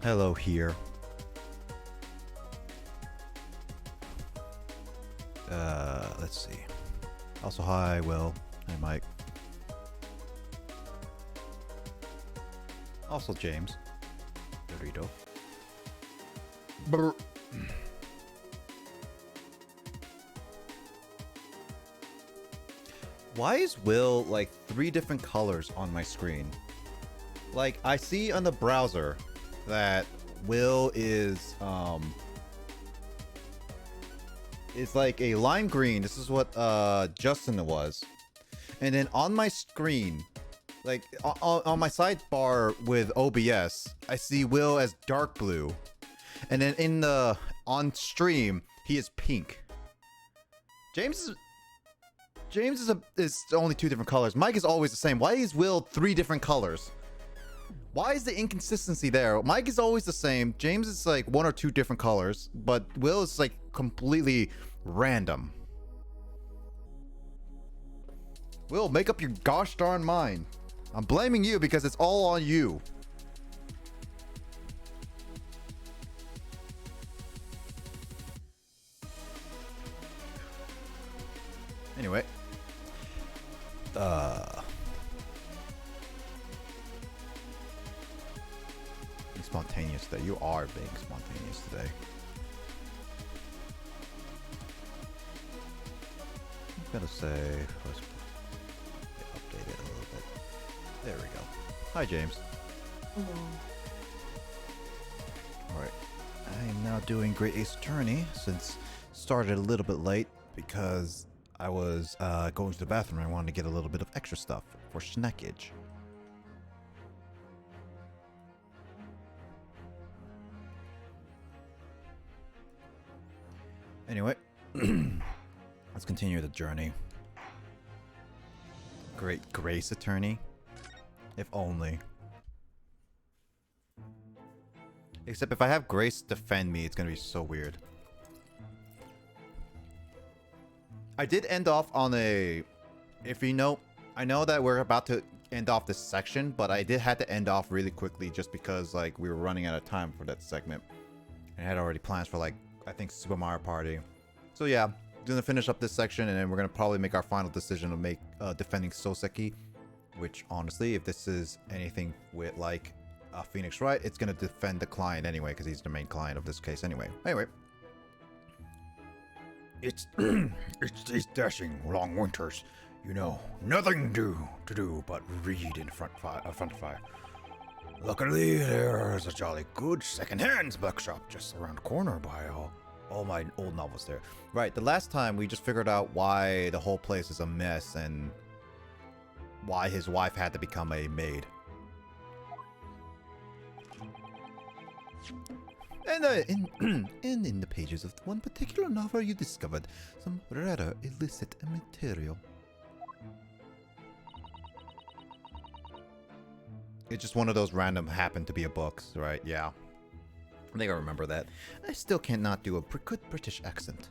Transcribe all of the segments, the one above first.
Hello here. Let's see. Also, hi, Will. Hi, Mike. Also, James. Dorito. Brr. Why is Will like 3 different colors on my screen? Like, I see on the browser that Will is it's like a lime green. This is what Justin was. And then on my screen, like on my sidebar with OBS, I see Will as dark blue. And then in the on stream, he is pink. James is only 2 different colors. Mike is always the same. Why is Will 3 different colors? Why is the inconsistency there? Mike is always the same. James is like 1 or 2 different colors, but Will is like completely random. Will, make up your gosh darn mind. I'm blaming you because it's all on you. Anyway. Being spontaneous today. You are being spontaneous today. I'm gonna say, let's update it a little bit. There we go. Hi, James. Hello. Alright. I am now doing Great Ace Attorney since started a little bit late because I was going to the bathroom and I wanted to get a little bit of extra stuff for snackage. Anyway, let's continue the journey. Great Grace Attorney. If only. Except if I have Grace defend me, it's gonna be so weird. I did end off on a... If you know... I know that we're about to end off this section, but I did have to end off really quickly just because, like, we were running out of time for that segment. I had already plans for, like, I think Super Mario Party. So yeah, gonna finish up this section and then we're gonna probably make our final decision of defending Soseki. Which, honestly, if this is anything with, like, Phoenix Wright, it's gonna defend the client anyway, because he's the main client of this case anyway. Anyway. It's these dashing long winters, you know, nothing to do but read in front of fire. Luckily, there's a jolly good second-hand bookshop just around the corner by all my old novels there. Right, the last time we just figured out why the whole place is a mess and why his wife had to become a maid. And in the pages of one particular novel, you discovered some rather illicit material. It's just one of those random happened to be a books, right? Yeah. I think I remember that. I still cannot do a good British accent.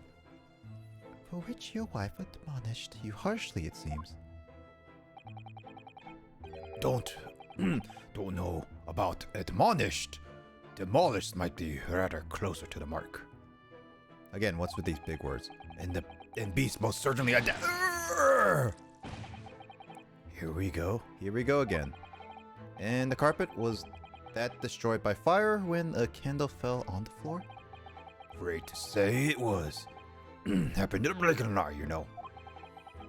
For which your wife admonished you harshly, it seems. Don't know about admonished. Demolished might be rather closer to the mark. Again, what's with these big words? And beast most certainly Here we go. Here we go again. And the carpet, was that destroyed by fire when a candle fell on the floor? Afraid to say it was. Happened in a blink of an eye, you know.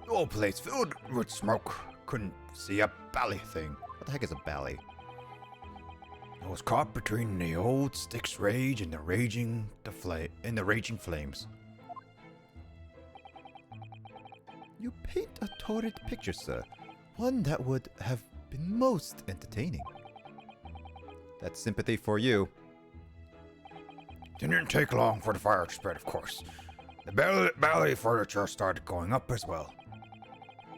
The whole place filled with smoke. Couldn't see a bally thing. What the heck is a bally? I was caught between the old Styx rage and the raging flames. You paint a torrid picture, sir. One that would have been most entertaining. That's sympathy for you. Didn't take long for the fire to spread, of course. The ballet furniture started going up as well.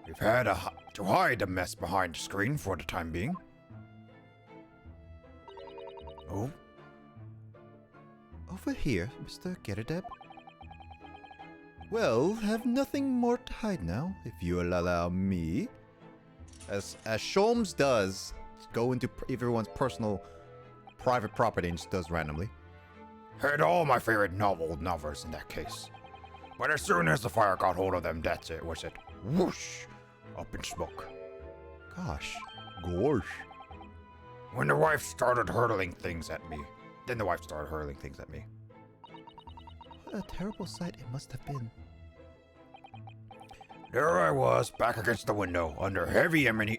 We've had to hide the mess behind the screen for the time being. Oh? Over here, Mr. Geradeb. Well, have nothing more to hide now, if you'll allow me. As Sholmes does, go into everyone's personal private property and just does randomly. Had all my favorite novels in that case. But as soon as the fire got hold of them, that's it, was it? Whoosh! Up in smoke. Gosh. When the wife started hurling things at me. Then the wife started hurling things at me. What a terrible sight it must have been. There I was, back against the window, under heavy enemy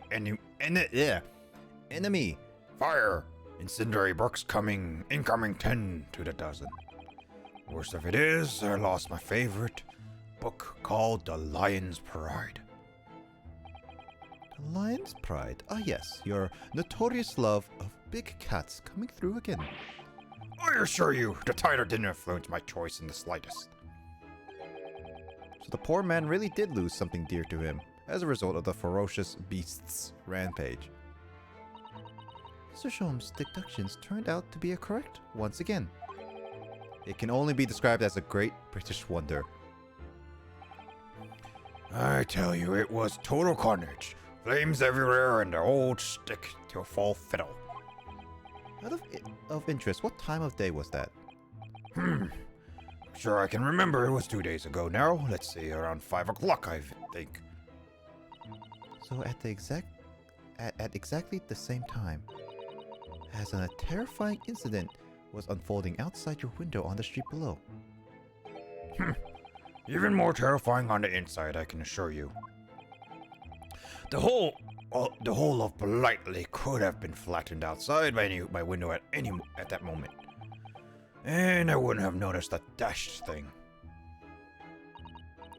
fire. Incendiary books incoming 10 to the dozen. Worst of it is, I lost my favorite book called The Lion's Pride. The Lion's Pride. Ah yes, your notorious love of big cats coming through again. I assure you, the title didn't influence my choice in the slightest. So the poor man really did lose something dear to him as a result of the ferocious beast's rampage. Mr. Sholmes' deductions turned out to be correct once again. It can only be described as a great British wonder. I tell you, it was total carnage. Flames everywhere and the old stick to a full fiddle. Out of interest, what time of day was that? Sure I can remember. It was 2 days ago now. Let's see, around 5 o'clock, I think. So at exactly the same time, as a terrifying incident was unfolding outside your window on the street below. Even more terrifying on the inside, I can assure you. The whole of Politely could have been flattened outside my window at that moment. And I wouldn't have noticed that dashed thing.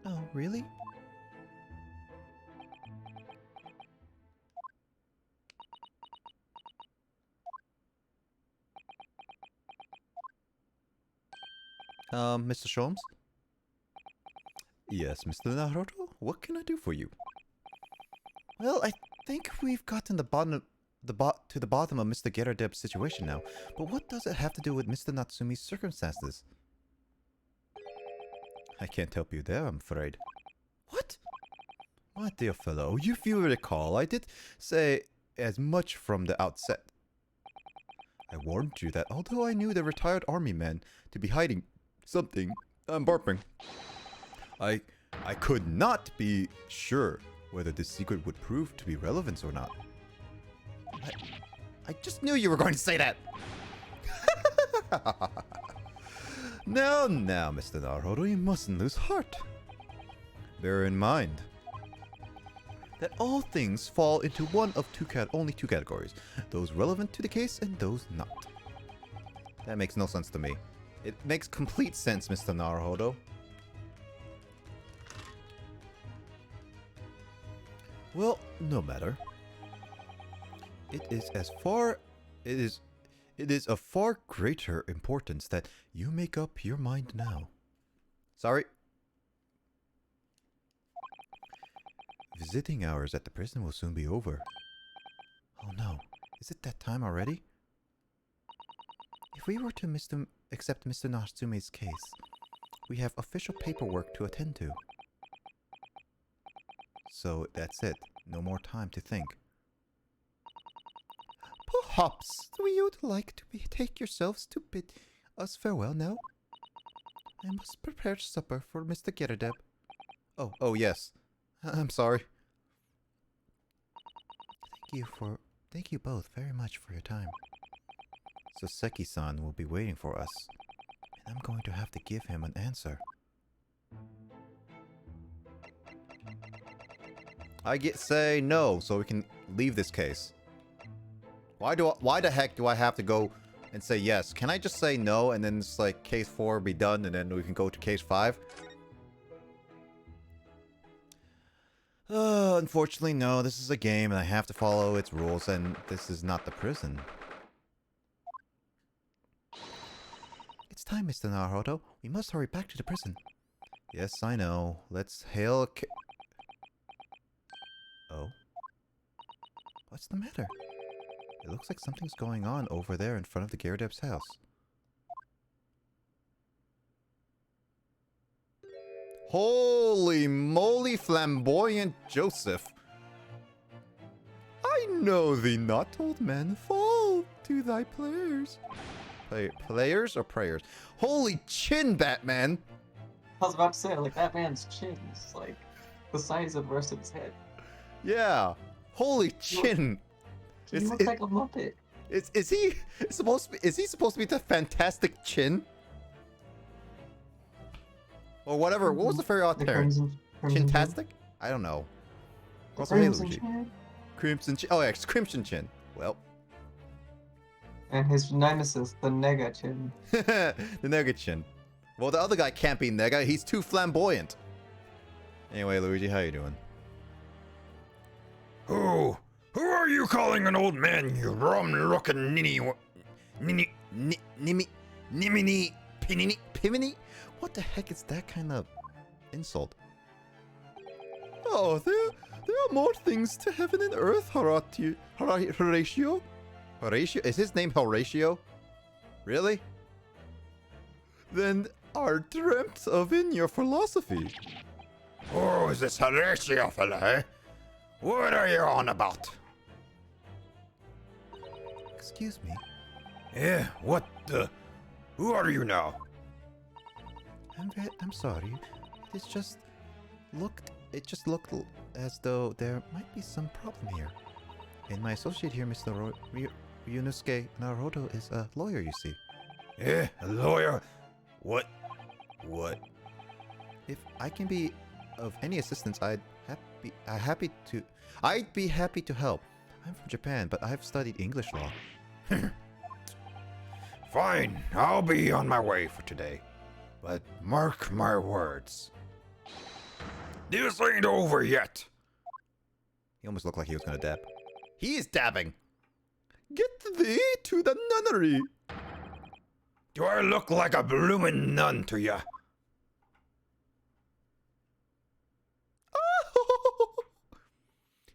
Oh, really? Mr. Sholmes? Yes, Mr. Naruto? What can I do for you? Well, I think we've gotten to the bottom of Mr. Geradeb's situation now, but what does it have to do with Mr. Natsumi's circumstances? I can't help you there, I'm afraid. What? My dear fellow, if you recall, I did say as much from the outset. I warned you that although I knew the retired army man to be hiding something, I'm burping. I could not be sure whether this secret would prove to be relevant or not. I just knew you were going to say that! Now, Mr. Naruto, you mustn't lose heart. Bear in mind that all things fall into one of only two categories. Those relevant to the case and those not. That makes no sense to me. It makes complete sense, Mr. Naruto. Well, no matter. It is of far greater importance that you make up your mind now. Sorry. Visiting hours at the prison will soon be over. Oh no, is it that time already? If we were to accept Mr. Natsume's case, we have official paperwork to attend to. So that's it. No more time to think. Perhaps you would like to take yourselves to bid us farewell now? I must prepare supper for Mr. Geradeb. Oh yes. I'm sorry. Thank you both very much for your time. Soseki-san will be waiting for us, and I'm going to have to give him an answer. Say no, so we can leave this case. Why the heck do I have to go and say yes? Can I just say no and then it's like case 4 be done and then we can go to case 5? Unfortunately, no. This is a game and I have to follow its rules, and this is not the prison. It's time, Mr. Naruto. We must hurry back to the prison. Yes, I know. Let's hail Oh? What's the matter? It looks like something's going on over there in front of the Geradeb's house. Holy moly, flamboyant Joseph! I know thee not, old man. Fall to thy players. Players or prayers? Holy chin, Batman! I was about to say, like, that man's chin is like the size of the rest of his head. Yeah. Holy chin. He looks like a Muppet. Is he supposed to be the fantastic chin? Or whatever. What was the fairy out The there? Crimson Chin. Chintastic? I don't know. The Also, hey, Crimson Luigi. Chin. Crimson Chin. Oh, yeah, it's Crimson Chin. Well. And his nemesis, the Nega Chin. The Nega Chin. Well, the other guy can't be Nega. He's too flamboyant. Anyway, Luigi, how you doing? Who are you calling an old man, you rum-looking nimini Pimini? What the heck is that kind of insult? Oh, there are more things to heaven and earth, Horatio. Horatio? Is his name Horatio? Really? Then are dreamt of in your philosophy. Oh, is this Horatio fella, eh? What are you on about? Excuse me. Yeah, what the... Who are you now? I'm sorry. It just looked as though there might be some problem here. And my associate here, Mr. Ryunosuke Naruto, is a lawyer, you see. Yeah, a lawyer? What? If I can be of any assistance, I'd be happy to help. I'm from Japan, but I've studied English law. Fine, I'll be on my way for today. But mark my words. This ain't over yet. He almost looked like he was gonna dab. He is dabbing. Get thee to the nunnery. Do I look like a bloomin' nun to ya?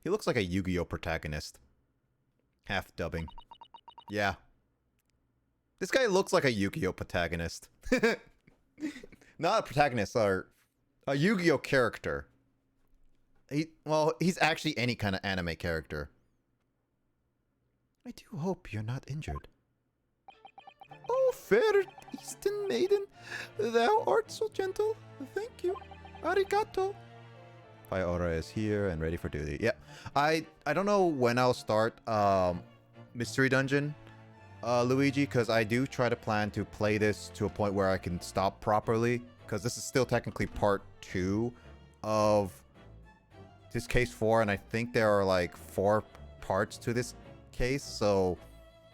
He looks like a Yu-Gi-Oh protagonist. Half dubbing. Yeah. This guy looks like a Yu-Gi-Oh protagonist. Not a protagonist, or a Yu-Gi-Oh character. He's actually any kind of anime character. I do hope you're not injured. Oh, fair Eastern maiden, thou art so gentle. Thank you. Arigato. Fiora is here and ready for duty. Yeah, I don't know when I'll start Mystery Dungeon, Luigi, because I do try to plan to play this to a point where I can stop properly, because this is still technically part 2 of this case 4, and I think there are like 4 parts to this case, so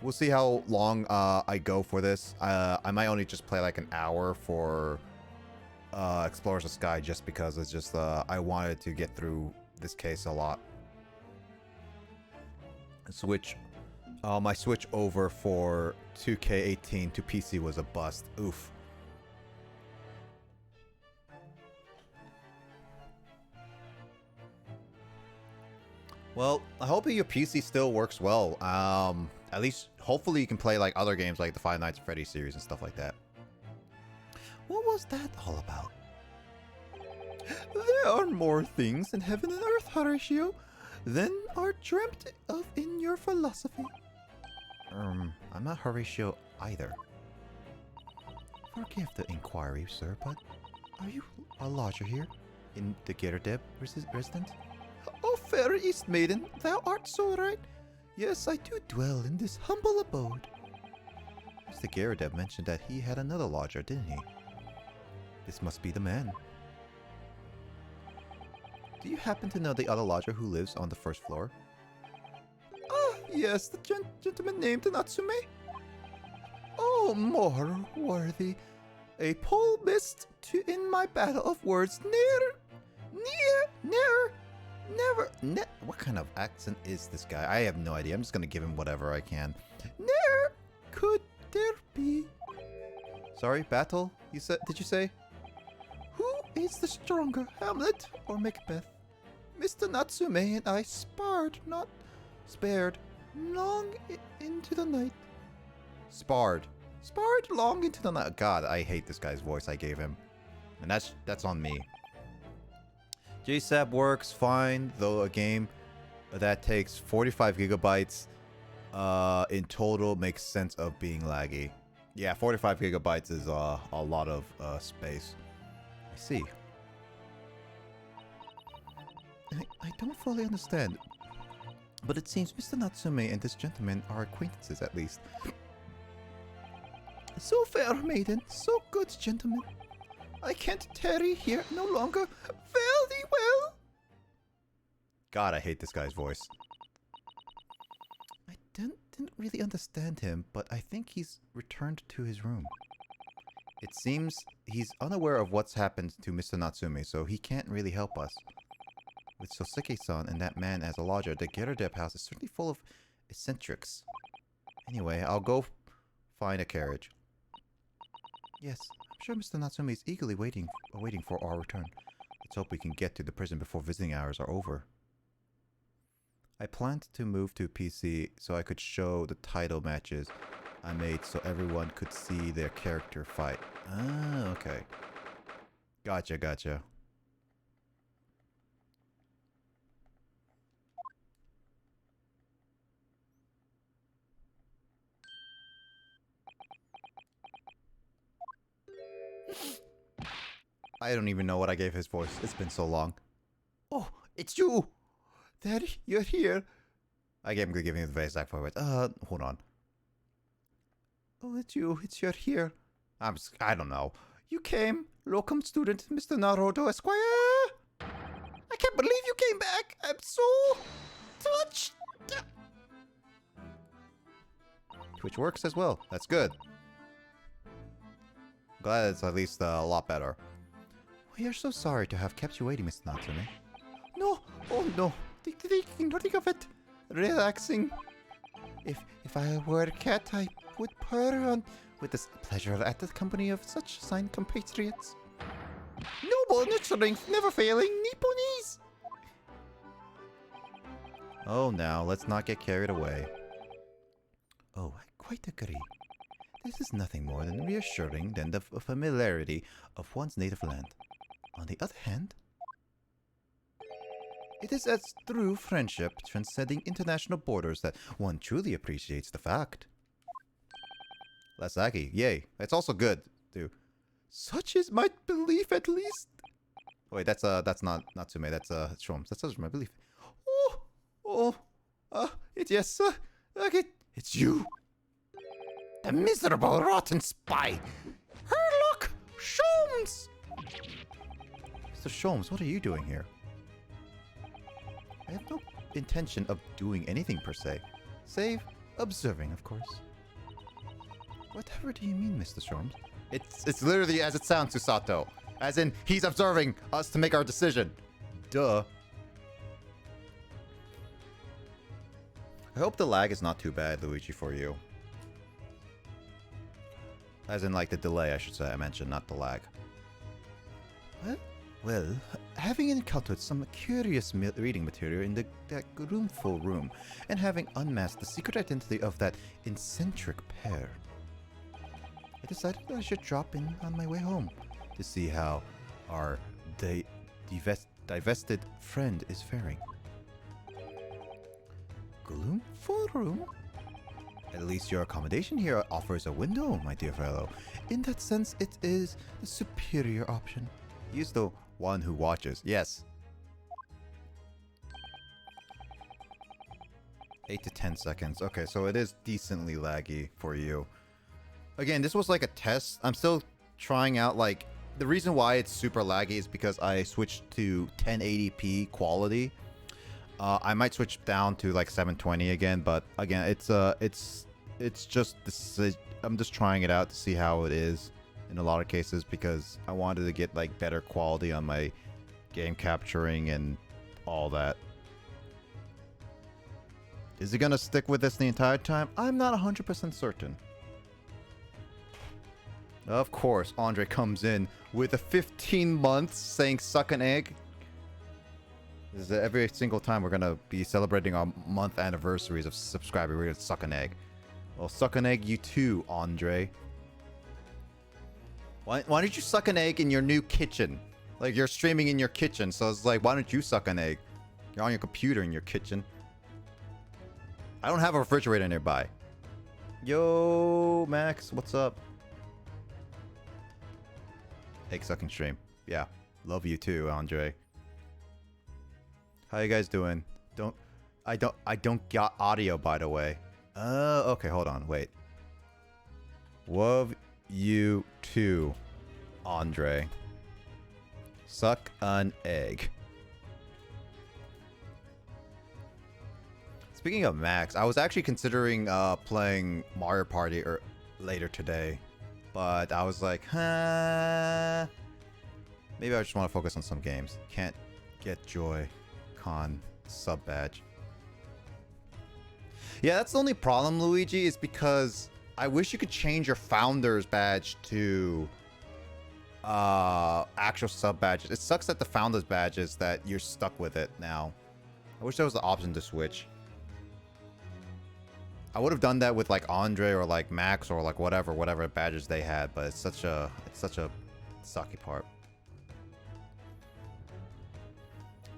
we'll see how long I go for this. I might only just play like an hour for Explorers of Sky, just because it's just I wanted to get through this case a lot. My switch over for 2K18 to PC was a bust. Oof. Well, I hope your PC still works well. At least, hopefully you can play like other games like the Five Nights at Freddy's series and stuff like that. What was that all about? There are more things in heaven and earth, Horatio, than are dreamt of in your philosophy. I'm not Horatio either. Forgive the inquiry, sir, but are you a lodger here in the Gyardeb residence? Oh, fair East Maiden, thou art so right. Yes, I do dwell in this humble abode. Mr. Gyardeb mentioned that he had another lodger, didn't he? This must be the man. Do you happen to know the other lodger who lives on the first floor? Ah, yes, the gentleman named Natsume. Oh, more worthy. A pole missed in my battle of words. What kind of accent is this guy? I have no idea. I'm just gonna give him whatever I can. Ne'er could there be. Sorry, battle? Did you say? Who is the stronger, Hamlet or Macbeth? Mr. Natsume and I spared long into the night. Sparred long into the night. God, I hate this guy's voice I gave him. And that's on me. JSAP works fine, though a game that takes 45 gigabytes in total makes sense of being laggy. Yeah, 45 gigabytes is a lot of space. I see. I don't fully understand, but it seems Mr. Natsume and this gentleman are acquaintances at least. So fair, maiden, so good, gentlemen. I can't tarry here no longer. Very well. God, I hate this guy's voice. I didn't really understand him, but I think he's returned to his room. It seems he's unaware of what's happened to Mr. Natsume, so he can't really help us. With Soseki-san and that man as a lodger, the Geradep house is certainly full of eccentrics. Anyway, I'll go find a carriage. Yes, I'm sure Mr. Natsume is eagerly waiting for our return. Let's hope we can get to the prison before visiting hours are over. I planned to move to PC so I could show the title matches I made so everyone could see their character fight. Ah, okay. Gotcha. I don't even know what I gave his voice. It's been so long. Oh, it's you! Dad, you're here. I gave him the very exact voice. Hold on. Oh, it's you. You're here. I don't know. You came. Locum student, Mr. Naruto Esquire. I can't believe you came back. I'm so touched. Twitch works as well. That's good. Glad it's at least a lot better. We are so sorry to have kept you waiting, Mr. Natsume. No, oh no, thinking nothing of it. Relaxing. If I were a cat, I would purr on with this pleasure at the company of such fine compatriots. Noble nurturing, never failing, Nipponese. Oh, now let's not get carried away. Oh, I quite agree. This is nothing more than reassuring than the familiarity of one's native land. On the other hand, it is as through friendship transcending international borders that one truly appreciates the fact. Lasaki, yay. That's also good, too. Such is my belief, at least. Wait, that's not Natsume, that's Shrooms. That's my belief. It's you. The miserable, rotten spy. Herlock Sholmes! Mr. Sholmes, what are you doing here? I have no intention of doing anything per se, save observing, of course. Whatever do you mean, Mr. Sholmes? It's literally as it sounds, Susato. As in, he's observing us to make our decision. Duh. I hope the lag is not too bad, Luigi, for you. As in, like, the delay, I should say. I mentioned, not the lag. Well, having encountered some curious reading material in that roomful room, and having unmasked the secret identity of that eccentric pair, I decided that I should drop in on my way home to see how our divested friend is faring. Gloomful room? At least your accommodation here offers a window, my dear fellow. In that sense, it is the superior option. He is the one who watches. Yes. 8 to 10 seconds. Okay, so it is decently laggy for you. Again, this was like a test. I'm still trying out, like, the reason why it's super laggy is because I switched to 1080p quality. I might switch down to like 720 again, but again, it's just this. I'm just trying it out to see how it is in a lot of cases because I wanted to get like better quality on my game capturing and all that. Is it gonna stick with this the entire time? I'm not 100% certain. Of course, Andre comes in with a 15 months saying suck an egg. This is every single time we're gonna be celebrating our month anniversaries of subscribing, we're gonna suck an egg. Well, suck an egg you too, Andre. Why don't you suck an egg in your new kitchen? Like, you're streaming in your kitchen, so it's like, why don't you suck an egg? You're on your computer in your kitchen. I don't have a refrigerator nearby. Yo, Max, what's up? Egg sucking stream. Yeah, love you too, Andre. How you guys doing? I don't got audio, by the way. Okay, hold on, wait. Love you too, Andre. Suck an egg. Speaking of Max, I was actually considering playing Mario Party later today, but I was like, huh. Maybe I just want to focus on some games. Can't get Joy Con sub badge. Yeah, that's the only problem, Luigi, is because I wish you could change your founder's badge to actual sub badges. It sucks that the founder's badge is that you're stuck with it now. I wish there was the option to switch. I would have done that with like Andre or like Max or like whatever badges they had, but it's such a sucky part.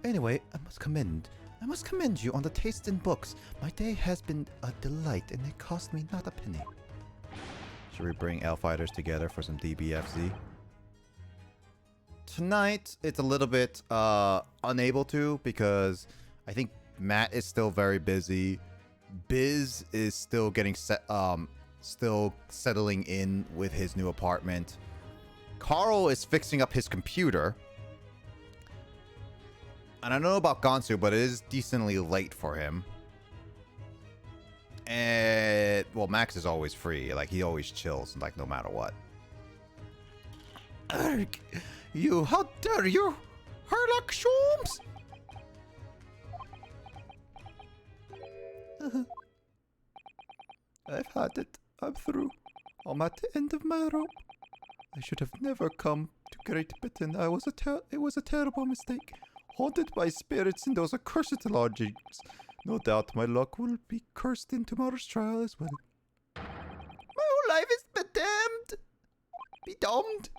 Anyway, I must commend you on the taste in books. My day has been a delight, and it cost me not a penny. Should we bring L fighters together for some DBFZ? Tonight, it's a little bit unable to because I think Matt is still very busy. Biz is still getting still settling in with his new apartment. Carl is fixing up his computer. And I don't know about Gansu, but it is decently late for him. And, well, Max is always free. Like, he always chills, like, no matter what. Arg! You, how dare you! Herlock Sholmes! I've had it. I'm through. I'm at the end of my rope. I should have never come to Great Britain. It was a terrible mistake. Haunted by spirits in those accursed lodgings. No doubt my luck will be cursed in tomorrow's trial as well. My whole life is bedamned! Be damned!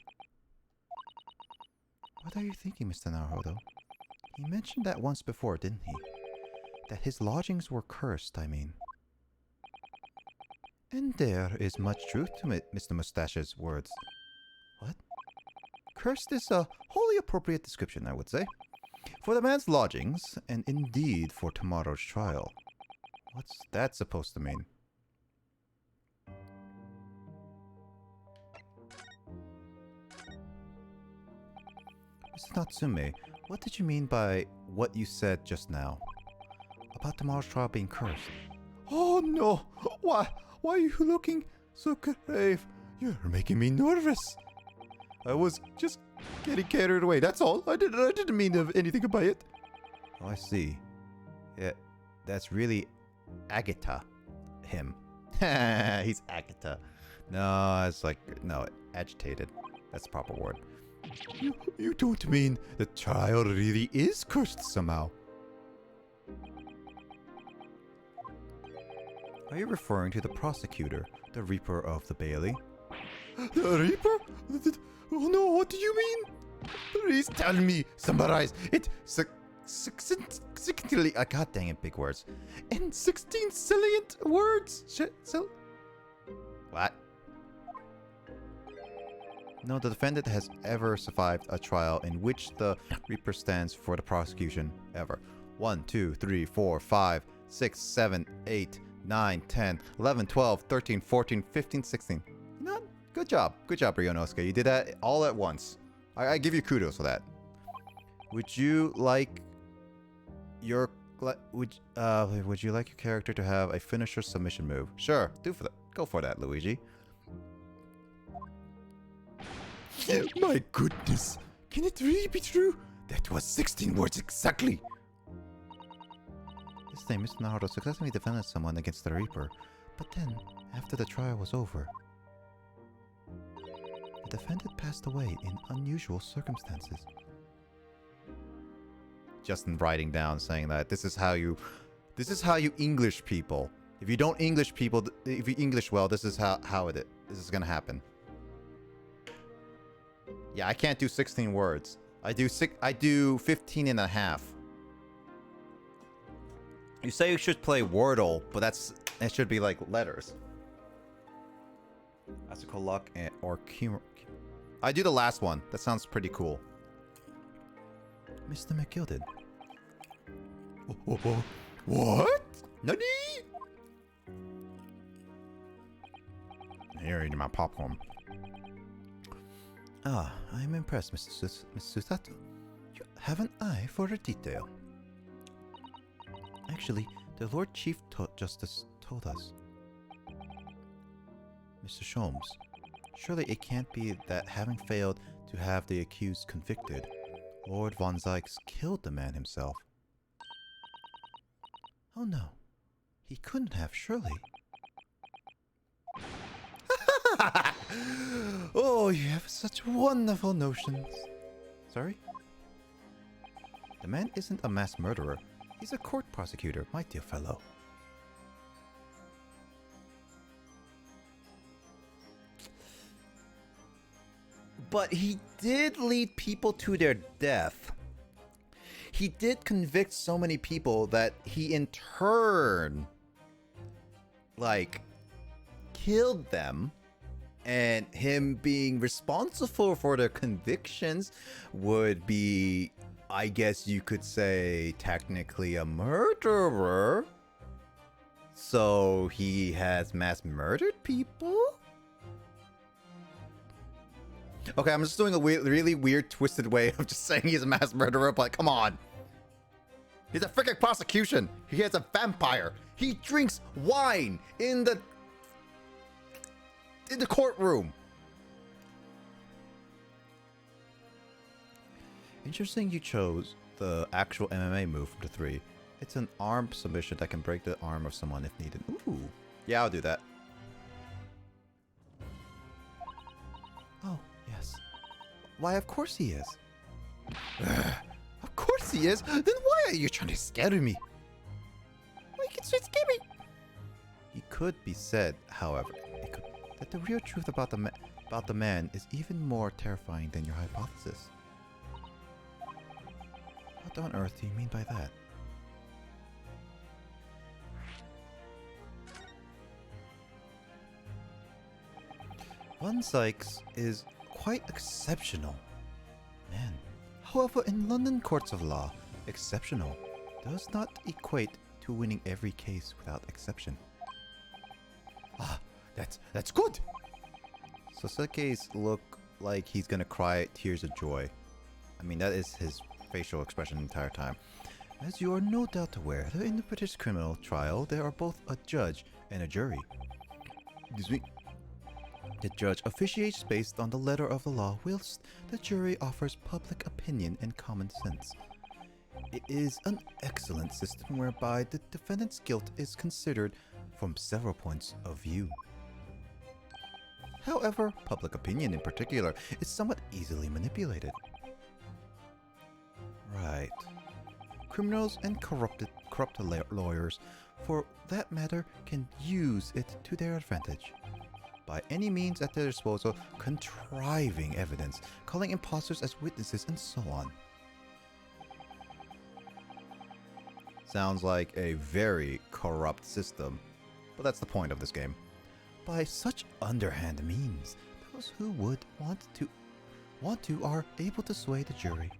What are you thinking, Mr. Naruto? He mentioned that once before, didn't he? That his lodgings were cursed, I mean. And there is much truth to Mr. Mustache's words. What? Cursed is a wholly appropriate description, I would say. For the man's lodgings, and indeed for tomorrow's trial. What's that supposed to mean? Mr. Natsume, what did you mean by what you said just now? About tomorrow's trial being cursed? Oh no! Why are you looking so grave? You're making me nervous. I was just getting carried away. That's all. I didn't mean anything by it. Oh, I see. Yeah, that's really Agata. Him. He's Agata. No, it's like no, agitated. That's the proper word. You don't mean the child really is cursed somehow? Are you referring to the prosecutor, the Reaper of the Bailey? The Reaper? Oh no, what do you mean? Please tell me, summarize it succinctly. God dang it, big words. In 16 salient words. What? No, the defendant has ever survived a trial in which the Reaper stands for the prosecution ever. 1, 2, 3, 4, 5, 6, 7, 8, 9, 10, 11, 12, 13, 14, 15, 16. You know what? Good job, Ryonosuke. You did that all at once. I give you kudos for that. Would you like your would you like your character to have a finisher submission move? Sure, go for that, Luigi. My goodness, can it really be true? That was 16 words exactly. This time, Mr. Naruto successfully defended someone against the Reaper, but then, after the trial was over, the defendant passed away in unusual circumstances. Justin writing down saying that this is how you English people. If you don't English people, if you English well, this is how it is. This is gonna happen. Yeah, I can't do 16 words. I do 15 and a half. You say you should play Wordle, but it should be like letters. Classical luck or I do the last one. That sounds pretty cool. Mr. McGilded. What? Nani? Here, eating my popcorn. Ah, I'm impressed, Miss Susato. You have an eye for a detail. Actually, the Lord Chief Justice told us. Mr. Sholmes, surely it can't be that having failed to have the accused convicted, Lord Von Zykes killed the man himself. Oh no, he couldn't have, surely. Oh, you have such wonderful notions. Sorry? The man isn't a mass murderer. He's a court prosecutor, my dear fellow. But he did lead people to their death. He did convict so many people that he in turn, like, killed them. And him being responsible for their convictions would be, I guess you could say, technically a murderer. So he has mass murdered people? Okay, I'm just doing a really weird, twisted way of just saying he's a mass murderer, but come on. He's a freaking prosecution. He has a vampire. He drinks wine in the courtroom. Interesting you chose the actual MMA move from the 3. It's an arm submission that can break the arm of someone if needed. Ooh. Yeah, I'll do that. Oh, yes. Why, of course he is. Of course he is? Then why are you trying to scare me? Why you can scare me? He could be said, however, that the real truth about the man is even more terrifying than your hypothesis. What on earth do you mean by that? Von Zykes is quite exceptional. Man. However, in London courts of law, exceptional does not equate to winning every case without exception. Ah, that's good. Soseki's look like he's gonna cry tears of joy. I mean, that is his facial expression the entire time. As you are no doubt aware, in the British criminal trial, there are both a judge and a jury. Excuse me. The judge officiates based on the letter of the law, whilst the jury offers public opinion and common sense. It is an excellent system whereby the defendant's guilt is considered from several points of view. However, public opinion in particular is somewhat easily manipulated. Right. Criminals and corrupt lawyers, for that matter, can use it to their advantage. By any means at their disposal, contriving evidence, calling imposters as witnesses, and so on. Sounds like a very corrupt system, but that's the point of this game. By such underhand means, those who would want to are able to sway the jury.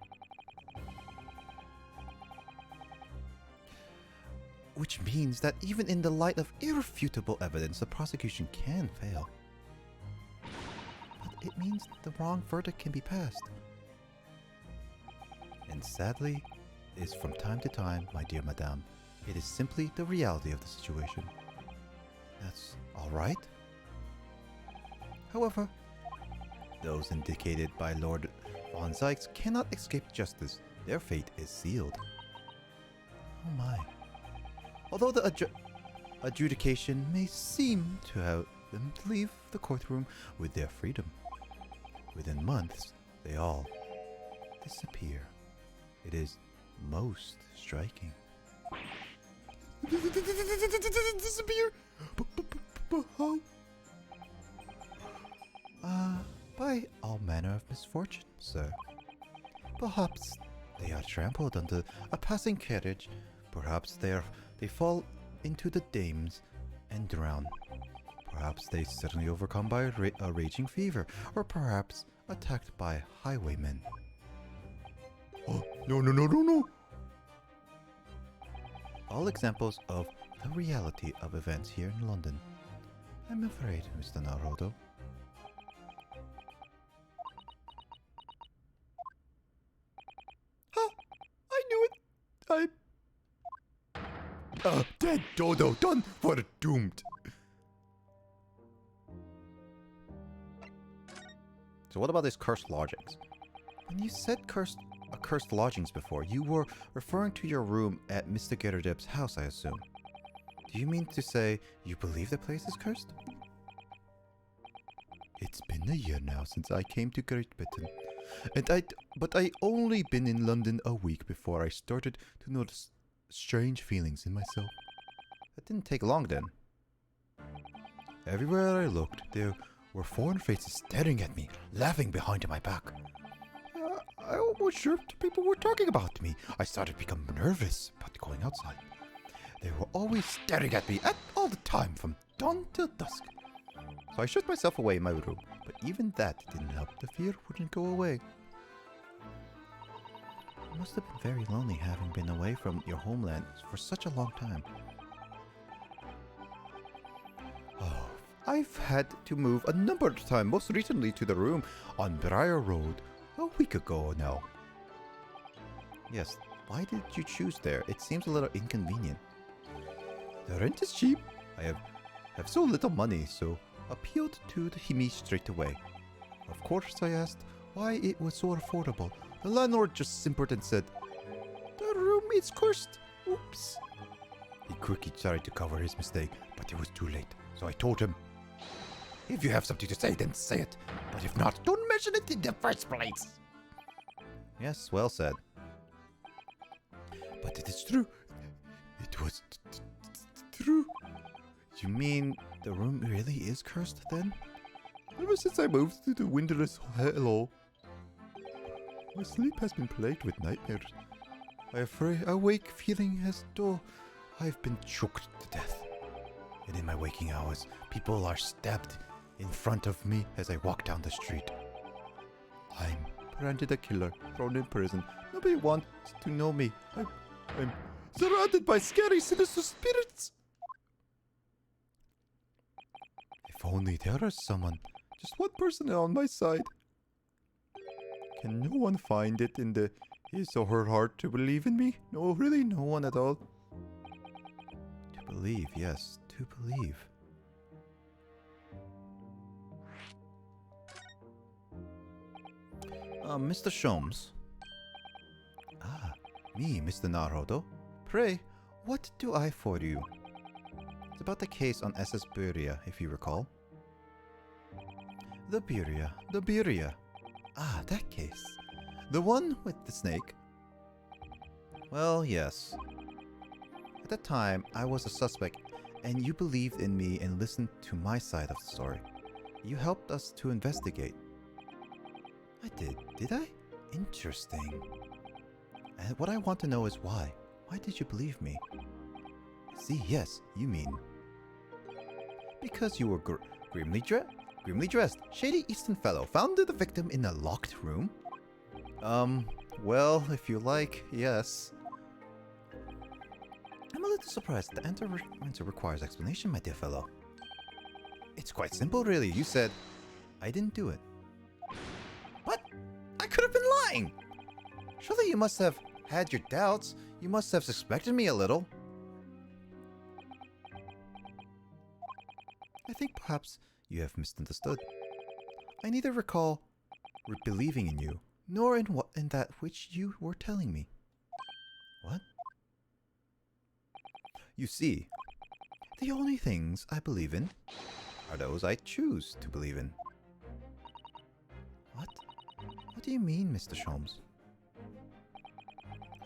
Which means that even in the light of irrefutable evidence, the prosecution can fail. But it means the wrong verdict can be passed. And sadly, is from time to time, my dear madame, it is simply the reality of the situation. That's alright. However, those indicated by Lord Von Zykes cannot escape justice. Their fate is sealed. Oh my. Although the adjudication may seem to have them leave the courtroom with their freedom, within months they all disappear. It is most striking. Disappear? How? By all manner of misfortune, sir. Perhaps they are trampled under a passing carriage. Perhaps they They fall into the dames and drown. Perhaps they suddenly overcome by a raging fever, or perhaps attacked by highwaymen. Oh, no. All examples of the reality of events here in London. I'm afraid, Mr. Naruto. Huh! I knew it! Dead Dodo, done for the doomed. So what about these cursed lodgings? When you said cursed lodgings before, you were referring to your room at Mr. Getterdeb's house, I assume. Do you mean to say you believe the place is cursed? It's been a year now since I came to Great Britain, but I only been in London a week before I started to notice strange feelings in myself. That didn't take long then. Everywhere I looked, there were foreign faces staring at me, laughing behind my back. I almost sure people were talking about me. I started to become nervous about going outside. They were always staring at me all the time, from dawn till dusk. So I shut myself away in my room, but even that didn't help. The fear wouldn't go away. It must have been very lonely having been away from your homeland for such a long time. Oh, I've had to move a number of times, most recently to the room on Briar Road a week ago now. Yes, why did you choose there? It seems a little inconvenient. The rent is cheap. I have so little money, so appealed to the Himi straight away. Of course, I asked why it was so affordable. The landlord just simpered and said, "The room is cursed. Oops." He quickly tried to cover his mistake, but it was too late. So I told him, "If you have something to say, then say it. But if not, don't mention it in the first place." Yes, well said. But it is true. It was true. You mean the room really is cursed then? Ever since I moved to the windowless hello, my sleep has been plagued with nightmares. I awake feeling as though I've been choked to death. And in my waking hours, people are stabbed in front of me as I walk down the street. I'm branded a killer, thrown in prison. Nobody wants to know me. I'm surrounded by scary, sinister spirits. If only there was someone, just one person on my side. Can no one find it in his or her heart to believe in me? No, really, no one at all. To believe, yes, to believe. Mr. Sholmes. Ah, me, Mr. Naruto. Pray, what do I for you? It's about the case on SS Buria, if you recall. The Buria. Ah, that case. The one with the snake? Well, yes. At that time, I was a suspect, and you believed in me and listened to my side of the story. You helped us to investigate. I did I? Interesting. And what I want to know is why. Why did you believe me? See, yes, you mean. Because you were grimly dressed, shady Eastern fellow found the victim in a locked room? Well, if you like, yes. I'm a little surprised. The answer requires explanation, my dear fellow. It's quite simple, really. You said, I didn't do it. What? I could have been lying! Surely you must have had your doubts. You must have suspected me a little. I think perhaps you have misunderstood. I neither recall believing in you, nor in that which you were telling me. What? You see, the only things I believe in are those I choose to believe in. What? What do you mean, Mr. Sholmes?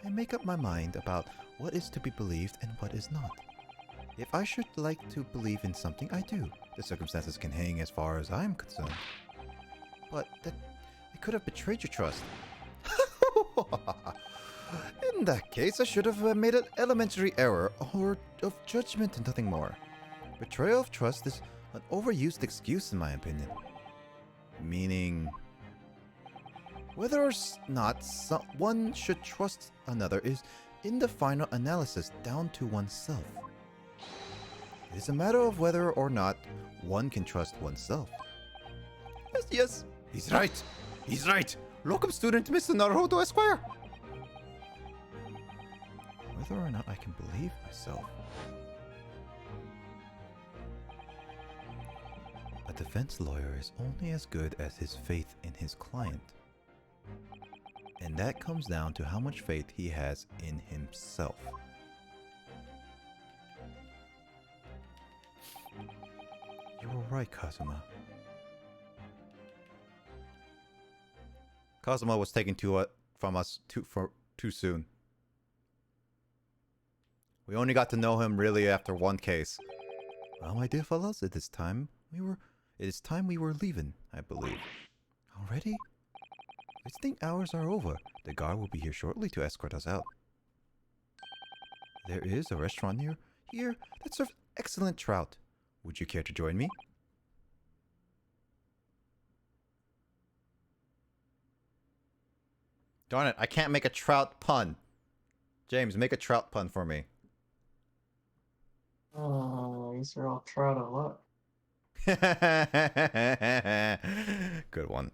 I make up my mind about what is to be believed and what is not. If I should like to believe in something, I do. The circumstances can hang as far as I'm concerned. But that I could have betrayed your trust. In In that case, I should have made an elementary error or of judgment and nothing more. Betrayal of trust is an overused excuse in my opinion. Meaning, whether or not one should trust another is, in the final analysis, down to oneself. It is a matter of whether or not one can trust oneself. Yes, yes. He's right. He's right. Locum student Mr. Naruhodo Esquire. Whether or not I can believe myself. A defense lawyer is only as good as his faith in his client. And that comes down to how much faith he has in himself. You were right, Kazuma. Kazuma was taken from us too soon. We only got to know him really after one case. Well, my dear fellows, it is time we were leaving, I believe. Already? Visiting hours are over. The guard will be here shortly to escort us out. There is a restaurant near here that serves excellent trout. Would you care to join me? Darn it, I can't make a trout pun. James, make a trout pun for me. Oh, these are all trout of luck. Good one.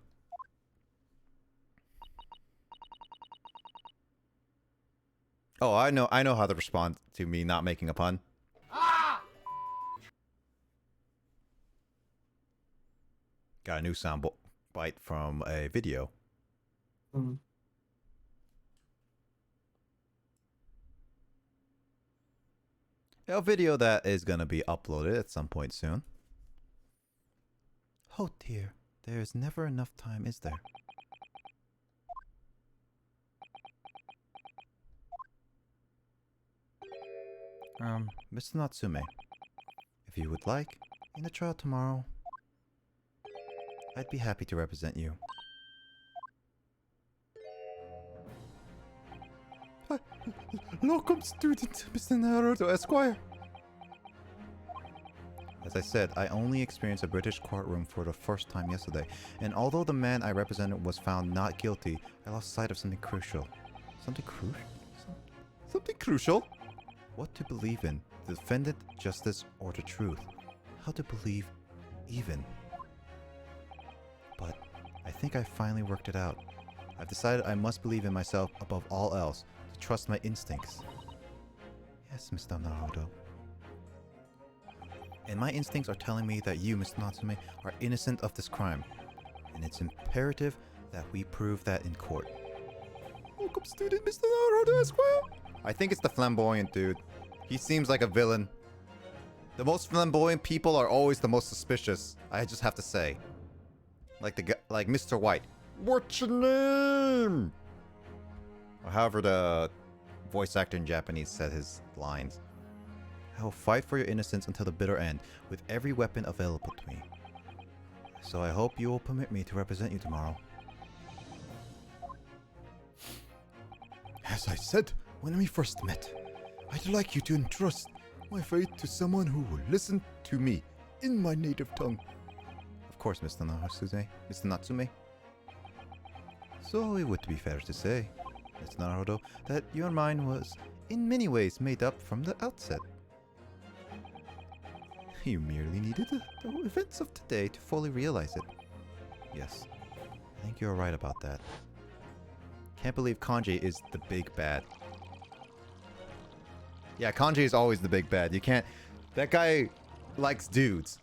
Oh, I know how to respond to me not making a pun. Got a new sound bite from a video. Hmm. A video that is gonna be uploaded at some point soon. Oh dear, there is never enough time, is there? Mr. Natsume, if you would like, in the trial tomorrow, I'd be happy to represent you. Locum student, Mr. Naruto Esquire. As I said, I only experienced a British courtroom for the first time yesterday, and although the man I represented was found not guilty, I lost sight of something crucial. Something crucial? Something crucial? What to believe in, the defendant, justice, or the truth. How to believe even. But I think I finally worked it out. I've decided I must believe in myself above all else, to trust my instincts. Yes, Mr. Naruto. And my instincts are telling me that you, Mr. Natsume, are innocent of this crime. And it's imperative that we prove that in court. Welcome, student, Mr. Naruto Esquire. I think it's the flamboyant dude. He seems like a villain. The most flamboyant people are always the most suspicious. I just have to say. Like Mr. White. What's your name? Or however the voice actor in Japanese said his lines. I will fight for your innocence until the bitter end, with every weapon available to me. So I hope you will permit me to represent you tomorrow. As I said when we first met, I'd like you to entrust my faith to someone who will listen to me in my native tongue. Of course, Mr. Natsume. So it would be fair to say, Mr. Naruto, that your mind was in many ways made up from the outset. You merely needed the events of today to fully realize it. Yes, I think you're right about that. Can't believe Kanji is the big bad. Yeah, Kanji is always the big bad. You can't... That guy likes dudes.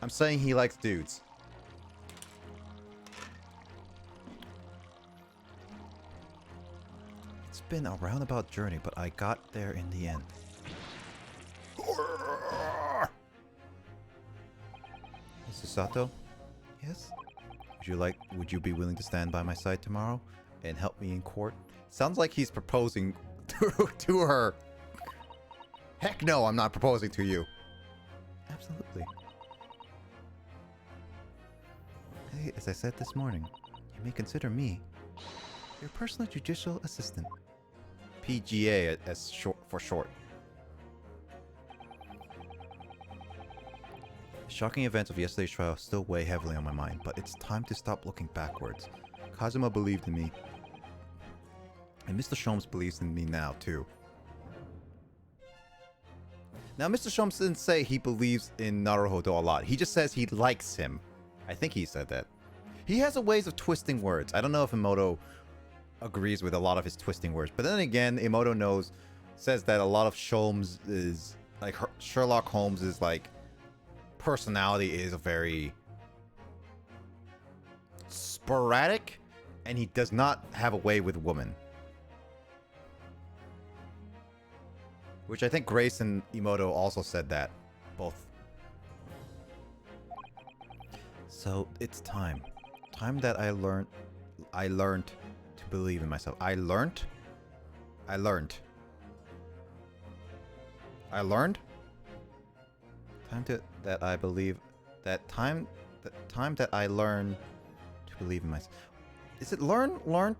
I'm saying he likes dudes. It's been a roundabout journey, but I got there in the end. Mr. Sato? Yes? Would you be willing to stand by my side tomorrow and help me in court? Sounds like he's proposing to her. Heck no, I'm not proposing to you. Absolutely. Hey, as I said this morning, you may consider me Your personal judicial assistant. PGA as short for short. The shocking events of yesterday's trial still weigh heavily on my mind, but it's time to stop looking backwards. Kazuma believed in me, and Mr. Sholmes believes in me now, too. Now, Mr. Sholmes didn't say he believes in Naruhodo a lot. He just says he likes him. I think he said that. He has a ways of twisting words. I don't know if Emoto agrees with a lot of his twisting words. But then again, Emoto says that a lot of Sholmes is, like, Sherlock Holmes is, like, personality is very sporadic, and he does not have a way with women. Which I think Grace and Emoto also said that. Both. So, it's time. Time that I learned to believe in myself. I learned? Time that I believe... Time that I learn to believe in myself. Is it learn?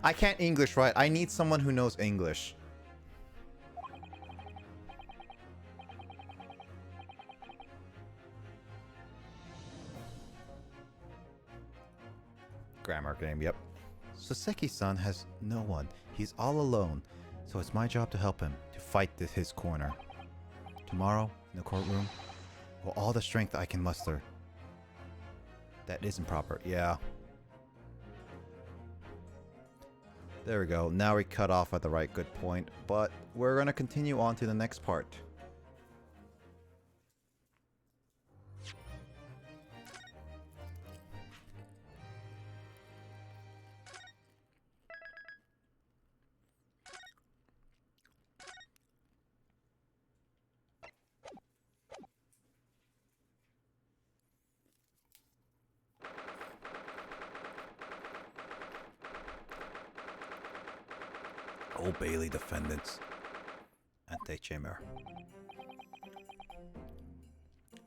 I can't English, right? I need someone who knows English. Grammar game, yep. Soseki-san has no one. He's all alone. So it's my job to help him, to fight his corner. Tomorrow, in the courtroom, with all the strength I can muster. That isn't proper, yeah. There we go. Now we cut off at the right good point, but we're going to continue on to the next part. Old Bailey defendants. Antechamber.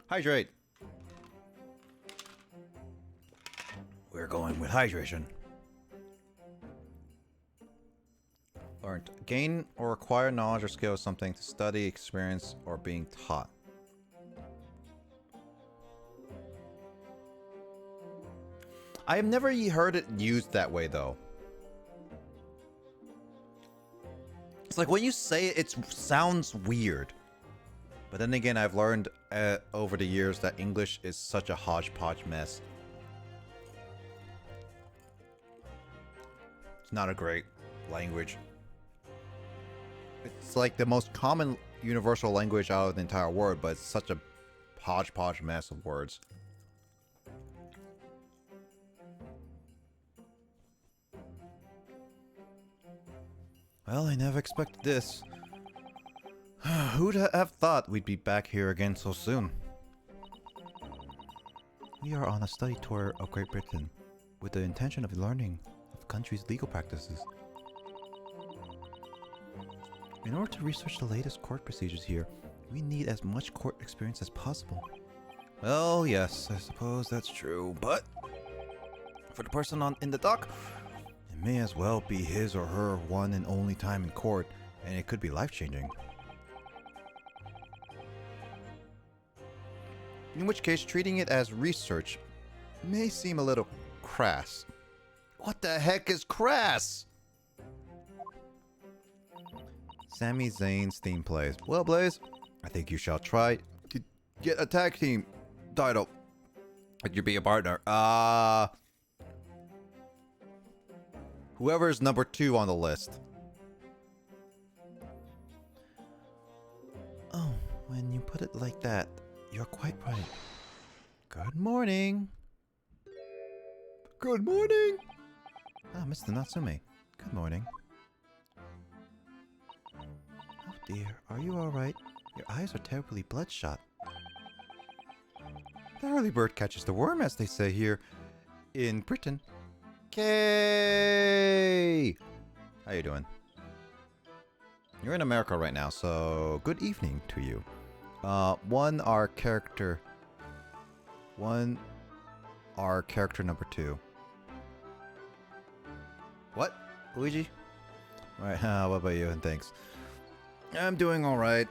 Hydrate. We're going with hydration. Learned. Gain or acquire knowledge or skill of something to study, experience, or being taught. I have never heard it used that way, though. It's like when you say it, it sounds weird. But then again, I've learned over the years that English is such a hodgepodge mess. It's not a great language. It's like the most common universal language out of the entire world, but it's such a hodgepodge mess of words. Well, I never expected this. Who'd have thought we'd be back here again so soon? We are on a study tour of Great Britain, with the intention of learning of the country's legal practices. In order to research the latest court procedures here, we need as much court experience as possible. Well, yes, I suppose that's true, but for the person in the dock, it may as well be his or her one and only time in court, and it could be life-changing. In which case, treating it as research may seem a little crass. What the heck is crass? Sami Zayn's theme plays. Well, Blaze, I think you shall try to get a tag team title. Would you be a partner? Whoever's number 2 on the list. Oh, when you put it like that, you're quite right. Good morning. Good morning. Ah, Mr. Natsume. Good morning. Oh dear, are you alright? Your eyes are terribly bloodshot. The early bird catches the worm, as they say here in Britain. Kay! How you doing? You're in America right now, so good evening to you. One our character number 2. What? Luigi? Alright, what about you? And thanks. I'm doing alright.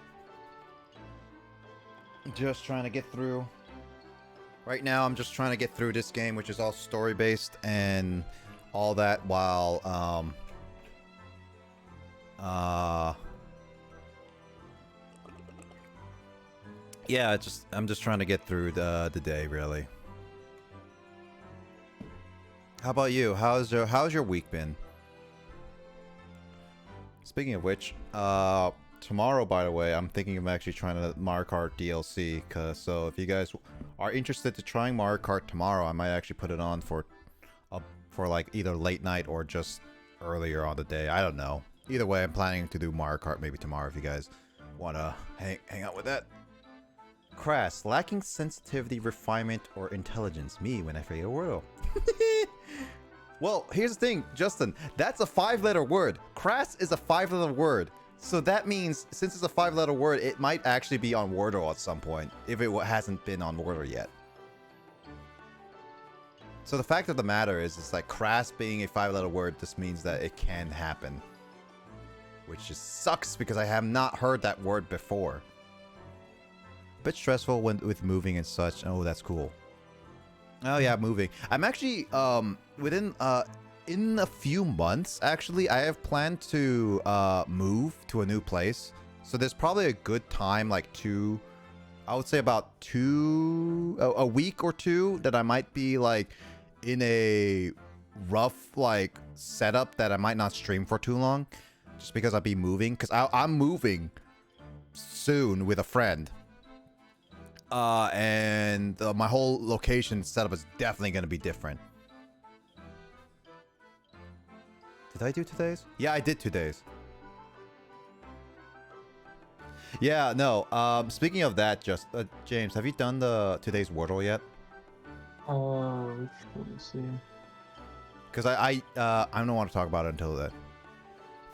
Just trying to get through. Right now, I'm just trying to get through this game, which is all story-based and all that, while, yeah, I'm just trying to get through the day, really. How about you? How's your week been? Speaking of which, tomorrow, by the way, I'm thinking of actually trying to Mario Kart DLC. So if you guys are interested to trying Mario Kart tomorrow, I might actually put it on for like either late night or just earlier on the day. I don't know. Either way, I'm planning to do Mario Kart maybe tomorrow if you guys want to hang out with that. Crass, lacking sensitivity, refinement, or intelligence. Me when I figure a word. Well, here's the thing, Justin. That's a 5-letter word. Crass is a 5-letter word. So that means, since it's a 5-letter word, it might actually be on Wordle at some point, if it hasn't been on Wordle yet. So the fact of the matter is, it's like crass being a 5-letter word just means that it can happen. Which just sucks, because I have not heard that word before. Bit stressful with moving and such. Oh, that's cool. Oh yeah, moving. I'm actually within in a few months, actually, I have planned to move to a new place. So there's probably a good time, like I would say about a week or 2, that I might be like in a rough like setup that I might not stream for too long, just because I'll be moving. Because I'm moving soon with a friend. And my whole location setup is definitely going to be different. Did I do 2 days? Yeah, I did 2 days. Yeah, no. Speaking of that, just James, have you done the 2 days Wordle yet? Let me see. Because I don't want to talk about it until then.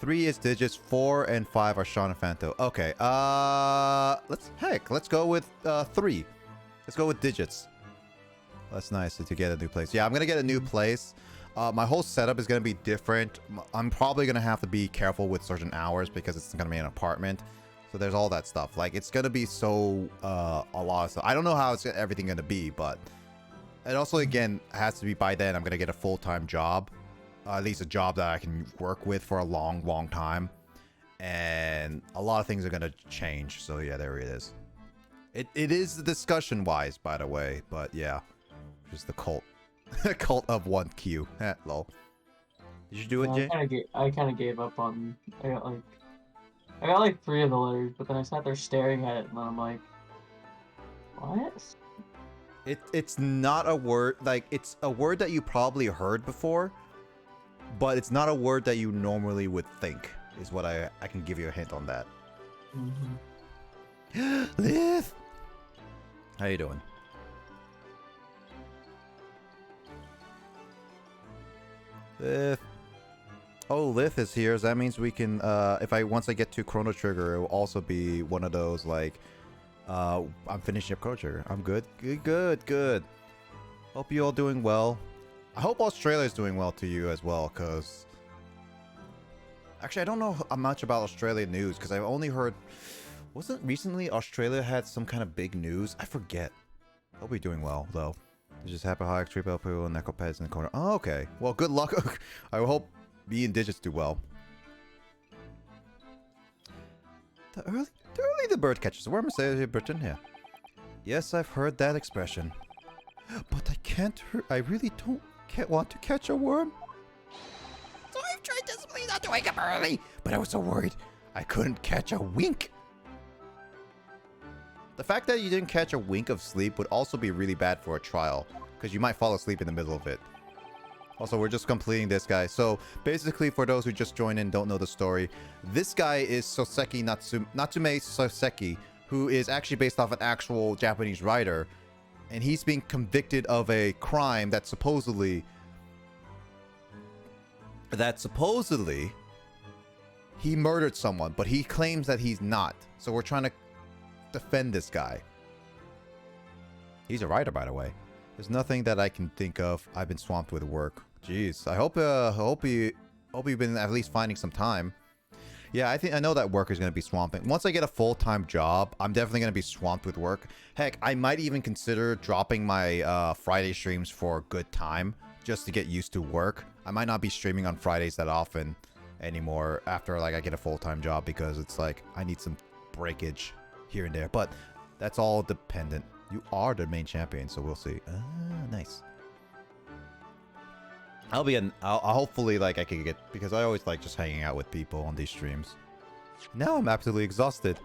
3 is digits, 4 and 5 are Sean and Fanto. Okay, let's go with 3. Let's go with digits. That's nice to get a new place. Yeah, I'm gonna get a new place. My whole setup is gonna be different. I'm probably gonna have to be careful with certain hours because it's gonna be an apartment. So there's all that stuff. Like, it's gonna be so a lot of stuff. I don't know how everything gonna be, but it also again has to be by then I'm gonna get a full-time job. At least a job that I can work with for a long time. And a lot of things are going to change. So yeah, there it is. It is discussion-wise, by the way. But yeah, just the cult. Cult of 1Q. Lol. Did you do it, Jay? I kind of gave up on... I got like 3 of the letters, but then I sat there staring at it, and then I'm like... What? It's not a word... Like, it's a word that you probably heard before. But it's not a word that you normally would think, is what I can give you a hint on that. Mm-hmm. Liv! How you doing? Liv. Oh, Liv is here, so that means we can, once I get to Chrono Trigger, it will also be one of those, like, I'm finishing up Chrono Trigger. I'm good. Good. Hope you all doing well. I hope Australia's doing well to you as well, because... Actually, I don't know much about Australian news, because I've only heard... Wasn't recently Australia had some kind of big news? I forget. Hope you're doing well, though. You just have a high extreme people and necropeds in the corner. Oh, okay. Well, good luck. I hope me and Digits do well. The early the bird catches. Where Mercedes Britain here? Yes, I've heard that expression. But I really don't want to catch a worm. So I've tried desperately not to wake up early, but I was so worried I couldn't catch a wink. The fact that you didn't catch a wink of sleep would also be really bad for a trial, because you might fall asleep in the middle of it. Also, we're just completing this guy. So basically, for those who just joined in and don't know the story, this guy is Natsume Soseki, who is actually based off an actual Japanese writer. And he's being convicted of a crime that supposedly he murdered someone, but he claims that he's not. So we're trying to defend this guy. He's a writer, by the way. There's nothing that I can think of. I've been swamped with work. Jeez. I hope you've been at least finding some time. Yeah, I know that work is going to be swamping. Once I get a full-time job, I'm definitely going to be swamped with work. Heck, I might even consider dropping my Friday streams for a good time just to get used to work. I might not be streaming on Fridays that often anymore after like I get a full-time job because it's like I need some breakage here and there. But that's all dependent. You are the main champion, so we'll see. Nice. I'll hopefully like I can get, because I always like just hanging out with people on these streams. Now I'm absolutely exhausted.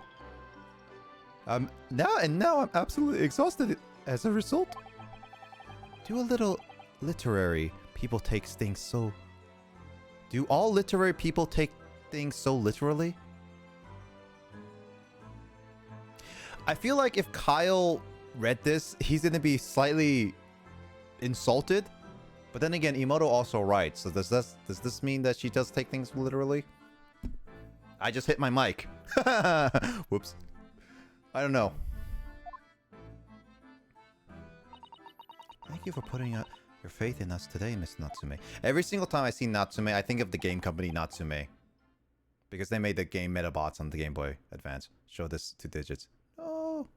Now I'm absolutely exhausted as a result. Do a little literary people take things so. Do all literary people take things so literally? I feel like if Kyle read this, he's gonna be slightly insulted. But then again, Emoto also writes. So does this mean that she does take things literally? I just hit my mic. Whoops. I don't know. Thank you for putting out your faith in us today, Miss Natsume. Every single time I see Natsume, I think of the game company Natsume. Because they made the game Metabots on the Game Boy Advance. Show this 2 digits. Oh.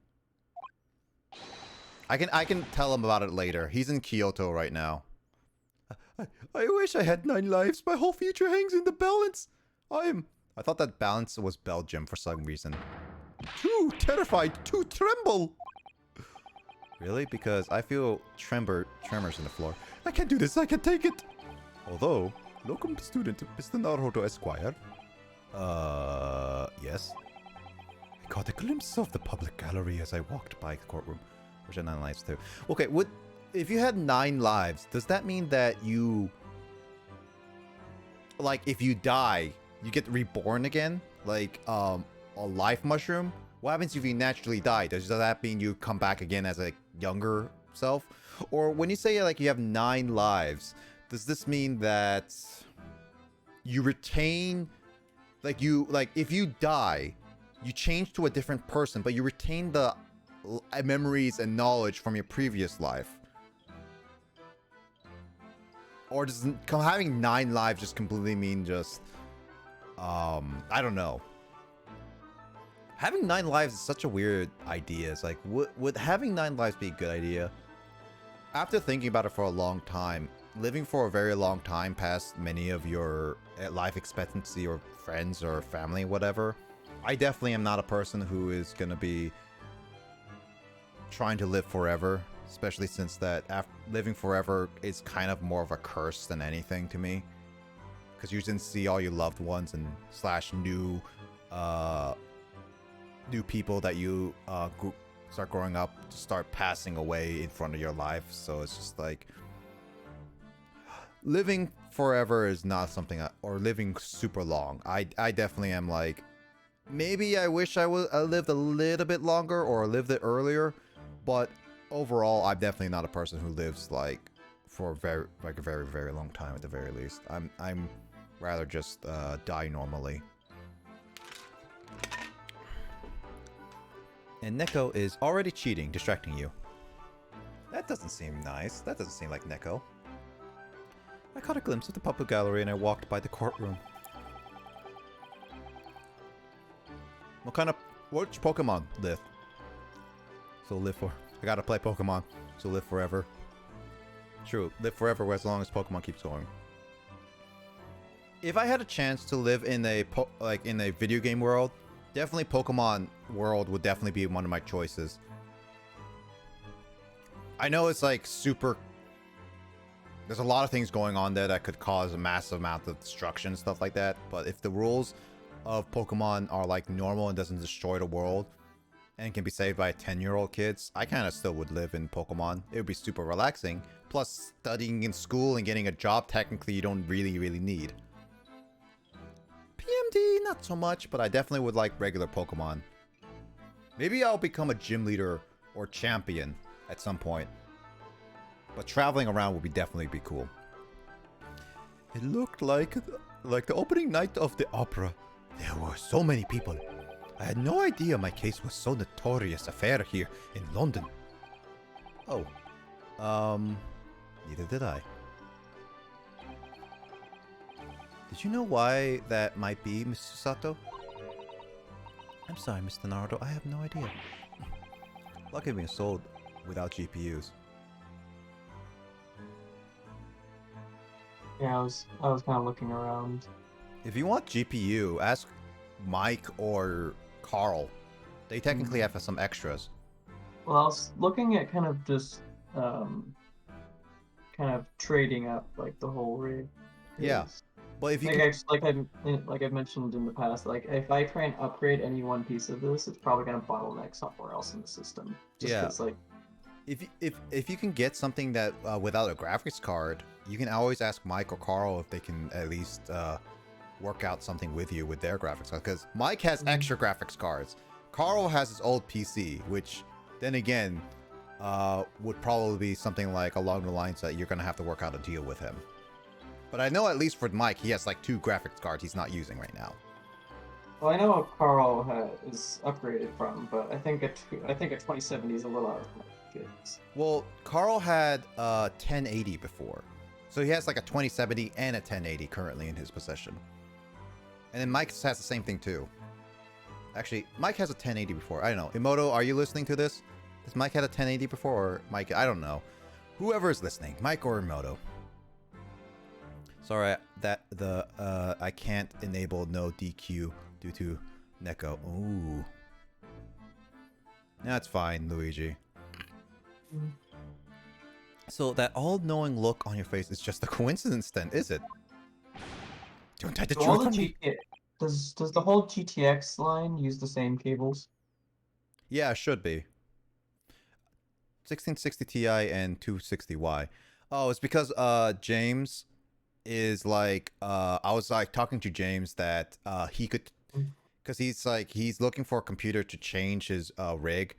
I can tell him about it later. He's in Kyoto right now. I wish I had 9 lives. My whole future hangs in the balance. I thought that balance was Belgium for some reason. Too terrified to tremble. Really? Because I feel tremors in the floor. I can't do this. I can't take it. Although, locum student Mr. Naruto Esquire. Yes. I caught a glimpse of the public gallery as I walked by the courtroom. Which I 9 lives too. Okay, if you had 9 lives, does that mean that you, like, if you die, you get reborn again? Like, a life mushroom? What happens if you naturally die? Does that mean you come back again as a younger self? Or when you say, like, you have 9 lives, does this mean that you retain, like, if you die, you change to a different person, but you retain the memories and knowledge from your previous life? Or does having 9 lives just completely mean just, I don't know. Having 9 lives is such a weird idea. It's like, would having 9 lives be a good idea? After thinking about it for a long time, living for a very long time past many of your life expectancy or friends or family, whatever, I definitely am not a person who is going to be trying to live forever. Especially since that living forever is kind of more of a curse than anything to me. Because you didn't see all your loved ones and / new people that you start growing up to start passing away in front of your life. So it's just like, living forever is not something or living super long. I definitely am like, maybe I wish I lived a little bit longer or lived it earlier, but overall, I'm definitely not a person who lives like for a very long time at the very least. I'm rather just die normally. And Neko is already cheating, distracting you. That doesn't seem nice. That doesn't seem like Neko. I caught a glimpse of the public gallery and I walked by the courtroom. Which Pokemon live? So live for. I gotta play Pokemon, so live forever. True, live forever as long as Pokemon keeps going. If I had a chance to live in a video game world, definitely Pokemon world would definitely be one of my choices. I know it's like super. There's a lot of things going on there that could cause a massive amount of destruction and stuff like that. But if the rules of Pokemon are like normal and doesn't destroy the world, and can be saved by 10-year-old kids, I kind of still would live in Pokemon. It would be super relaxing. Plus, studying in school and getting a job, technically, you don't really need. PMD, not so much, but I definitely would like regular Pokemon. Maybe I'll become a gym leader or champion at some point. But traveling around would definitely be cool. It looked like the opening night of the opera. There were so many people. I had no idea my case was so notorious affair here in London. Oh. Neither did I. Did you know why that might be, Mr. Sato? I'm sorry, Mr. Naruto, I have no idea. Lucky being sold without GPUs. Yeah, I was kind of looking around. If you want GPU, ask Mike or Carl. They technically have some extras. Well, I was looking at kind of just kind of trading up like the whole rig. Yeah, 'Cause, but if you like can, like I've mentioned in the past, like if I try and upgrade any one piece of this, it's probably gonna bottleneck somewhere else in the system. Just Yeah. 'cause, like, if you can get something that without a graphics card, you can always ask Mike or Carl if they can at least work out something with you with their graphics card. Because Mike has extra graphics cards. Carl has his old PC, which then again would probably be something like along the lines that you're gonna have to work out a deal with him. But I know at least for Mike, he has like 2 graphics cards he's not using right now. well, I know what Carl is upgraded from, but I think a 2070 is a little out of my kids. Well, Carl had 1080 before. So he has like a 2070 and a 1080 currently in his possession. And then Mike has the same thing too. Actually, Mike has a 1080 before. I don't know. Emoto, are you listening to this? Has Mike had a 1080 before or Mike? I don't know. Whoever is listening, Mike or Emoto. Sorry, I can't enable no DQ due to Neko. Ooh. That's fine, Luigi. So that all-knowing look on your face is just a coincidence then, is it? Don't hide the So all truth the from me. does the whole GTX line use the same cables? Yeah, it should be. 1660 Ti and 260Y. Oh, it's because James is like I was like talking to James that he could, because he's looking for a computer to change his rig,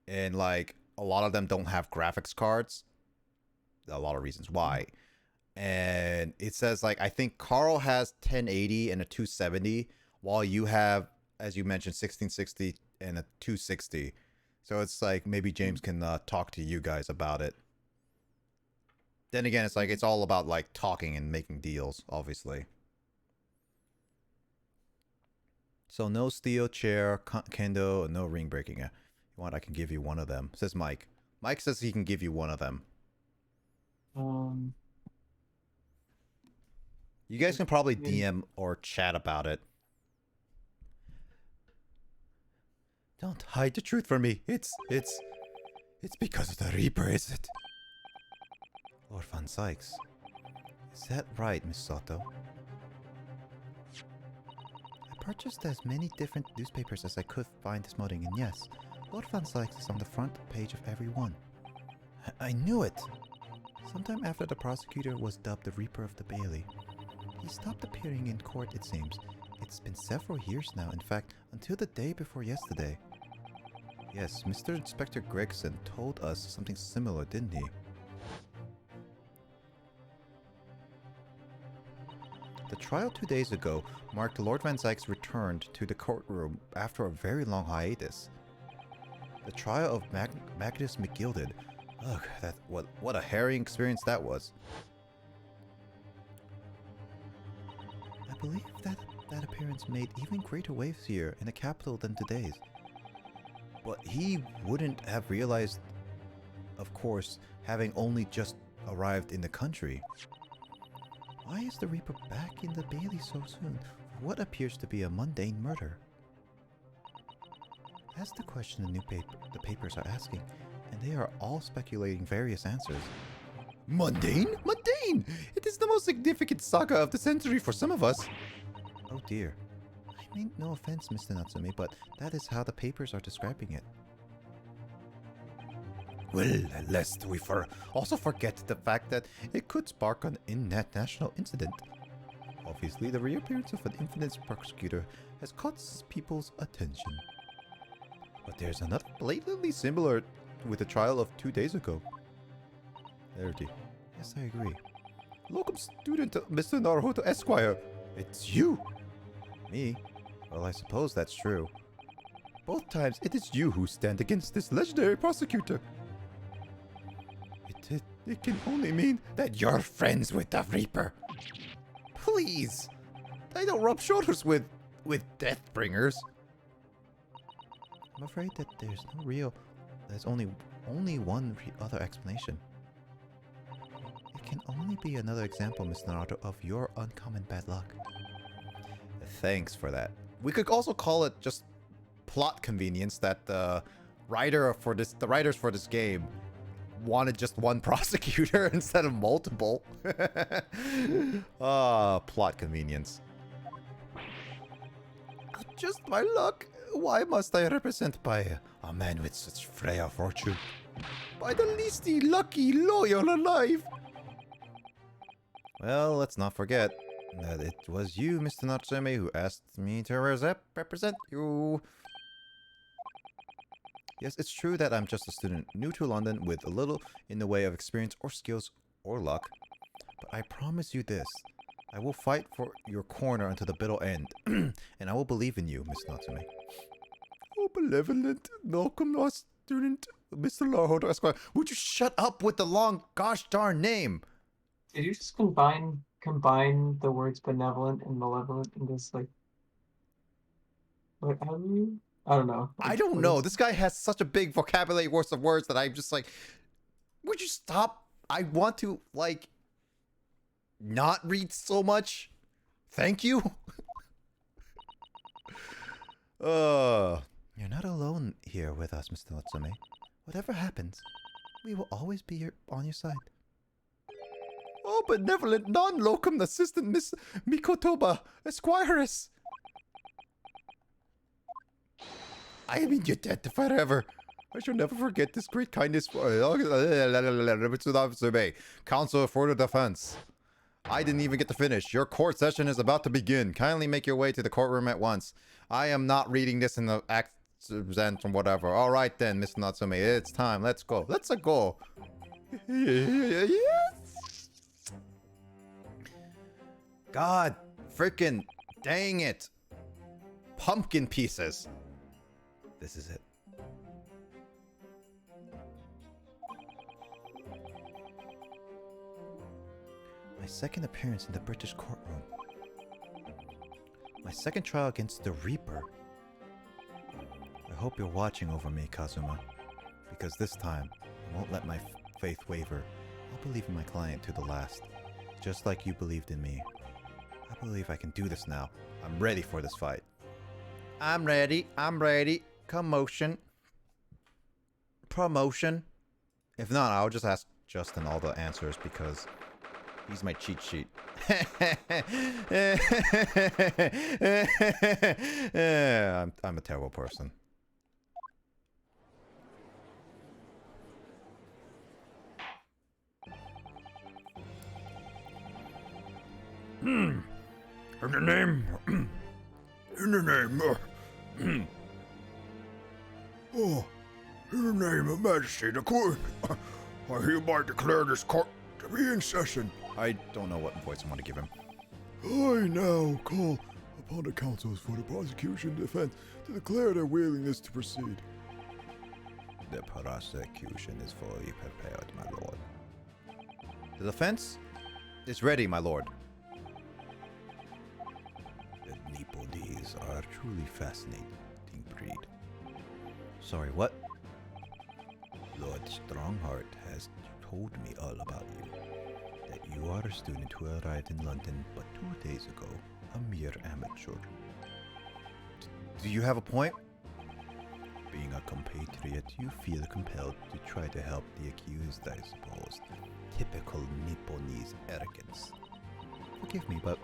and like a lot of them don't have graphics cards. A lot of reasons why. And it says like I think Carl has 1080 and a 270, while you have, as you mentioned, 1660 and a 260. So it's like maybe James can talk to you guys about it. Then again, it's like it's all about like talking and making deals, obviously. So no steel chair, kendo, no ring breaking. You want? I can give you one of them. Says Mike. Mike says he can give you one of them. You guys can probably DM or chat about it. Don't hide the truth from me. It's because of the Reaper, is it? Lord Van Sykes. Is that right, Miss Soto? I purchased as many different newspapers as I could find this morning, and yes, Lord Van Sykes is on the front page of every one. I knew it! Sometime after the prosecutor was dubbed the Reaper of the Bailey, he stopped appearing in court, it seems. It's been several years now, in fact, until the day before yesterday. Yes, Mr. Inspector Gregson told us something similar, didn't he? The trial 2 days ago marked Lord Van Sykes' return to the courtroom after a very long hiatus. The trial of Magnus McGilded. Ugh, what a harrowing experience that was. I believe that appearance made even greater waves here in the capital than today's. But he wouldn't have realized, of course, having only just arrived in the country. Why is the Reaper back in the Bailey so soon for what appears to be a mundane murder? That's the question the papers are asking, and they are all speculating various answers. Mundane? Mundane! It is the most significant saga of the century for some of us. Oh dear. I mean no offense, Mr. Natsume, but that is how the papers are describing it. Well, lest we also forget the fact that it could spark an international incident. Obviously, the reappearance of an infamous prosecutor has caught people's attention. But there's another blatantly similar with the trial of 2 days ago. Verity. Yes, I agree. Locum student, Mr. Naruto Esquire. It's you! Me? Well, I suppose that's true. Both times, it is you who stand against this legendary prosecutor. It can only mean that you're friends with the Reaper. Please! I don't rub shoulders with Deathbringers. I'm afraid that there's only one other explanation. It can only be another example, Mr. Naruto, of your uncommon bad luck. Thanks for that. We could also call it just plot convenience that the writers for this game wanted just one prosecutor instead of multiple. Plot convenience. Just my luck. Why must I represent by a man with such frail fortune? By the least lucky loyal alive. Well, let's not forget that it was you, Mr. Natsume, who asked me to represent you. Yes, it's true that I'm just a student new to London with a little in the way of experience or skills or luck. But I promise you this. I will fight for your corner until the bitter end. And I will believe in you, Miss Natsume. Oh, benevolent, welcome our student, Mr. Naruto Esquire. Would you shut up with the long gosh darn name? Did you just combine the words benevolent and malevolent in this, like, what, how do you? I don't know. I don't know. This guy has such a big vocabulary worth of words that I'm just like, would you stop? I want to, like, not read so much. Thank you. You're not alone here with us, Mr. Natsume. Whatever happens, we will always be here on your side. Oh, benevolent non-locum assistant Miss Mikotoba, Esquires. I am in your debt forever. I shall never forget this great kindness for Counsel for the Defense. I didn't even get to finish. Your court session is about to begin. Kindly make your way to the courtroom at once. I am not reading this in the accent or whatever. All right then, Miss Natsume, it's time. Let's go. Let's go. Yes. God freaking dang it. Pumpkin pieces. This is it. My second appearance in the British courtroom. My second trial against the Reaper. I hope you're watching over me, Kazuma. Because this time, I won't let my faith waver. I'll believe in my client to the last. Just like you believed in me. I believe I can do this now. I'm ready for this fight. I'm ready. I'm ready. Commotion. Promotion. If not, I'll just ask Justin all the answers because he's my cheat sheet. I'm a terrible person. In the name of Majesty the Queen, I hereby declare this court to be in session. I don't know what voice I want to give him. I now call upon the counsels for the prosecution and defense to declare their willingness to proceed. The prosecution is fully prepared, my lord. The defense is ready, my lord. The Nipponese are a truly fascinating breed. Sorry, what? Lord Strongheart has told me all about you. That you are a student who arrived in London but 2 days ago, a mere amateur. Do you have a point? Being a compatriot, you feel compelled to try to help the accused, I suppose. Typical Nipponese arrogance. Forgive me, but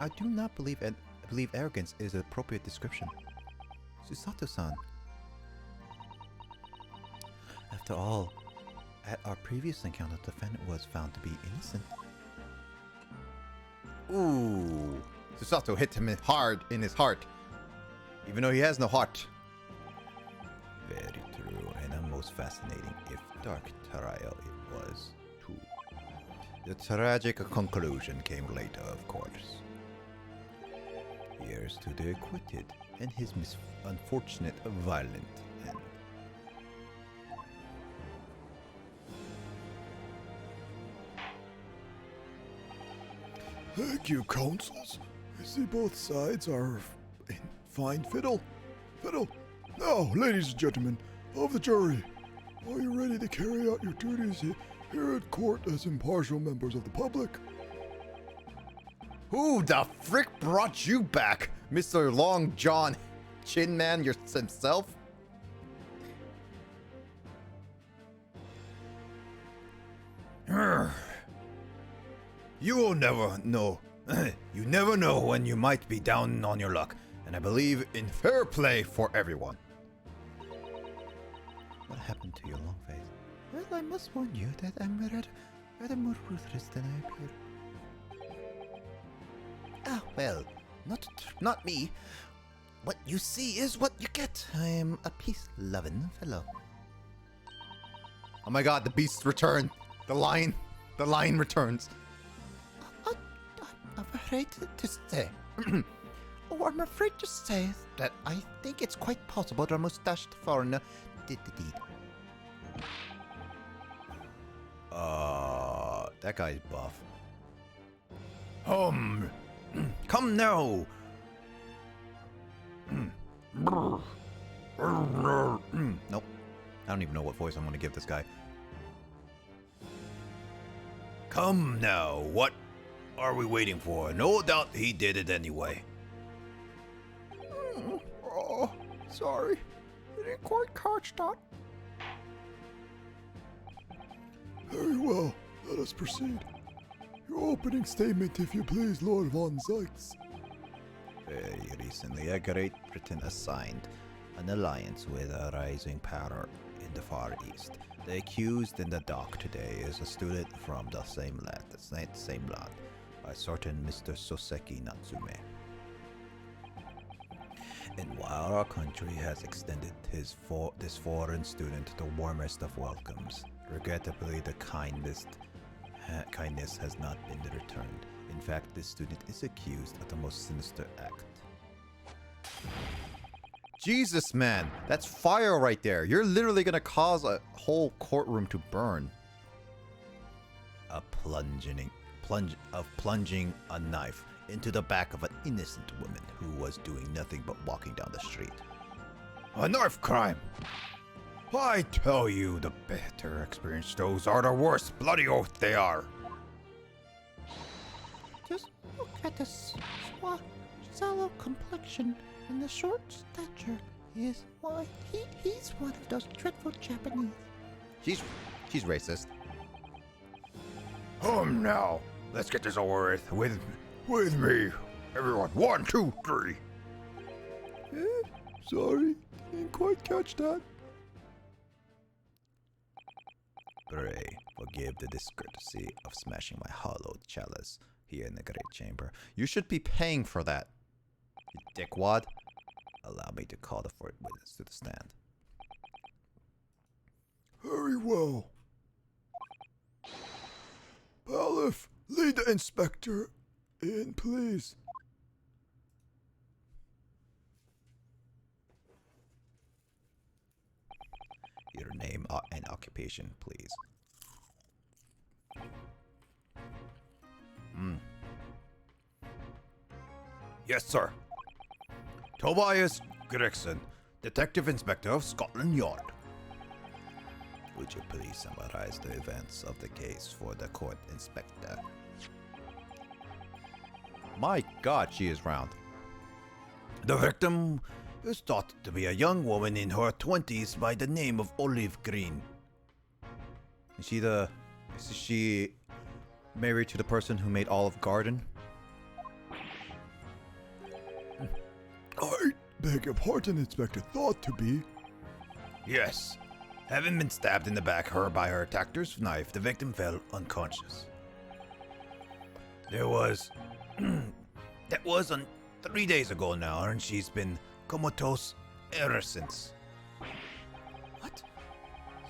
I do not believe arrogance is an appropriate description. Susato-san. After all, at our previous encounter, the defendant was found to be innocent. Ooh. Susato hit him hard in his heart. Even though he has no heart. Very true, and a most fascinating, if dark, trial it was, too. The tragic conclusion came later, of course. Here's to the acquitted. and his unfortunate violent end. Thank you, counsels. I see both sides are in fine fiddle. Now, ladies and gentlemen of the jury, are you ready to carry out your duties here at court as impartial members of the public? Who the frick brought you back, Mr. Long John Chin Man himself? You will never know. You never know when you might be down on your luck, and I believe in fair play for everyone. What happened to your long face? Well, I must warn you that I'm rather more ruthless than I appear. Ah, well, not me. What you see is what you get. I am a peace-loving fellow. Oh my god, the beast returned. The lion returns. I'm afraid to say. I'm afraid to say that I think it's quite possible that a mustached foreigner did the deed. That guy's buff. Come now. Nope. I don't even know what voice I'm gonna give this guy. Come now. What are we waiting for? No doubt he did it anyway. Oh, sorry. I didn't quite catch that. Very well. Let us proceed. Your opening statement, if you please, Lord von Zykes. Very recently, Great Britain assigned an alliance with a rising power in the Far East. The accused in the dock today is a student from the same land, a certain Mr. Soseki Natsume. And while our country has extended this foreign student the warmest of welcomes, regrettably the kindness has not been returned. In fact, this student is accused of the most sinister act. Jesus, man, that's fire right there. You're literally gonna cause a whole courtroom to burn. Plunging a knife into the back of an innocent woman who was doing nothing but walking down the street. A knife crime! I tell you, the better experienced those are the worst bloody oath they are. Just look at the sallow complexion and the short stature. He's one of those dreadful Japanese. She's racist. Now, let's get this over with me. Everyone, 1, 2, 3. Sorry, didn't quite catch that. Pray, forgive the discourtesy of smashing my hollowed chalice here in the great chamber. You should be paying for that, you dickwad. Allow me to call the fourth witness to the stand. Very well. Bailiff, lead the inspector in, please. Your name and occupation, please. Yes, sir. Tobias Gregson, Detective Inspector of Scotland Yard. Would you please summarize the events of the case for the court inspector? My god, she is round. The victim is thought to be a young woman in her 20s by the name of Olive Green. Is she married to the person who made Olive Garden? I beg your pardon, Inspector. Thought to be. Yes. Having been stabbed in the back by her attackers' knife, the victim fell unconscious. That was on 3 days ago now, and she's been comatose ever since. What?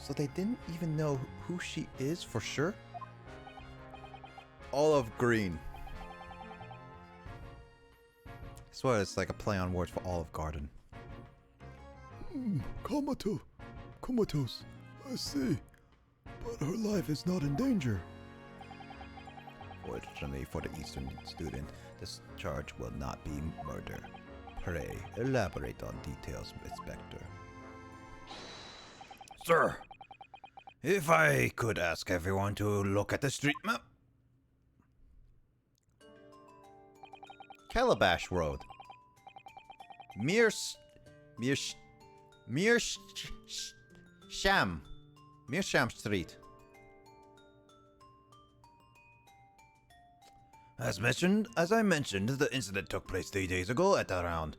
So they didn't even know who she is for sure? Olive Green. swear it's like a play on words for Olive Garden. Comatose. I see. But her life is not in danger. Fortunately for the Eastern student, this charge will not be murder. Pray, elaborate on details, Inspector. Sir, if I could ask everyone to look at the street map. Calabash Road. Mearsham Street. As I mentioned, the incident took place 3 days ago at around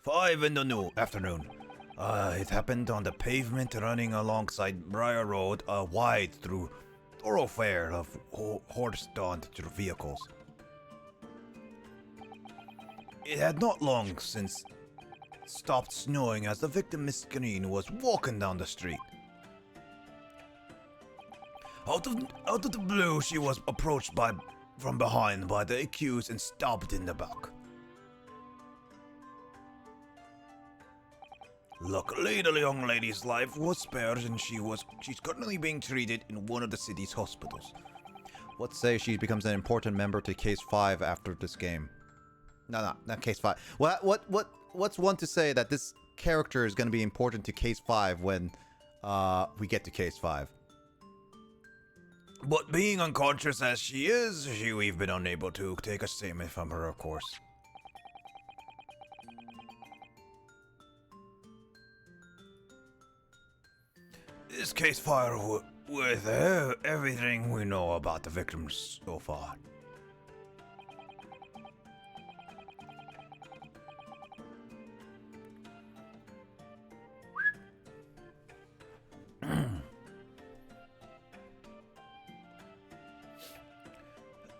5 in the afternoon. It happened on the pavement running alongside Briar Road, a wide through thoroughfare of horse-drawn vehicles. It had not long since stopped snowing as the victim, Miss Green, was walking down the street. Out of the blue, she was approached from behind by the accused and stabbed in the back. Luckily, the young lady's life was spared and she's currently being treated in one of the city's hospitals. Let's say she becomes an important member to Case 5 after this game. No, not Case 5. What's one to say that this character is going to be important to Case 5 when we get to Case 5? But being unconscious as she is, we've been unable to take a statement from her, of course. This case fire with everything we know about the victims so far.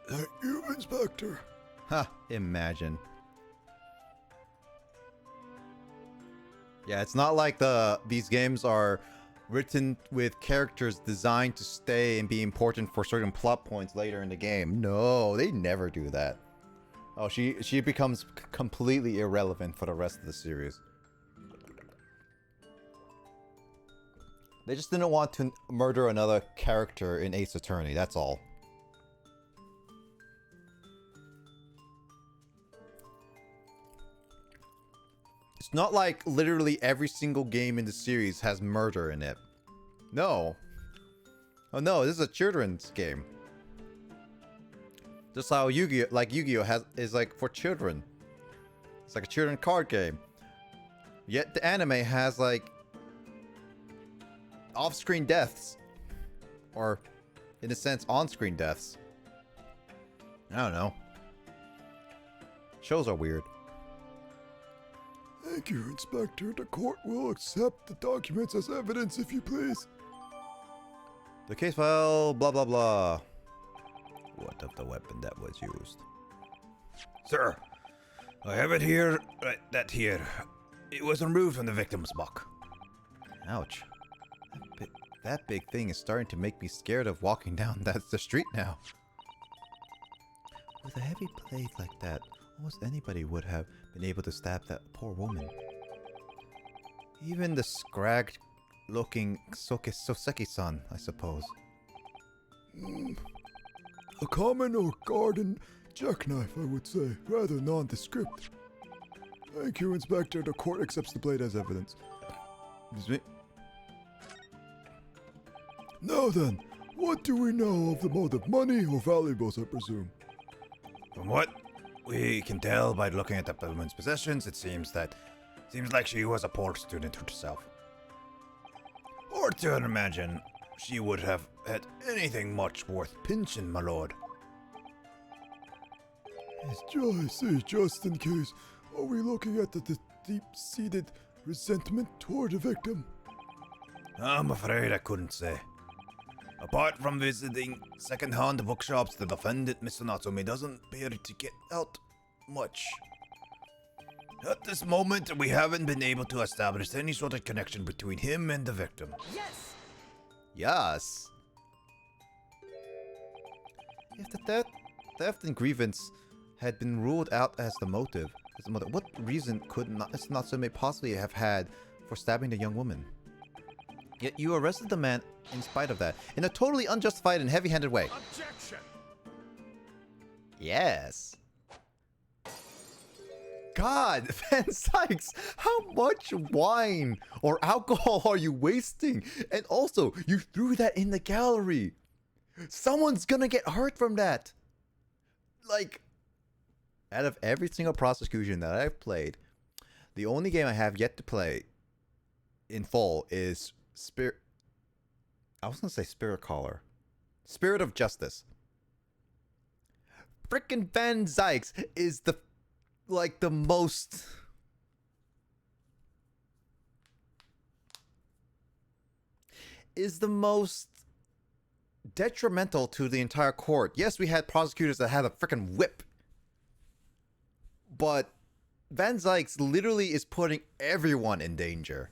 Thank you, Inspector. Ha, imagine. Yeah, it's not like these games are written with characters designed to stay and be important for certain plot points later in the game. No, they never do that. Oh, she becomes completely irrelevant for the rest of the series. They just didn't want to murder another character in Ace Attorney, that's all. It's not like literally every single game in the series has murder in it. No. Oh no, this is a children's game. Just how Yu-Gi-Oh is like for children. It's like a children's card game. Yet the anime has like off-screen deaths. Or in a sense on-screen deaths. I don't know. Shows are weird. Thank you, Inspector. The court will accept the documents as evidence, if you please. The case file, blah blah blah. What of the weapon that was used? Sir, I have it here, right here. It was removed from the victim's back. Ouch. That big thing is starting to make me scared of walking down the street now. With a heavy blade like that, almost anybody would have been able to stab that poor woman. Even the scragged looking Soseki-san, I suppose. A common or garden jackknife, I would say, rather nondescript. Thank you, Inspector. The court accepts the blade as evidence. Excuse me? Now then, what do we know of the motive? Money or valuables, I presume? From what we can tell by looking at the woman's possessions, it seems like she was a poor student herself. Or to imagine she would have had anything much worth pinching, my lord. I see, just in case. Are we looking at the deep-seated resentment toward the victim? I'm afraid I couldn't say. Apart from visiting second-hand bookshops, the defendant, Mr. Natsume, doesn't appear to get out much. At this moment, we haven't been able to establish any sort of connection between him and the victim. Yes! Yes! If the theft and grievance had been ruled out as the motive, His mother. What reason could not Natsume possibly have had for stabbing the young woman? Yet you arrested the man in spite of that, in a totally unjustified and heavy-handed way. Objection! Yes. God, Van Sykes, how much wine or alcohol are you wasting? And also, you threw that in the gallery. Someone's gonna get hurt from that. Like, out of every single prosecution that I've played, the only game I have yet to play in full is Spirit. I was gonna say Spirit Caller. Spirit of Justice. Frickin' Van Sykes is the most detrimental to the entire court. Yes, we had prosecutors that had a frickin' whip, but Van Sykes literally is putting everyone in danger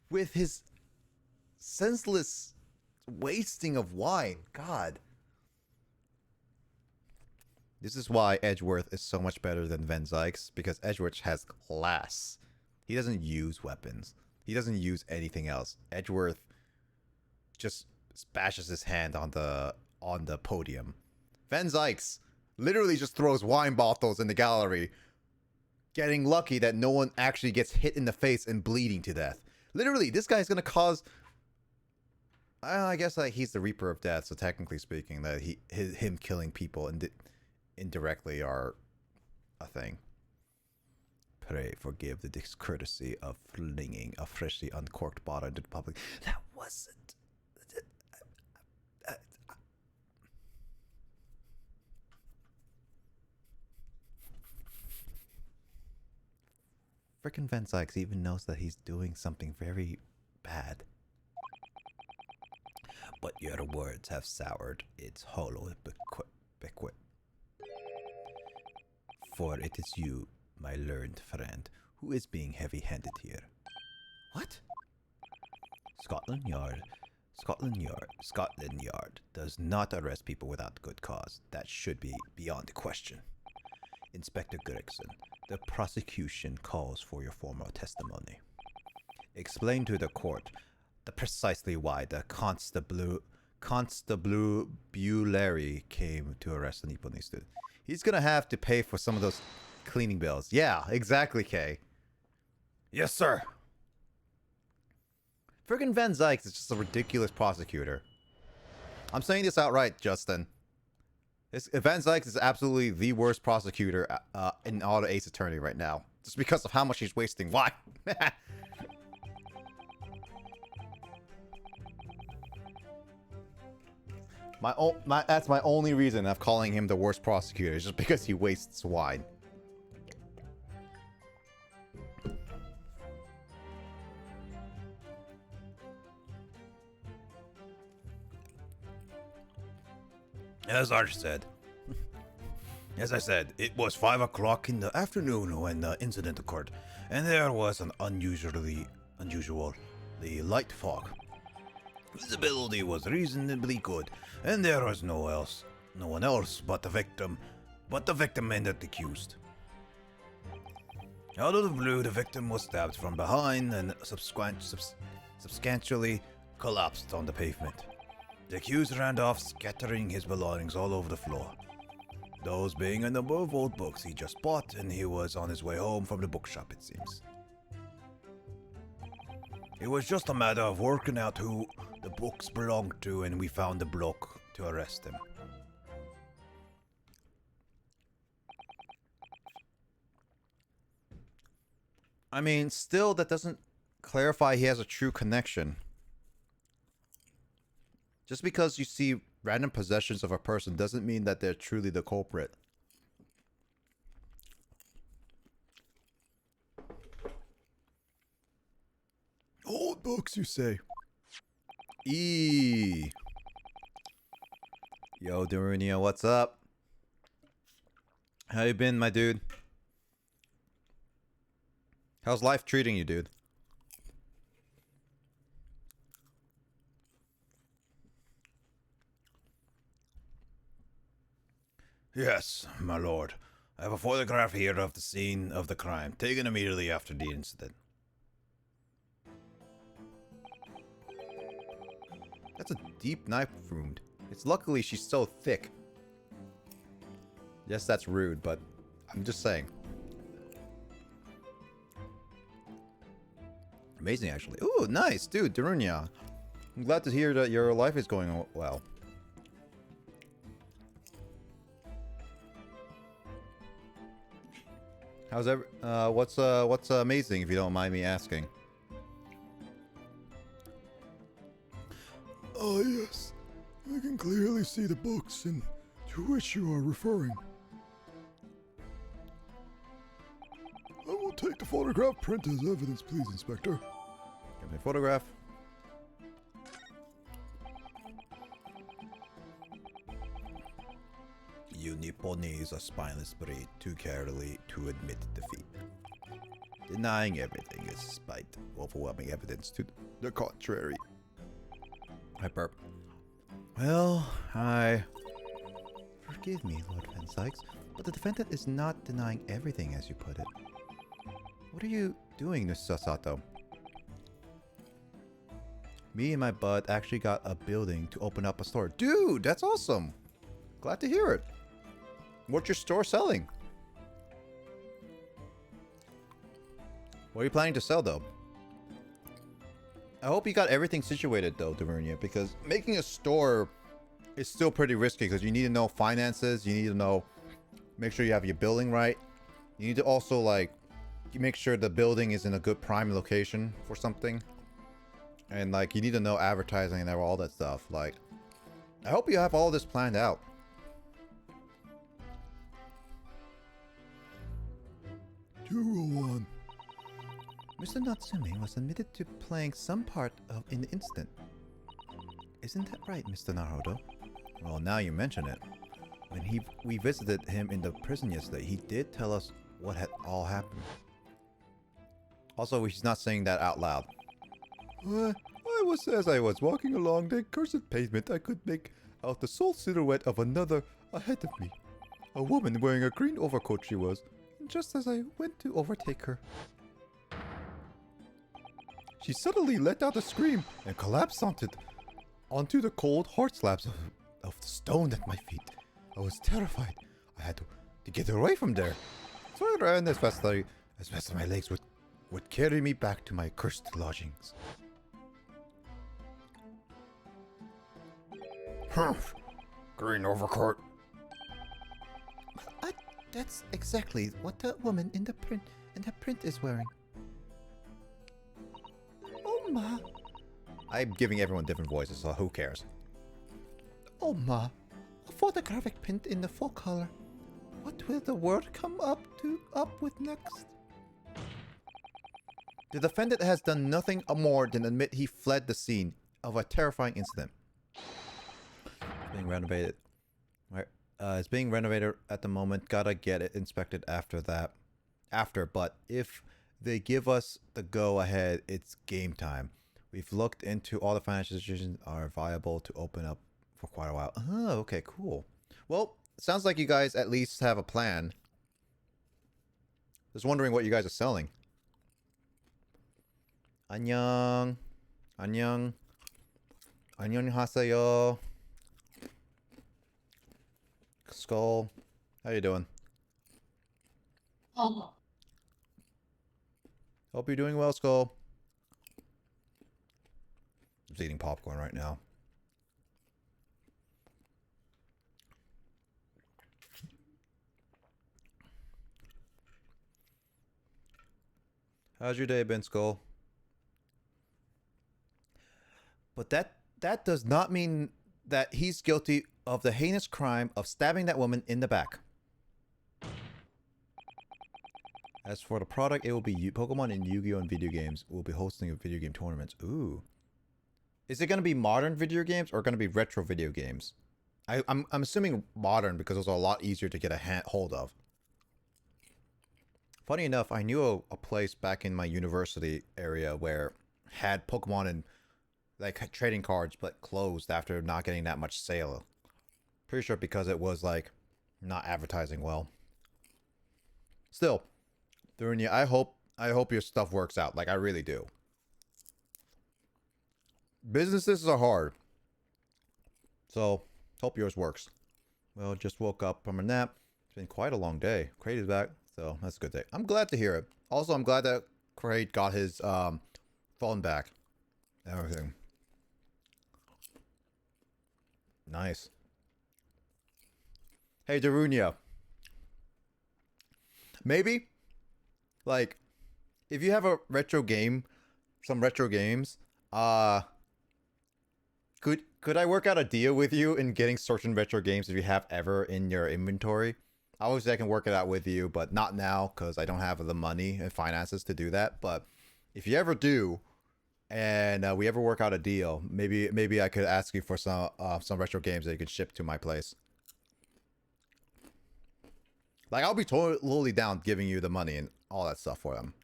with his senseless wasting of wine. God. This is why Edgeworth is so much better than Van Sykes, because Edgeworth has class. He doesn't use weapons. He doesn't use anything else. Edgeworth just bashes his hand on the podium. Van Sykes literally just throws wine bottles in the gallery, getting lucky that no one actually gets hit in the face and bleeding to death. Literally, this guy's gonna cause. I guess like he's the Reaper of Death, so technically speaking, that him killing people indirectly are a thing. Pray forgive the discourtesy of flinging a freshly uncorked bottle into the public. That wasn't. Frickin' Van Sykes even knows that he's doing something very bad. But your words have soured its hollow bequet. For it is you, my learned friend, who is being heavy-handed here. What? Scotland Yard does not arrest people without good cause. That should be beyond question. Inspector Gregson, the prosecution calls for your formal testimony. Explain to the court precisely why the constabulary came to arrest the Nippon student. He's gonna have to pay for some of those cleaning bills. Yeah, exactly, Kay. Yes, sir. Friggin' Van Sykes is just a ridiculous prosecutor. I'm saying this outright, Justin. Van Sykes is absolutely the worst prosecutor in all the Ace Attorney right now. Just because of how much he's wasting. Why? That's my only reason of calling him the worst prosecutor, just because he wastes wine. As I said, it was 5 o'clock in the afternoon when the incident occurred, and there was an unusually light fog. Visibility was reasonably good, and there was no one else but the victim and the accused. Out of the blue, the victim was stabbed from behind and substantially collapsed on the pavement. The accused ran off, scattering his belongings all over the floor. Those being a number of old books he just bought, and he was on his way home from the bookshop, it seems. It was just a matter of working out who the books belonged to, and we found the bloke to arrest him. I mean, still, that doesn't clarify he has a true connection. Just because you see random possessions of a person doesn't mean that they're truly the culprit. Old books, you say? Eee. Yo, Darunia, what's up? How you been, my dude? How's life treating you, dude? Yes, my lord. I have a photograph here of the scene of the crime, taken immediately after the incident. That's a deep knife wound. It's luckily she's so thick. Yes, that's rude, but I'm just saying. Amazing, actually. Ooh, nice, dude, Darunya. I'm glad to hear that your life is going well. How's what's amazing, if you don't mind me asking? Ah, yes. I can clearly see the books to which you are referring. I will take the photograph print as evidence, please, Inspector. Give me a photograph. You Nipponese are spineless breed, too cowardly to admit defeat. Denying everything is despite overwhelming evidence to the contrary. I burp. Well, forgive me, Lord Van Sykes, but the defendant is not denying everything, as you put it. What are you doing, Mr. Sato? Me and my bud actually got a building to open up a store. Dude, that's awesome! Glad to hear it. What's your store selling? What are you planning to sell, though? I hope you got everything situated, though, Darunya, because making a store is still pretty risky, because you need to know finances, you need to know, make sure you have your building right. You need to also, like, make sure the building is in a good prime location for something. And, like, you need to know advertising and all that stuff. Like, I hope you have all this planned out. 201. Mr. Natsume was admitted to playing some part in the incident. Isn't that right, Mr. Naruto? Well, now you mention it. When we visited him in the prison yesterday, he did tell us what had all happened. Also, he's not saying that out loud. As I was walking along the cursed pavement, I could make out the sole silhouette of another ahead of me. A woman wearing a green overcoat she was, just as I went to overtake her. She suddenly let out a scream and collapsed onto the cold hard slabs of the stone at my feet. I was terrified. I had to get away from there. So I ran as fast as my legs would carry me back to my cursed lodgings. Humph. Green overcoat. That's exactly what the woman in the print is wearing. Oh ma. I'm giving everyone different voices, so who cares? Oh ma. A photographic print in the full color. What will the world come up with next? The defendant has done nothing more than admit he fled the scene of a terrifying incident. It's being renovated. Right. It's being renovated at the moment. Gotta get it inspected after that. But if they give us the go ahead, it's game time. We've looked into all the financial institutions are viable to open up for quite a while. Oh, okay, cool. Well, it sounds like you guys at least have a plan. Just wondering what you guys are selling. 안녕. 안녕. 안녕하세요. Skull. How you doing? Oh, Hope you're doing well, Skull. I'm just eating popcorn right now. How's your day been, Skull? But that does not mean that he's guilty of the heinous crime of stabbing that woman in the back. As for the product, it will be Pokemon and Yu-Gi-Oh! And video games will be hosting video game tournaments. Ooh. Is it going to be modern video games or going to be retro video games? I'm assuming modern because those are a lot easier to get a hold of. Funny enough, I knew a place back in my university area where had Pokemon and like trading cards, but closed after not getting that much sale. Pretty sure because it was like not advertising well. Still, Durunia, I hope your stuff works out. Like I really do. Businesses are hard. So, hope yours works. Well, just woke up from a nap. It's been quite a long day. Crate is back, so that's a good day. I'm glad to hear it. Also, I'm glad that Crate got his phone back. Everything. Nice. Hey, Darunia. Maybe, like, if you have a retro game, some retro games, could I work out a deal with you in getting certain retro games if you have ever in your inventory? Obviously, I can work it out with you, but not now because I don't have the money and finances to do that. But if you ever do, and we ever work out a deal, maybe I could ask you for some retro games that you could ship to my place. Like I'll be totally down giving you the money and all that stuff for them.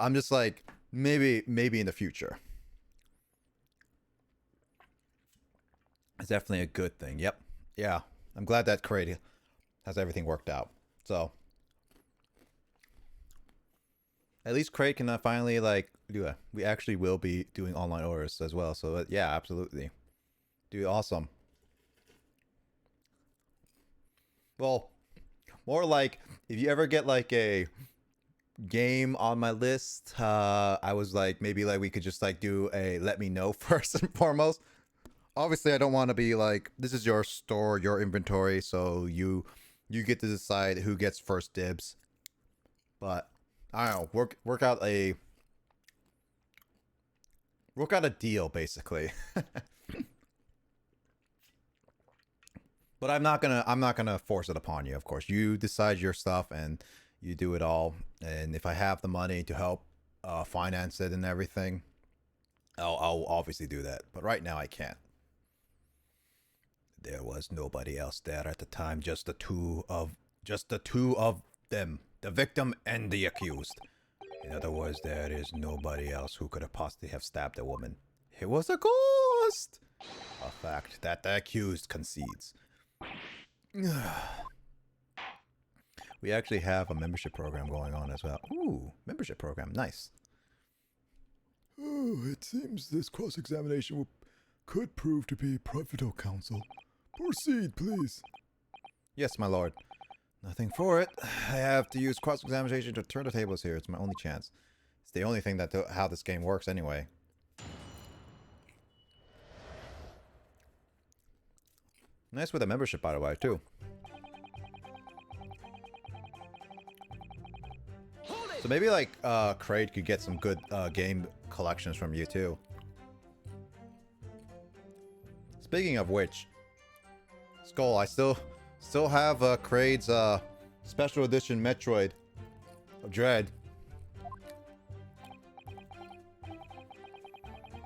I'm just like maybe in the future. It's definitely a good thing. Yep. Yeah. I'm glad that Crate has everything worked out. So at least Crate can finally like do it. We actually will be doing online orders as well. So yeah, absolutely. Dude, awesome. Well, more like if you ever get like a game on my list, I was like maybe like we could just like do a let me know first and foremost. Obviously, I don't want to be like this is your store, your inventory, so you get to decide who gets first dibs. But I don't know, work out a deal basically. But I'm not gonna force it upon you. Of course, you decide your stuff and you do it all. And if I have the money to help finance it and everything, I'll obviously do that. But right now, I can't. There was nobody else there at the time. Just the two of them, the victim and the accused. In other words, there is nobody else who could have possibly have stabbed a woman. It was a ghost. A fact that the accused concedes. We actually have a membership program going on as well. Ooh, membership program, nice. Oh, it seems this cross-examination could prove to be profitable, counsel. Proceed, please. Yes, my lord. Nothing for it. I have to use cross-examination to turn the tables here. It's my only chance. It's the only thing that how this game works anyway. Nice with a membership, by the way, too. So maybe like Kraid could get some good game collections from you too. Speaking of which, Skull, I still have Kraid's special edition Metroid of Dread.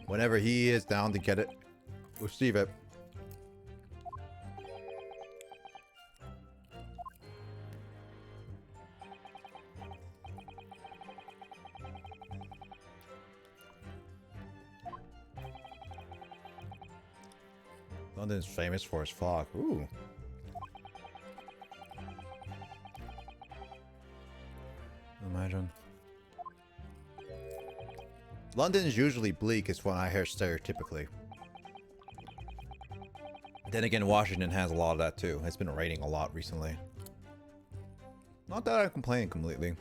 Whenever he is down to get it, receive it. London is famous for its fog. Ooh. Imagine. London is usually bleak, is what I hear stereotypically. Then again, Washington has a lot of that too. It's been raining a lot recently. Not that I'm complaining completely.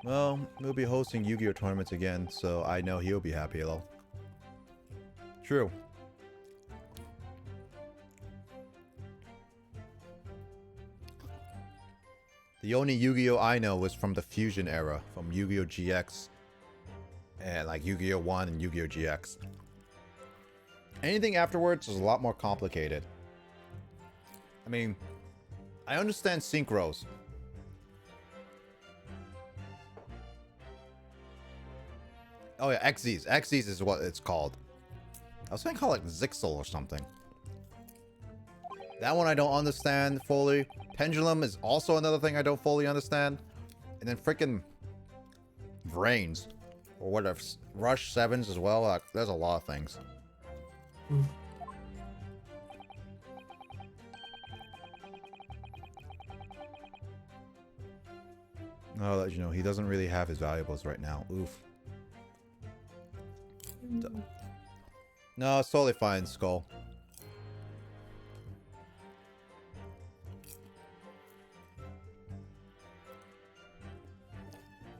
Well, we'll be hosting Yu-Gi-Oh tournaments again, so I know he'll be happy though. True. The only Yu-Gi-Oh I know was from the Fusion era, from Yu-Gi-Oh GX, and like Yu-Gi-Oh 1 and Yu-Gi-Oh GX. Anything afterwards is a lot more complicated. I mean, I understand synchros. Oh yeah, Xyz. Xyz is what it's called. I was gonna call it Zixel or something. That one I don't understand fully. Pendulum is also another thing I don't fully understand. And then freaking Brains. Or whatever. Rush 7s as well. Like, there's a lot of things. I'll let you know, he doesn't really have his valuables right now. Oof. No, it's totally fine, Skull.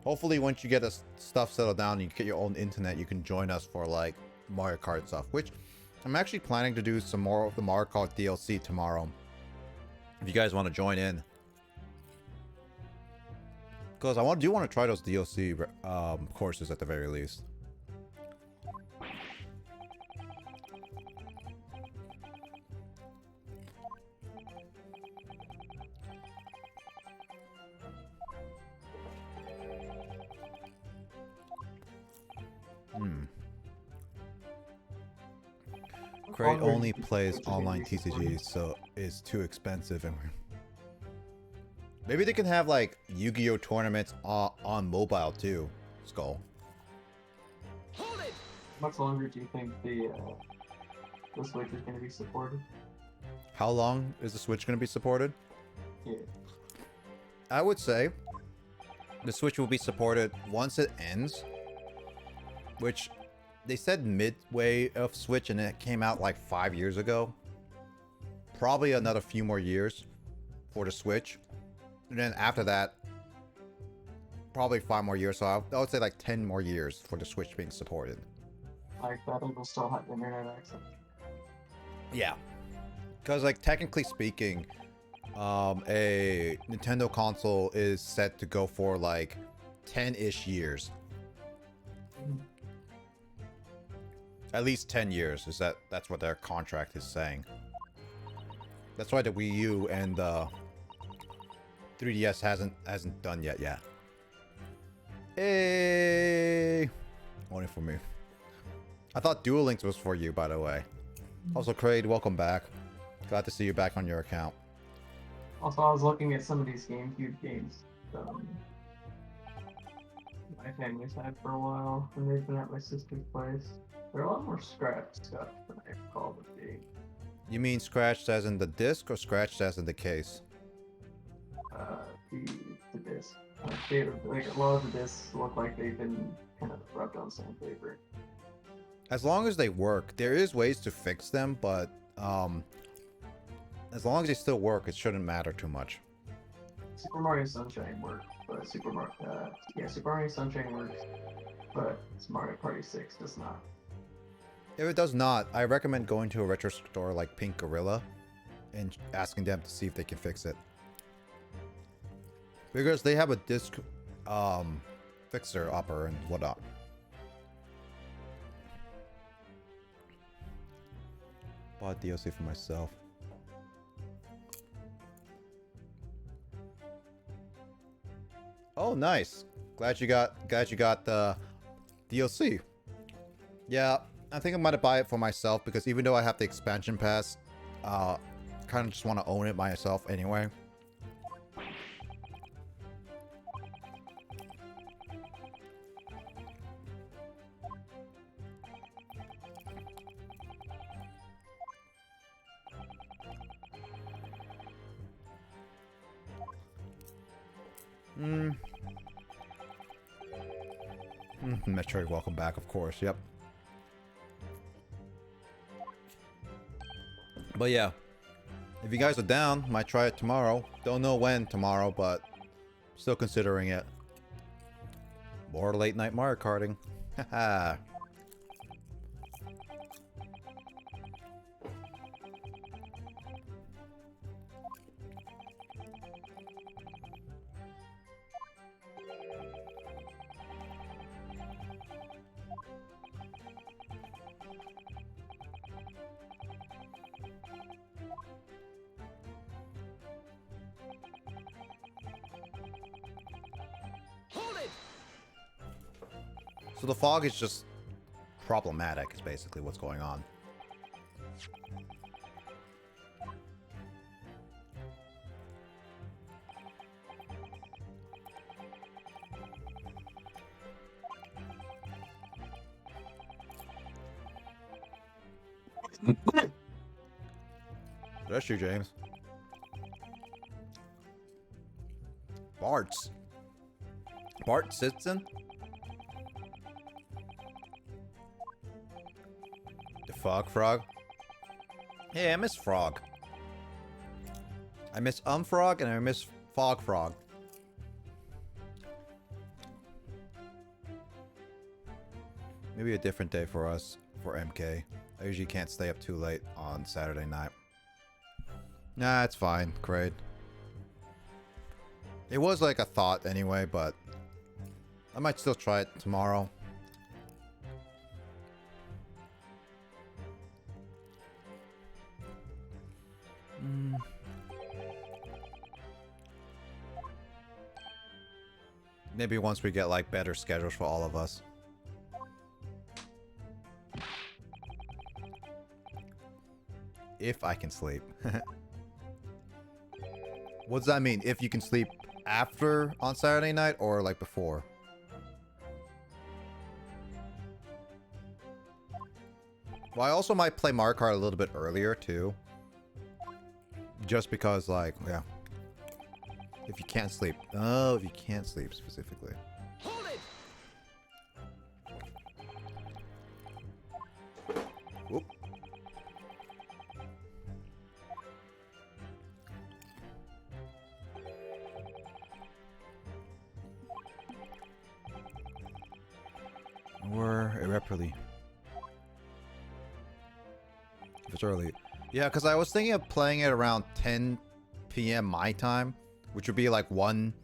Hopefully, once you get the stuff settled down and you get your own internet, you can join us for, like, Mario Kart stuff. Which, I'm actually planning to do some more of the Mario Kart DLC tomorrow. If you guys want to join in. Because I do want to try those DLC courses at the very least. Crate only plays online TCGs, so it's too expensive. And maybe they can have like Yu-Gi-Oh tournaments on mobile too. Skull. How much longer do you think the Switch is going to be supported? How long is the Switch going to be supported? Yeah. I would say the Switch will be supported once it ends, which they said midway of Switch and it came out like 5 years ago. Probably another few more years for the Switch. And then after that, probably 5 more years. So I would say like 10 more years for the Switch being supported. Like that, it will still have internet access. Yeah. Because like technically speaking, a Nintendo console is set to go for like 10-ish years. At least 10 years is that's what their contract is saying. That's why the Wii U and the 3DS hasn't done yet. Hey, only for me. I thought Duel Links was for you, by the way. Also, Kraid, welcome back. Glad to see you back on your account. Also, I was looking at some of these GameCube games my family's had for a while, and they've been at my sister's place. They're a lot more scratched stuff than I recall them being. You mean scratched as in the disc or scratched as in the case? The disc. Like a lot of the discs look like they've been kind of rubbed on sandpaper. As long as they work, there is ways to fix them, but as long as they still work, it shouldn't matter too much. Super Mario Sunshine works, but Super Mario Sunshine works, but Mario Party 6 does not. If it does not, I recommend going to a retro store like Pink Gorilla and asking them to see if they can fix it. Because they have a disc fixer upper and whatnot. Bought DLC for myself. Oh, nice. Glad you got the DLC. Yeah, I think I might buy it for myself because even though I have the expansion pass, kind of just want to own it myself anyway. Metroid, welcome back, of course. Yep. But yeah, if you guys are down, might try it tomorrow. Don't know when tomorrow, but still considering it. More late night Mario Karting. Haha. So the fog is just problematic, is basically what's going on. Bless you, James. Barts. Bart Simpson? The Fog Frog? Hey, I miss Frog. I miss Frog and I miss Fog Frog. Maybe a different day for us, for MK. I usually can't stay up too late on Saturday night. Nah, it's fine, Kraid. It was like a thought anyway, but I might still try it tomorrow. Maybe once we get like better schedules for all of us. If I can sleep. What does that mean? If you can sleep after on Saturday night or like before? Well, I also might play Mario Kart a little bit earlier too. Just because like, yeah. If you can't sleep. Oh, if you can't sleep specifically. Hold it! Whoop. Or irreparably. If it's early. Yeah, because I was thinking of playing it around 10 p.m. my time, which would be like 1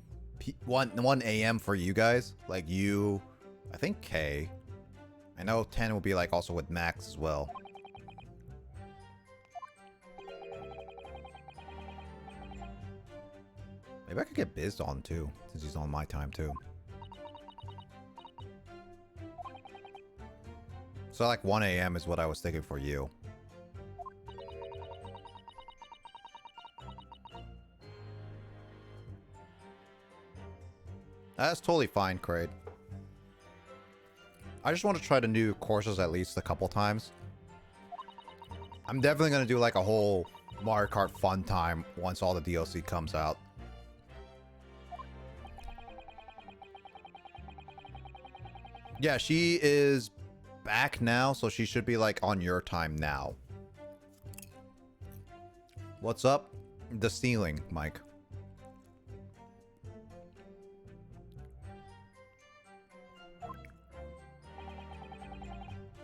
a.m. for you guys. Like you, I think K. I know 10 will be like also with Max as well. Maybe I could get Biz on too, since he's on my time too. So like 1 a.m. is what I was thinking for you. That's totally fine, Kraid. I just want to try the new courses at least a couple times. I'm definitely going to do like a whole Mario Kart fun time once all the DLC comes out. Yeah, she is back now, so she should be like on your time now. What's up? The stealing, Mike.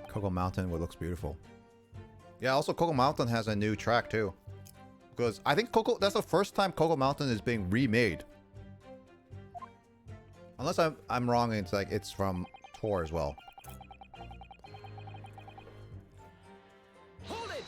Coco Mountain, what looks beautiful. Yeah, also Coco Mountain has a new track too. Because I think that's the first time Coco Mountain is being remade. Unless I'm wrong, it's like it's from Tour as well. Hold it!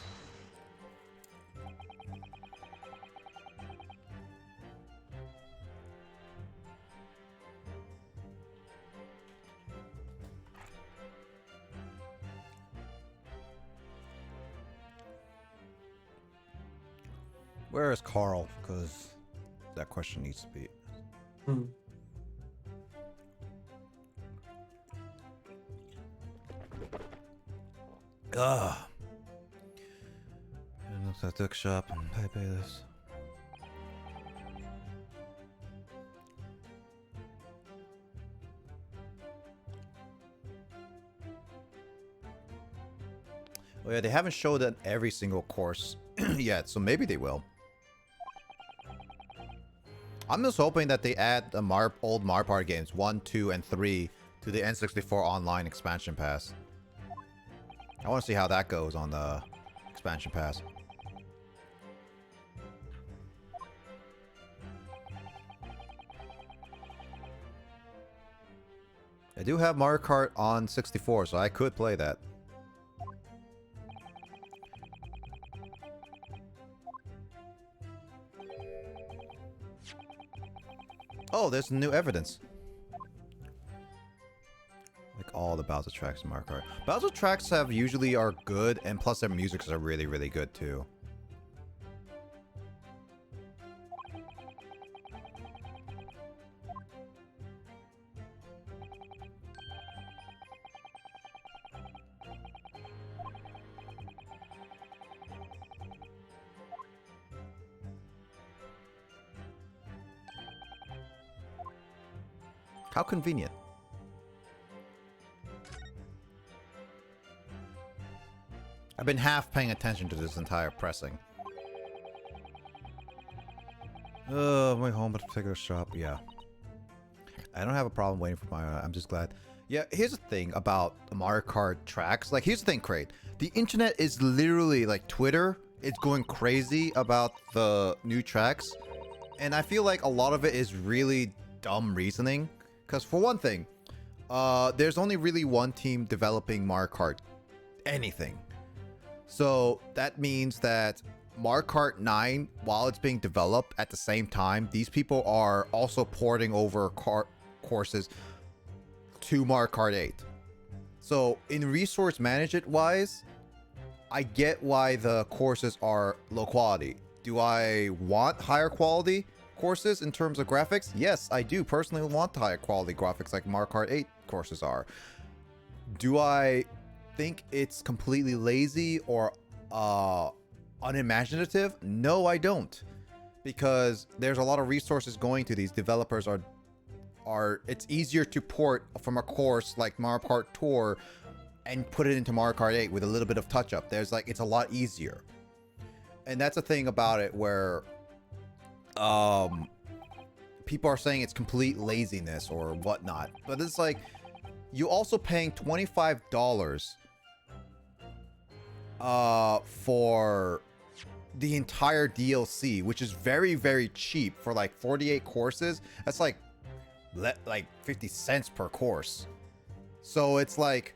Where is Carl? Because that question needs to be. Ugh. And looks like Duck Shop and pay this. Oh yeah, they haven't showed that every single course yet, so maybe they will. I'm just hoping that they add the old Mario Party games 1, 2, and 3 to the N64 Online expansion pass. I want to see how that goes on the expansion pass. I do have Mario Kart on 64, so I could play that. Oh, there's new evidence. Like all the Bowser tracks in Mario Kart. Bowser tracks usually are good, and plus their musics are really, really good too. How convenient. I've been half paying attention to this entire pressing. My home at a particular shop. Yeah. I don't have a problem waiting for my... I'm just glad. Yeah, here's the thing about the Mario Kart tracks. Like, here's the thing, Crate. The internet is literally, like, Twitter is going crazy about the new tracks. And I feel like a lot of it is really dumb reasoning. Because, for one thing, there's only really one team developing Mario Kart anything. So, that means that Mario Kart 9, while it's being developed at the same time, these people are also porting over courses to Mario Kart 8. So in resource management wise, I get why the courses are low quality. Do I want higher quality courses in terms of graphics? Yes, I do personally want higher quality graphics like Mario Kart 8 courses are. Do I think it's completely lazy or unimaginative? No, I don't. Because there's a lot of resources going to these developers are it's easier to port from a course like Mario Kart Tour and put it into Mario Kart 8 with a little bit of touch up. There's like, it's a lot easier. And that's the thing about it where people are saying it's complete laziness or whatnot. But it's like, you also paying $25 for the entire DLC, which is very, very cheap for like 48 courses. That's like 50 cents per course. So it's like,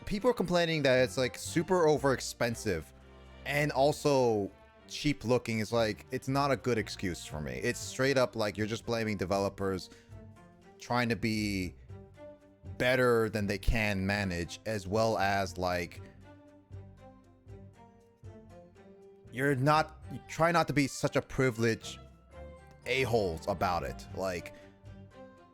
people are complaining that it's like super over expensive and also cheap looking. Is like, it's not a good excuse for me. It's straight up like you're just blaming developers trying to be better than they can manage, as well as like you try not to be such a privileged a-holes about it. Like,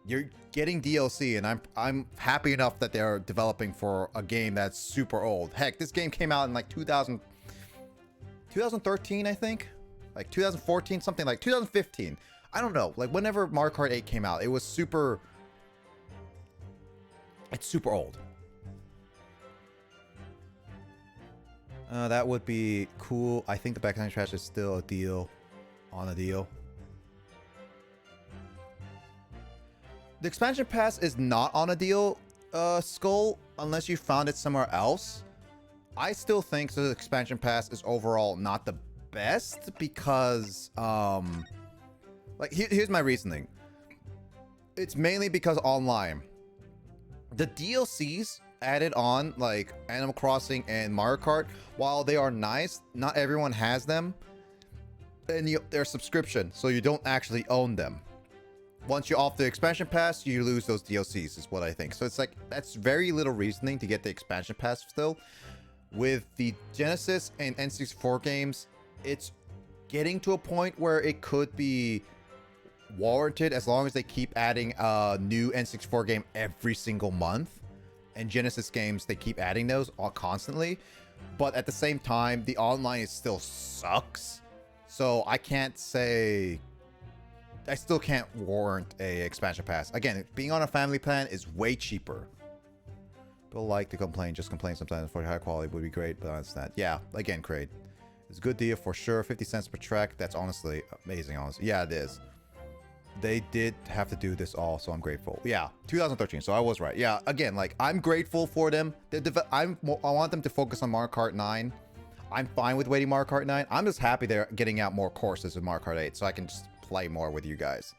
you're getting DLC, and I'm happy enough that they're developing for a game that's super old. Heck, this game came out in like 2013, I think, like 2014, something like 2015. I don't know. Like, whenever Mario Kart 8 came out, it's super old. That would be cool. I think the background trash is still a deal. On a deal. The expansion pass is not on a deal, Skull, unless you found it somewhere else. I still think the expansion pass is overall not the best because, like, here's my reasoning. It's mainly because online. The DLCs added on, like Animal Crossing and Mario Kart, while they are nice, not everyone has them. And they're subscription, so you don't actually own them. Once you're off the expansion pass, you lose those DLCs, is what I think. So it's like, that's very little reasoning to get the expansion pass still. With the Genesis and N64 games, it's getting to a point where it could be warranted as long as they keep adding a new N64 game every single month. And Genesis games, they keep adding those all constantly. But at the same time, the online still sucks. So I can't say... I still can't warrant a expansion pass. Again, being on a family plan is way cheaper. People like to complain, just complain sometimes. For high quality would be great, but I understand. Yeah, again, Kraid. It's a good deal for sure. 50 cents per track. That's honestly amazing, honestly. Yeah, it is. They did have to do this all, so I'm grateful. Yeah, 2013, so I was right. Yeah, again, like, I'm grateful for them. I want them to focus on Mario Kart 9. I'm fine with waiting Mario Kart 9. I'm just happy they're getting out more courses in Mario Kart 8, so I can just play more with you guys.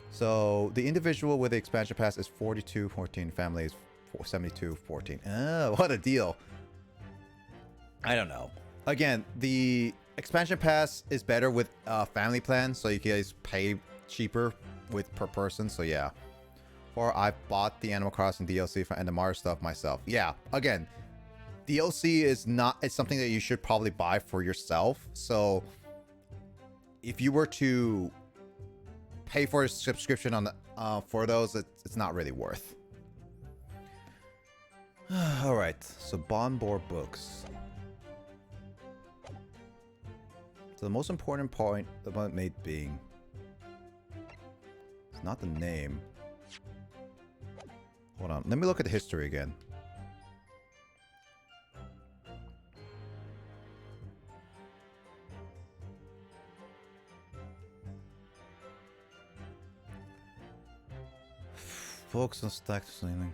So the individual with the expansion pass is 42.14. Family is 72.14. Oh, what a deal. I don't know. Again, the expansion pass is better with family plan, so you guys pay cheaper per person. So yeah. Or I bought the Animal Crossing DLC and the Mario stuff myself. Yeah. Again, DLC is not. It's something that you should probably buy for yourself. So if you were to pay for a subscription on the for those, it's not really worth. All right, so Bonbor books. So the most important point about made being, it's not the name. Hold on, let me look at the history again. Focus on stacked ceiling.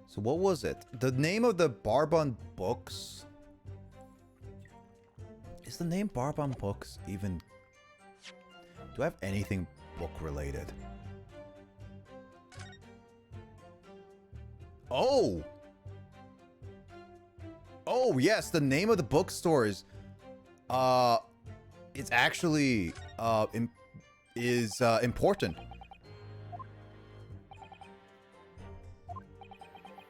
So what was it? The name of the Barbon books? Is the name Barbon books even... Do I have anything book related? Oh! Oh, yes, the name of the bookstore is... It's actually... important.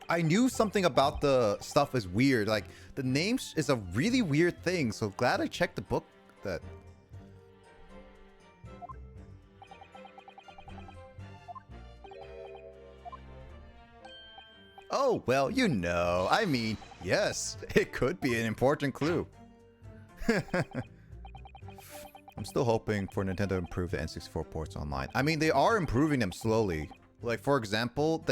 I knew something about the stuff is weird. Like, the name is a really weird thing, so glad I checked the book that... Oh, well, you know. I mean, yes, it could be an important clue. I'm still hoping for Nintendo to improve the N64 ports online. I mean, they are improving them slowly. Like, for example,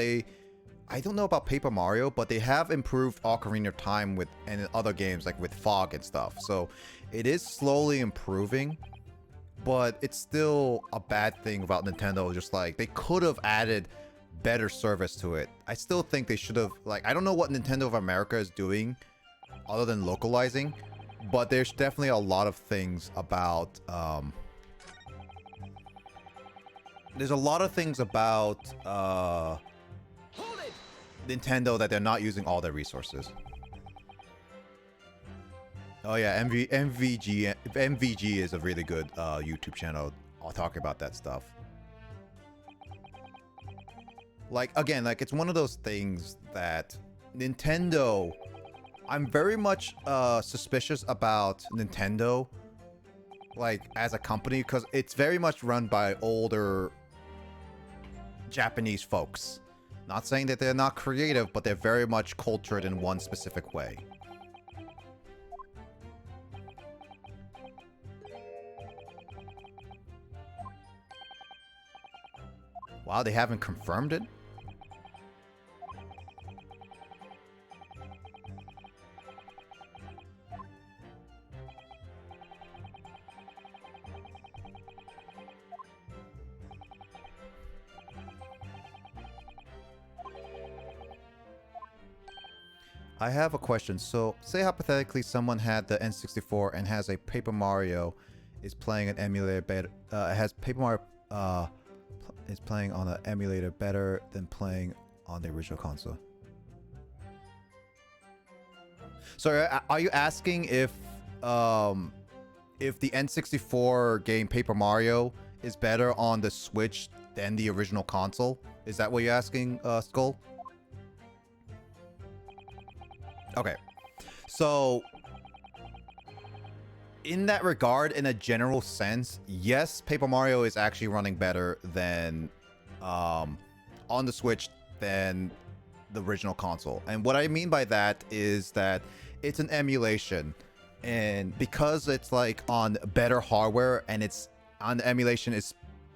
I don't know about Paper Mario, but they have improved Ocarina of Time with and other games like with Fog and stuff. So it is slowly improving, but it's still a bad thing about Nintendo. Just like they could have added better service to it. I still think they should have, like, I don't know what Nintendo of America is doing other than localizing, but there's definitely a lot of things about there's a lot of things about Nintendo that they're not using all their resources. Oh yeah, MVG is a really good YouTube channel. I'll talk about that stuff. Like, again, like, it's one of those things that Nintendo... I'm very much suspicious about Nintendo, like, as a company, because it's very much run by older Japanese folks. Not saying that they're not creative, but they're very much cultured in one specific way. Wow, they haven't confirmed it? I have a question. So, say hypothetically someone had the N64 and has a Paper Mario, is playing an emulator better, has Paper Mario, is playing on an emulator better than playing on the original console. So, are you asking if the N64 game Paper Mario is better on the Switch than the original console? Is that what you're asking, Skull? Okay, so in that regard, in a general sense, yes, Paper Mario is actually running better than on the Switch than the original console. And what I mean by that is that it's an emulation, and because it's like on better hardware and it's on the emulation is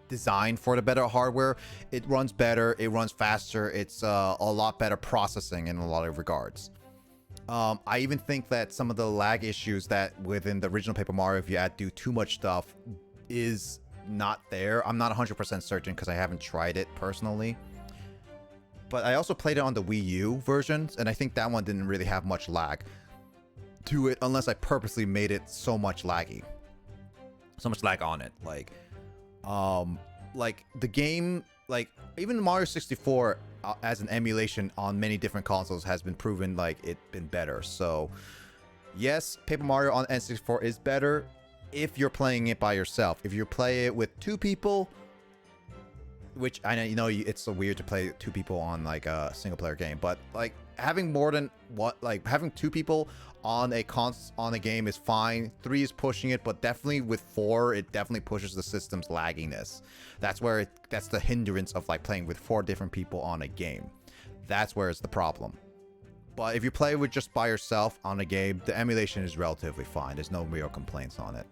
designed for the better hardware, it runs better, it runs faster, it's a lot better processing in a lot of regards. I even think that some of the lag issues that within the original Paper Mario, if you do too much stuff, is not there. I'm not 100% certain because I haven't tried it personally. But I also played it on the Wii U versions, and I think that one didn't really have much lag to it unless I purposely made it so much laggy. So much lag on it. Like the game, like even Mario 64 as an emulation on many different consoles has been proven like it's been better. So yes, Paper Mario on N64 is better if you're playing it by yourself. If you play it with two people, which I know, you know, it's so weird to play two people on like a single player game, but like having more than having two people on a game is fine. 3 is pushing it, but definitely with 4, it definitely pushes the system's lagginess. That's the hindrance of like playing with 4 different people on a game. That's where it's the problem. But if you play with just by yourself on a game, the emulation is relatively fine. There's no real complaints on it.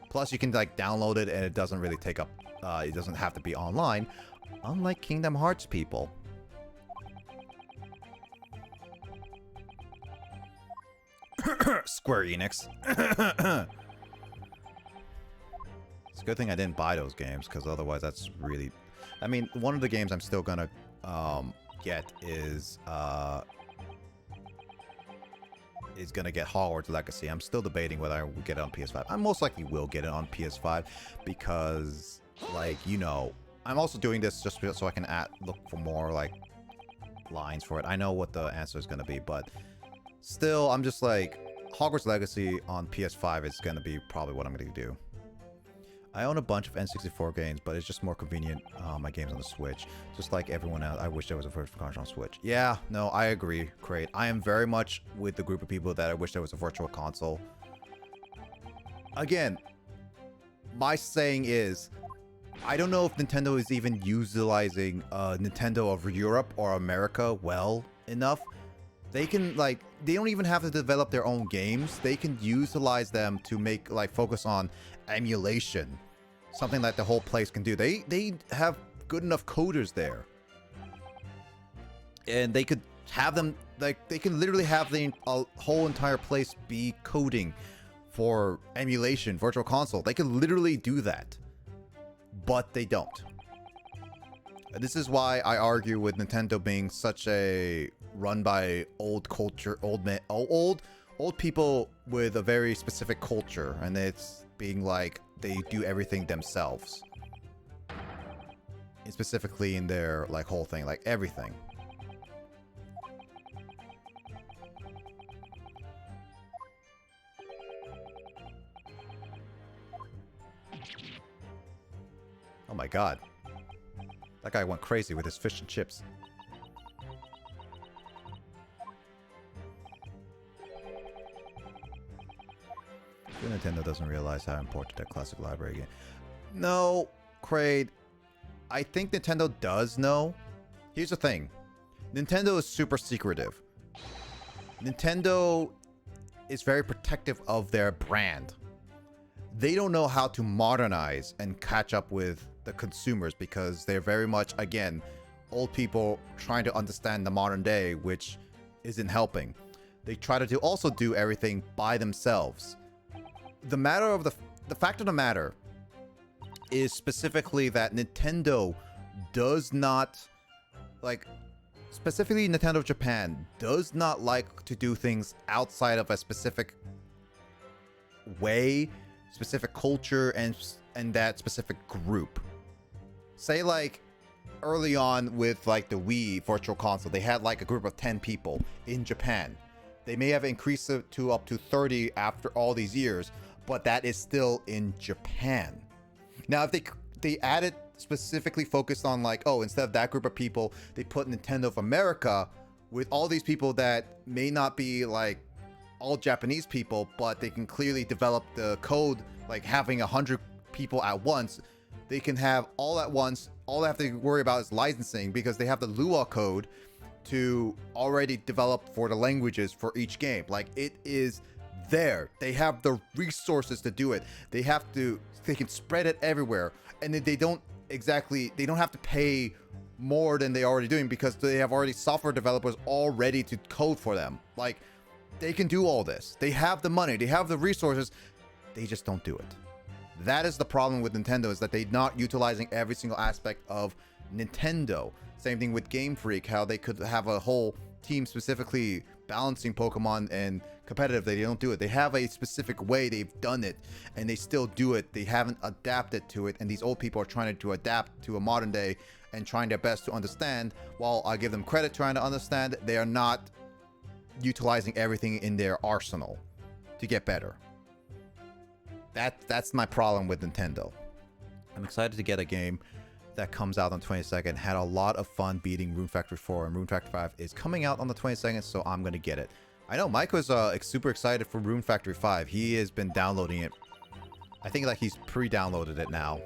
Plus, you can like download it, and it doesn't really take up. It doesn't have to be online, unlike Kingdom Hearts people. Square Enix. It's a good thing I didn't buy those games, because otherwise that's really... I mean, one of the games I'm still gonna get is gonna get Hogwarts Legacy. I'm still debating whether I will get it on PS5. I most likely will get it on PS5 because, like, you know, I'm also doing this just so I can look for more, like, lines for it. I know what the answer is gonna be, but still, I'm just like, Hogwarts Legacy on PS5 is gonna be probably what I'm gonna do. I own a bunch of N64 games, but it's just more convenient, my games on the Switch. Just like everyone else, I wish there was a virtual console on Switch. Yeah, no, I agree, Crate. I am very much with the group of people that I wish there was a virtual console. Again, my saying is, I don't know if Nintendo is even utilizing Nintendo of Europe or America well enough. They can, like, they don't even have to develop their own games. They can utilize them to make, like, focus on emulation. Something that the whole place can do. They have good enough coders there. And they could have them, like, they can literally have the whole entire place be coding for emulation, virtual console. They could literally do that. But they don't. This is why I argue with Nintendo being such a run by old culture, old people with a very specific culture, and it's being like they do everything themselves. And specifically in their like whole thing, like everything. Oh my god. That guy went crazy with his fish and chips. Nintendo doesn't realize how important that classic library game. No, Kraid. I think Nintendo does know. Here's the thing. Nintendo is super secretive. Nintendo is very protective of their brand. They don't know how to modernize and catch up with the consumers because they're very much, again, old people trying to understand the modern day, which isn't helping. They try to also do everything by themselves. The fact of the matter is specifically that Nintendo does not, like, specifically Nintendo of Japan does not like to do things outside of a specific way, specific culture, and that specific group. Say, like, early on with, like, the Wii Virtual Console, they had, like, a group of 10 people in Japan. They may have increased it to up to 30 after all these years, but that is still in Japan. Now, if they added specifically focused on, like, oh, instead of that group of people, they put Nintendo of America with all these people that may not be, like, all Japanese people, but they can clearly develop the code, like having 100 people at once. They can have all at once. All they have to worry about is licensing because they have the Lua code to already develop for the languages for each game. Like, it is there. They have the resources to do it. They can spread it everywhere, and they don't have to pay more than they're already doing because they have already software developers all ready to code for them. Like, they can do all this. They have the money. They have the resources. They just don't do it. That is the problem with Nintendo, is that they're not utilizing every single aspect of Nintendo. Same thing with Game Freak, how they could have a whole team specifically balancing Pokemon and competitive. They don't do it. They have a specific way they've done it, and they still do it. They haven't adapted to it, and these old people are trying to adapt to a modern day and trying their best to understand. While I give them credit trying to understand, they are not utilizing everything in their arsenal to get better. That's my problem with Nintendo. I'm excited to get a game that comes out on the 22nd. Had a lot of fun beating Rune Factory 4, and Rune Factory 5 is coming out on the 22nd, so I'm gonna get it. I know Mike was super excited for Rune Factory 5. He has been downloading it. I think like he's pre-downloaded it now.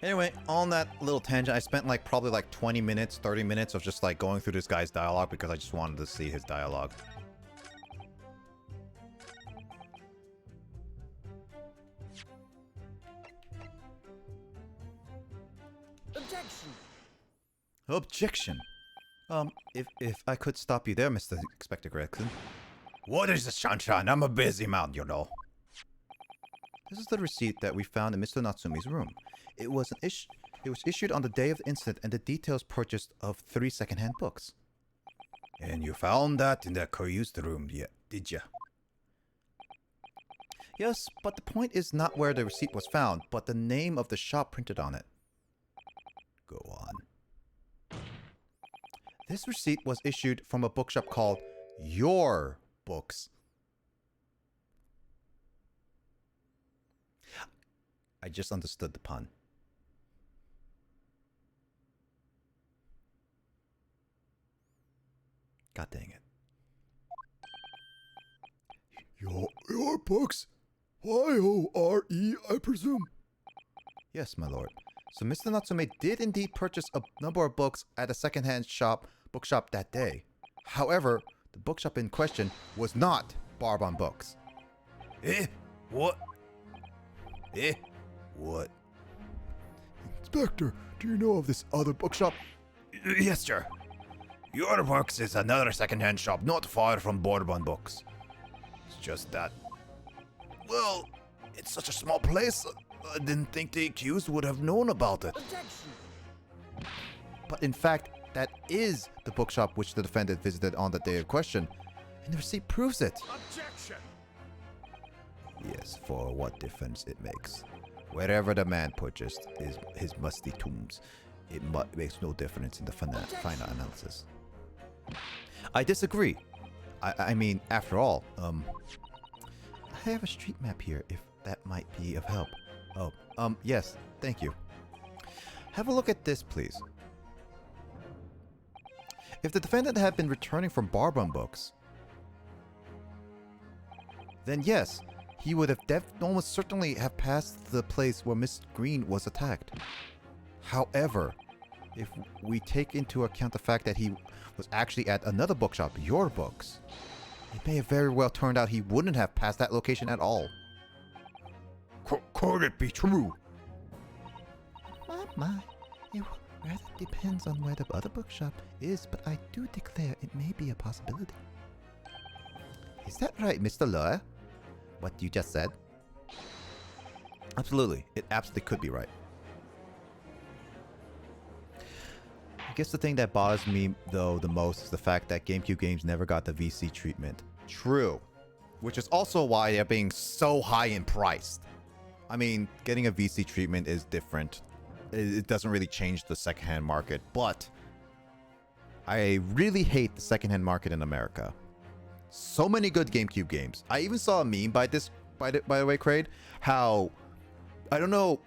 Anyway, on that little tangent, I spent like probably like 20 minutes, 30 minutes of just like going through this guy's dialogue because I just wanted to see his dialogue. Objection! Objection. If I could stop you there, Mr. Inspector Gregson. What is this, Shanshan? I'm a busy man, you know. This is the receipt that we found in Mr. Natsumi's room. It was issued on the day of the incident, and the details purchased of 3 secondhand books. And you found that in the accused room, yeah, did ya? Yes, but the point is not where the receipt was found, but the name of the shop printed on it. Go on. This receipt was issued from a bookshop called Your Books. I just understood the pun. God dang it. Your books? Y-O-R-E, I presume. Yes, my lord. So Mr. Natsume did indeed purchase a number of books at a secondhand bookshop that day. However, the bookshop in question was not Barbon Books. Eh? What? Eh? What? Inspector, do you know of this other bookshop? Yes, sir. Your Books is another second-hand shop not far from Bourbon Books. It's just that... Well, it's such a small place, I didn't think the accused would have known about it. Objection! But in fact, that is the bookshop which the defendant visited on the day of question, and the receipt proves it. Objection! Yes, for what difference it makes. Wherever the man purchased his musty tombs, it makes no difference in the final analysis. I disagree. I mean, after all, I have a street map here if that might be of help. Oh, yes, thank you. Have a look at this, please. If the defendant had been returning from Barbon Books, then yes, he would have almost certainly have passed the place where Miss Green was attacked. However, if we take into account the fact that he was actually at another bookshop, Your Books, it may have very well turned out he wouldn't have passed that location at all. Could it be true? My. It rather depends on where the other bookshop is, but I do declare it may be a possibility. Is that right, Mr. Lawyer? What you just said? Absolutely. It absolutely could be right. I guess the thing that bothers me, though, the most is the fact that GameCube games never got the VC treatment. True. Which is also why they're being so high in price. I mean, getting a VC treatment is different. It doesn't really change the secondhand market, but I really hate the secondhand market in America. So many good GameCube games. I even saw a meme by the way, Kraid, how, I don't know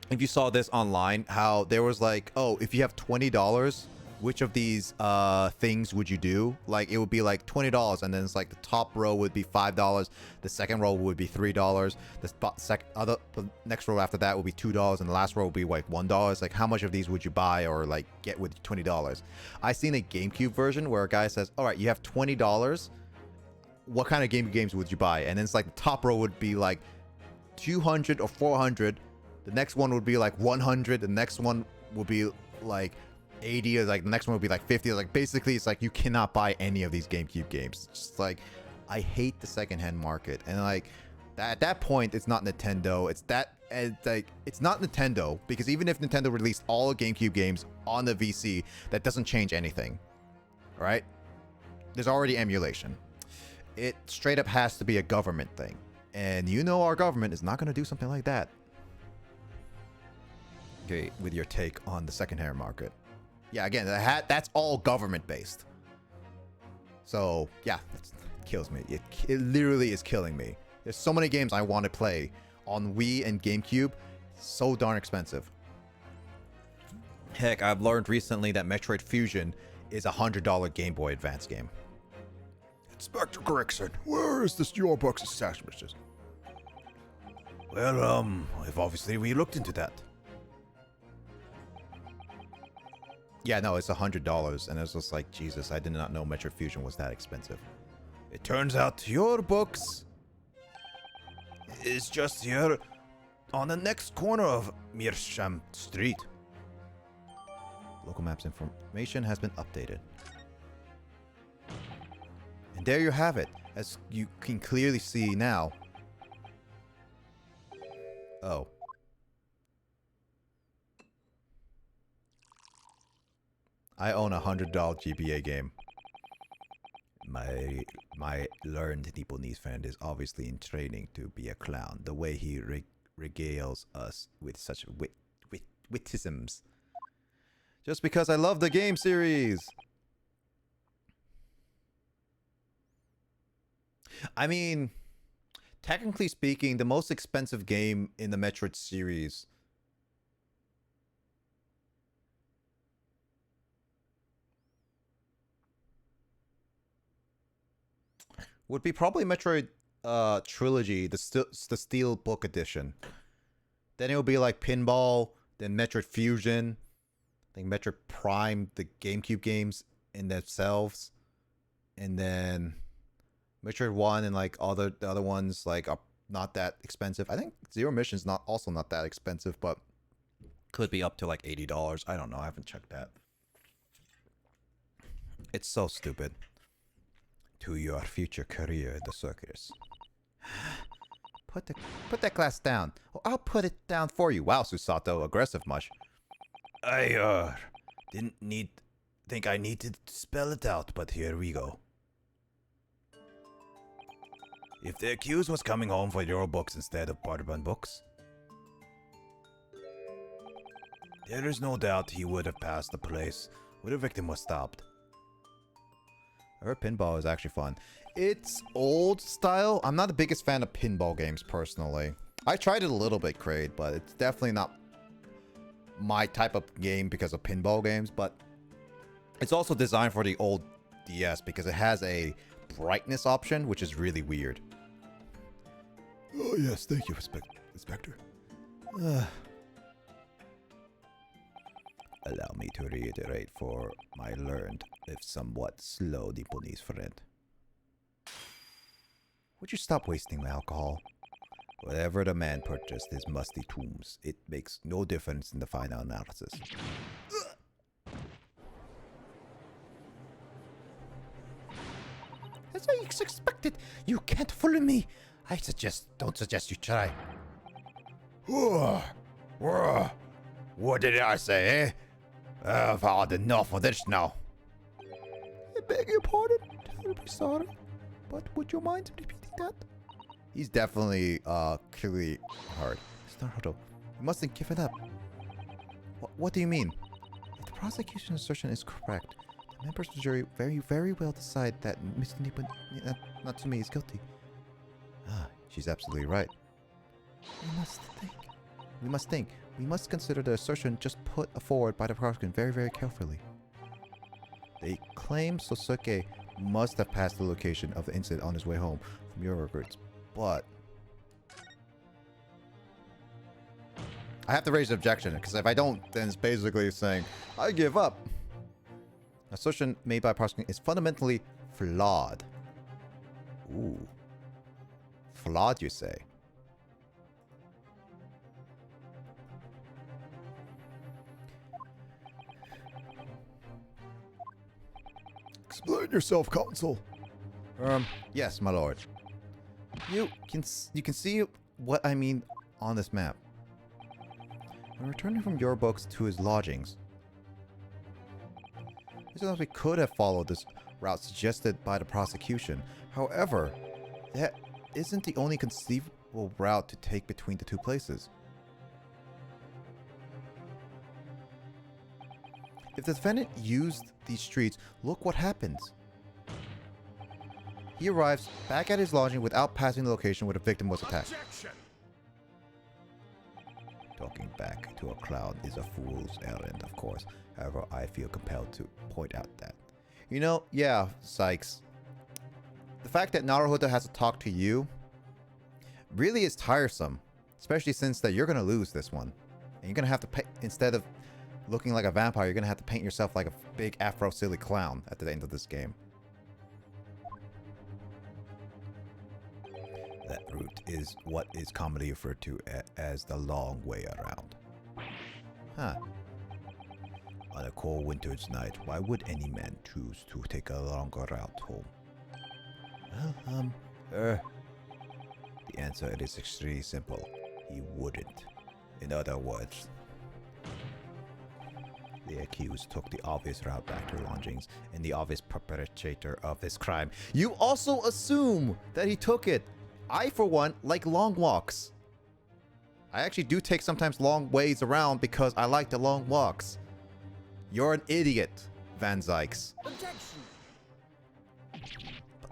if you saw this online, how there was like, oh, if you have $20, which of these things would you do? Like, it would be like $20, and then it's like the top row would be $5, the second row would be $3, the next row after that would be $2, and the last row would be like $1. Like, how much of these would you buy or like get with $20? I seen a GameCube version where a guy says, all right, you have $20. What kind of GameCube games would you buy? And then it's like the top row would be like 200 or 400. The next one would be like 100. The next one would be like 80, or like the next one would be like 50. Like, basically, it's like you cannot buy any of these GameCube games. It's just like, I hate the secondhand market, and like at that point, it's not Nintendo. It's not Nintendo, because even if Nintendo released all GameCube games on the VC, that doesn't change anything, right? There's already emulation. It straight up has to be a government thing, and you know our government is not going to do something like that. Okay, with your take on the secondhand market. Yeah, again, that's all government-based. So, yeah, it kills me. It literally is killing me. There's so many games I want to play on Wii and GameCube. So darn expensive. Heck, I've learned recently that Metroid Fusion is a $100 Game Boy Advance game. Inspector Gregson, where is this your box's stash messages? Well, if obviously we looked into that. Yeah, no, it's $100, and it's just like, Jesus, I did not know Metroid Fusion was that expensive. It turns out your books is just here on the next corner of Meersham Street. Local maps information has been updated. And there you have it, as you can clearly see now. Oh. I own a $100 GBA game. My learned Nipponese friend is obviously in training to be a clown. The way he regales us with such witticisms. Just because I love the game series. I mean, technically speaking, the most expensive game in the Metroid series would be probably Metroid Trilogy, the Steel Book Edition. Then it would be like Pinball, then Metroid Fusion, I think Metroid Prime, the GameCube games in themselves, and then Metroid 1 and like all the other ones like are not that expensive. I think Zero Mission's also not that expensive, but could be up to like $80. I don't know. I haven't checked that. It's so stupid. To your future career in the circus. Put that glass down. Oh, I'll put it down for you. Wow, Susato, aggressive much. I didn't think I needed to spell it out, but here we go. If the accused was coming home for your books instead of Barban books, there is no doubt he would have passed the place where the victim was stopped. Her pinball is actually fun. It's old style. I'm not the biggest fan of pinball games personally. I tried it a little bit, Kraid, but it's definitely not my type of game because of pinball games. But it's also designed for the old DS because it has a brightness option, which is really weird. Oh yes, thank you, Inspector. Allow me to reiterate for my learned, if somewhat slow Nipponese friend. Would you stop wasting alcohol? Whatever the man purchased his musty tombs, it makes no difference in the final analysis. As I expected, you can't fool me. Don't suggest you try. What did I say, eh? I've had enough of this now. I beg your pardon. Terribly sorry. But would you mind repeating that? He's definitely clearly hard. Staruto, you mustn't give it up. What do you mean? If the prosecution's assertion is correct, the members of the jury very well decide that Mr. Natsume is guilty. Ah, she's absolutely right. We must think. We must consider the assertion just put forward by the prosecution very carefully. They claim Soseki must have passed the location of the incident on his way home from your records, but I have to raise an objection, because if I don't, then it's basically saying, I give up. Assertion made by prosecution is fundamentally flawed. Ooh. Flawed, you say? Explain yourself, Counsel. Yes, my lord. You can see what I mean on this map. When returning from your books to his lodgings, we could have followed this route suggested by the prosecution. However, that isn't the only conceivable route to take between the two places. If the defendant used these streets, look what happens. He arrives back at his lodging without passing the location where the victim was attacked. Objection! Talking back to a clown is a fool's errand, of course. However, I feel compelled to point out that. You know, yeah, Sykes. The fact that Naruhodo has to talk to you really is tiresome. Especially since that you're going to lose this one. And you're going to have to pay, instead of looking like a vampire, you're going to have to paint yourself like a big afro silly clown at the end of this game. That route is what is commonly referred to as the long way around. Huh. On a cold winter's night, why would any man choose to take a longer route home? Well, the answer is extremely simple. He wouldn't. In other words, the accused took the obvious route back to lodgings, and the obvious perpetrator of this crime. You also assume that he took it. I, for one, like long walks. I actually do take sometimes long ways around because I like the long walks. You're an idiot, Van Zykes. Objection.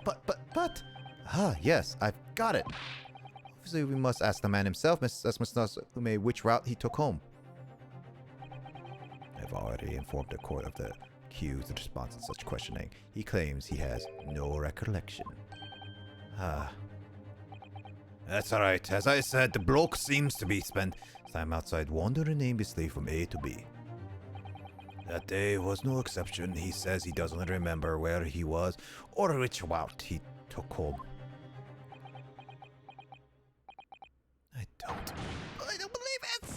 But. Ah, yes, I've got it. Obviously, we must ask the man himself, Mr. Nasume, which route he took home. I've already informed the court of the accused's response to such questioning. He claims he has no recollection. Ah. That's alright. As I said, the bloke seems to be spent time outside wandering aimlessly from A to B. That day was no exception. He says he doesn't remember where he was or which route he took home. I don't believe it!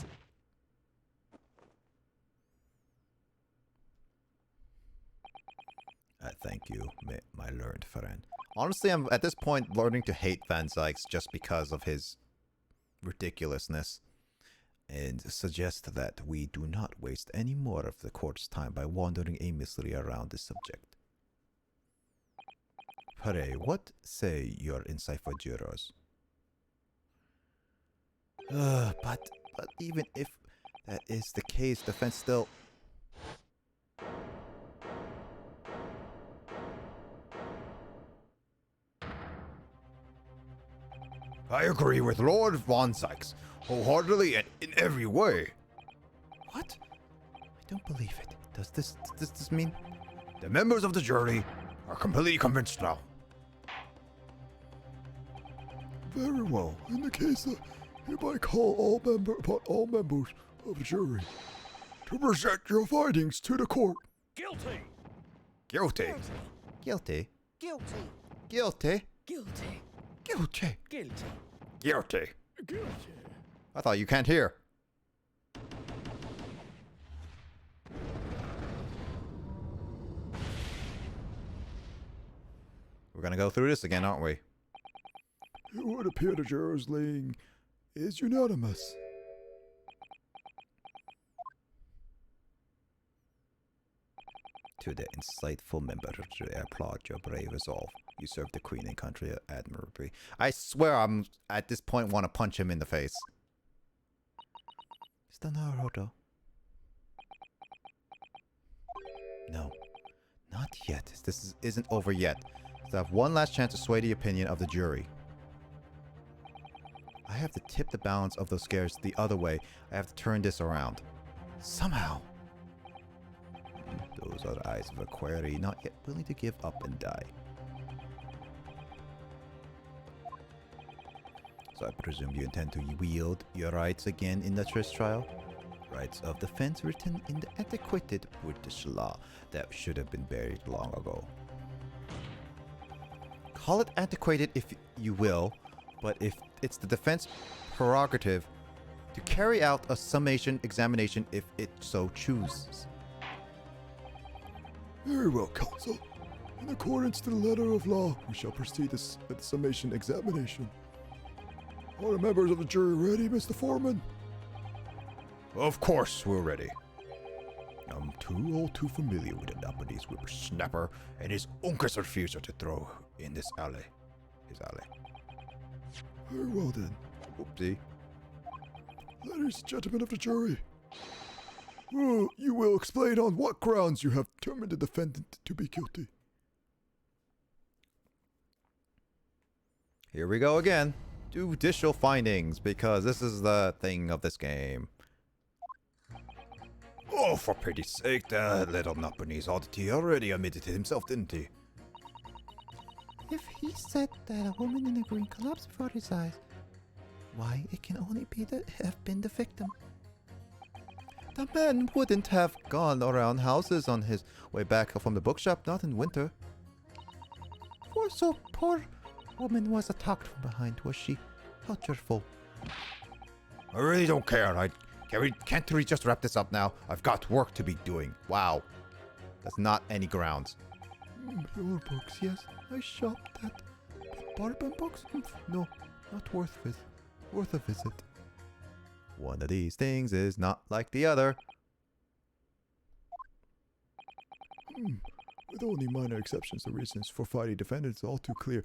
I thank you, my learned friend. Honestly, I'm at this point learning to hate Van Zykes just because of his ridiculousness. And suggest that we do not waste any more of the court's time by wandering aimlessly around this subject. Hooray, what say your insightful jurors? But even if that is the case, defense still... I agree with Lord Von Sykes, wholeheartedly and in every way. What? I don't believe it. Does this mean... The members of the jury are completely convinced now. Very well. In the case, hereby call all members of the jury to present your findings to the court. Guilty. Guilty. Guilty? Guilty. Guilty? Guilty. Guilty? Guilty. Guilty. Guilty. I thought you can't hear. We're gonna go through this again, aren't we? It would appear the jurors' laying is unanimous. To the insightful member, I applaud your brave resolve. You served the queen and country admirably. I swear I'm, at this point, want to punch him in the face. Mr. Naruto. No. Not yet. This isn't over yet. So I have one last chance to sway the opinion of the jury. I have to tip the balance of those scares the other way. I have to turn this around. Somehow. Those are the eyes of a quarry, not yet willing to give up and die. So I presume you intend to wield your rights again in the Trish trial? Rights of defense written in the antiquated British law that should have been buried long ago. Call it antiquated if you will, but if it's the defense prerogative to carry out a summation examination if it so chooses. Very well, counsel. In accordance to the letter of law, we shall proceed with the summation examination. Are the members of the jury ready, Mr. Foreman? Of course we're ready. I'm all too familiar with the nominee's whippersnapper and his uncle's refusal to throw in this alley. His alley. Very well then. Oopsie. Ladies and gentlemen of the jury, you will explain on what grounds you have determined the defendant to be guilty. Here we go again. Judicial findings, because this is the thing of this game. Oh, for pity's sake, that little Japanese oddity already admitted it himself, didn't he? If he said that a woman in a green collapsed before his eyes, why, it can only have been the victim. The man wouldn't have gone around houses on his way back from the bookshop, not in winter. For so poor woman was attacked from behind, was she? How cheerful. I really don't care. Can't we just wrap this up now? I've got work to be doing. Wow. That's not any grounds. Your books, yes, I shopped at. But bourbon books? No, not worth a visit. One of these things is not like the other. With only minor exceptions, the reasons for fighting defendants all too clear.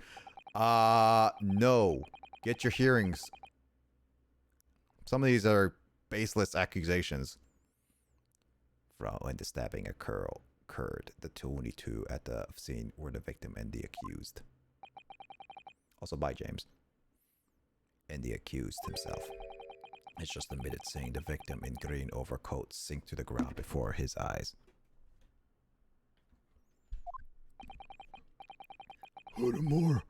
No. Get your hearings. Some of these are baseless accusations. From when the stabbing occurred, the 22 at the scene were the victim and the accused. Also by James. And the accused himself. It's just admitted seeing the victim in green overcoat sink to the ground before his eyes. Furthermore,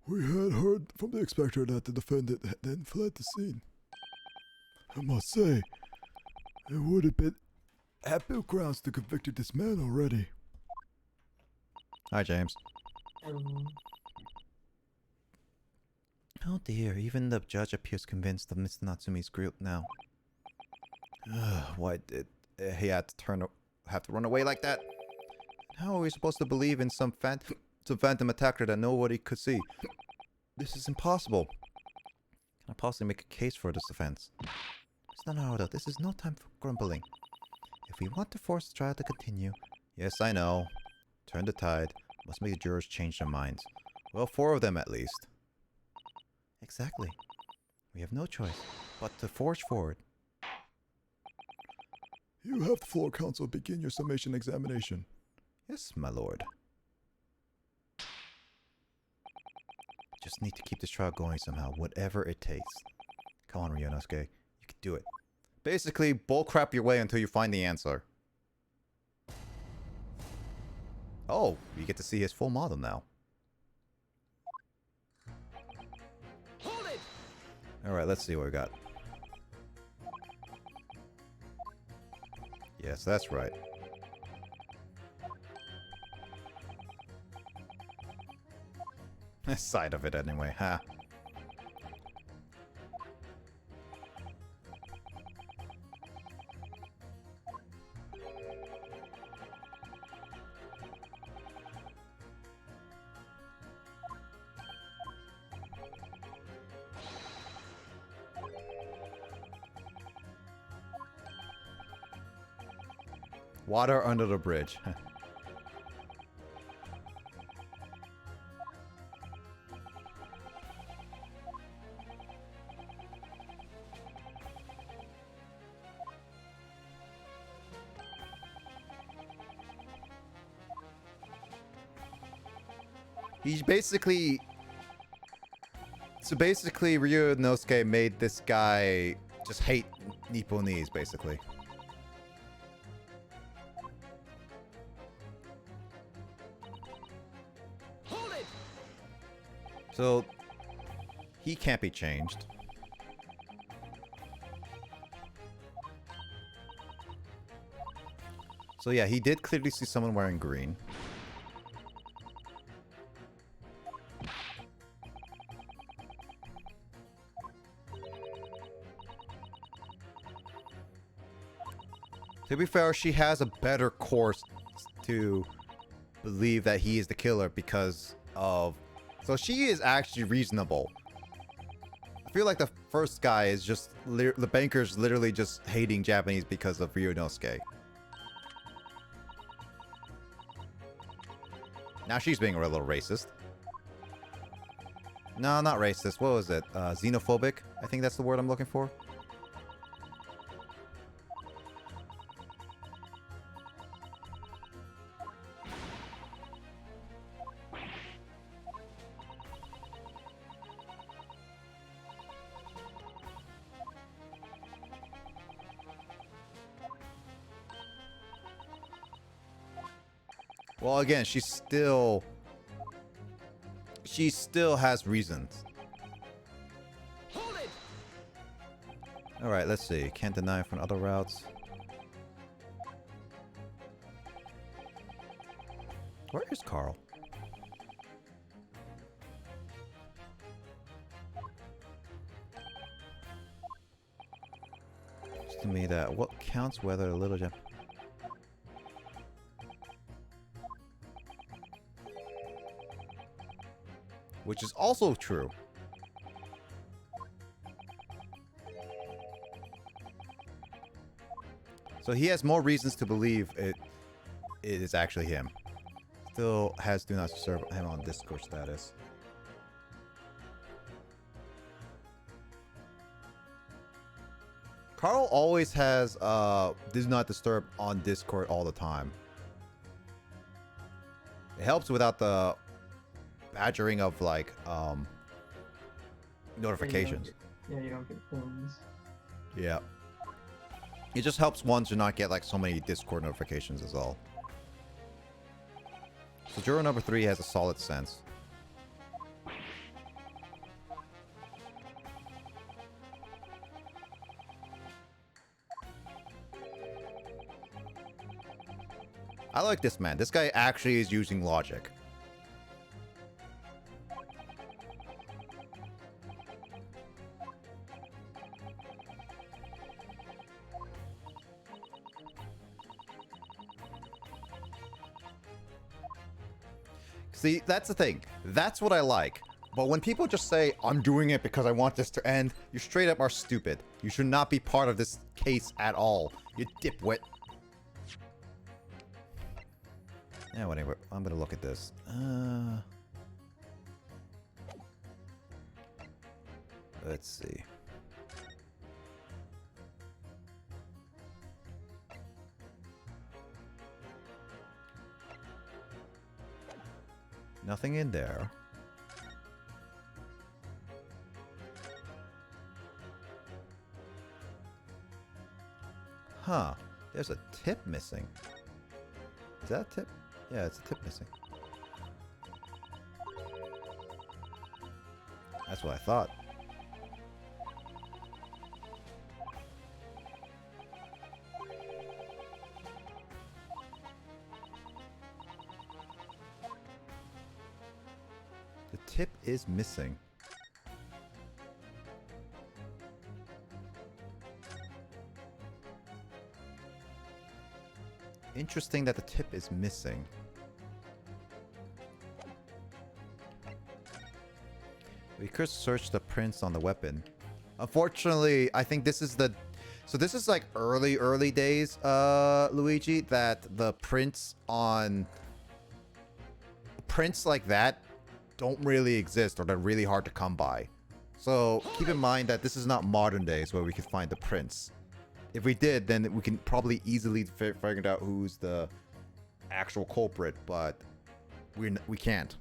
we had heard from the inspector that the defendant had then fled the scene. I must say, it would have been ample grounds to convict this man already. Hi, James. Oh dear, even the judge appears convinced of Mr. Natsumi's guilt now. Why did he have to run away like that? How are we supposed to believe in some phantom attacker that nobody could see? This is impossible. Can I possibly make a case for this offense? Mr. Naruto, this is no time for grumbling. If we want to force the trial to continue... Yes, I know. Turn the tide. Must make the jurors change their minds. Well, 4 of them at least. Exactly. We have no choice but to forge forward. You have the floor, counsel. Begin your summation examination. Yes, my lord. Just need to keep this trial going somehow, whatever it takes. Come on, Ryunosuke. You can do it. Basically, bullcrap your way until you find the answer. Oh, you get to see his full model now. Hold it! Alright, let's see what we got. Yes, that's right. Side of it anyway, huh? Water under the bridge. He's basically... So basically, Ryunosuke made this guy just hate Nipponese, basically. Hold it! So, he can't be changed. So yeah, he did clearly see someone wearing green. To be fair, she has a better course to believe that he is the killer because of... So she is actually reasonable. I feel like the first guy is just... The banker's literally just hating Japanese because of Ryunosuke. Now she's being a little racist. No, not racist. What was it? Xenophobic? I think that's the word I'm looking for. Well, again, she still has reasons. Hold it! All right, let's see. Can't deny from other routes. Where is Carl? Seems to me that what counts whether a little jump. Which is also true. So he has more reasons to believe it is actually him. Still has do not disturb him on Discord status. Carl always has do not disturb on Discord all the time. It helps without the badgering of like notifications. Yeah, you don't get films. Yeah. It just helps one to not get like so many Discord notifications is all. So juror number 3 has a solid sense. I like this man. This guy actually is using logic. See, that's the thing. That's what I like. But when people just say, I'm doing it because I want this to end, you straight up are stupid. You should not be part of this case at all. You dipwit. Yeah, whatever. I'm gonna look at this. Let's see. Nothing in there. Huh. There's a tip missing. Is that a tip? Yeah, it's a tip missing. That's what I thought. The tip is missing. Interesting that the tip is missing. We could search the prints on the weapon. Unfortunately, I think this is the... So this is like early days, Luigi, that the prints on... Prints like that don't really exist, or they're really hard to come by. So keep in mind that this is not modern days where we can find the prints. If we did, then we can probably easily figure out who's the actual culprit, but we can't.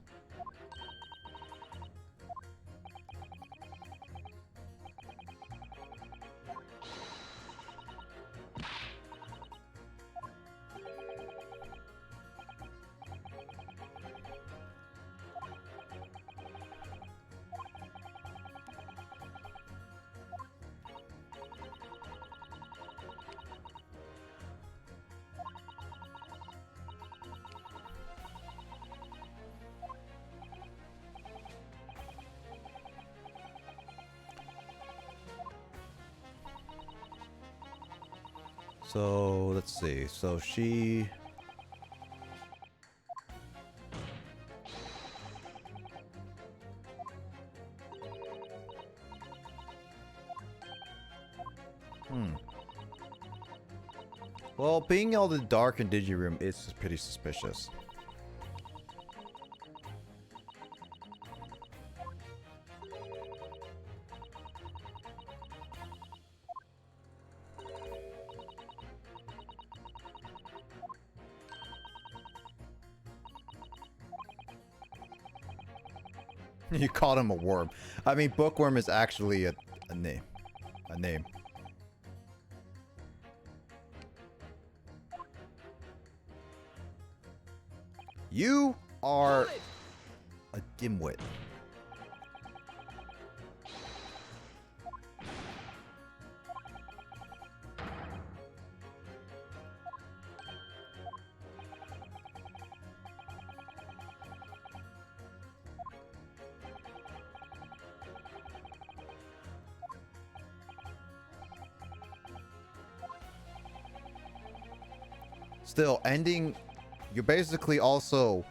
So let's see. So she... Well, being all the dark and dingy room is pretty suspicious. You called him a worm. I mean, bookworm is actually a name. A name. You are Hold it. a dimwit. Still, ending, you're basically also,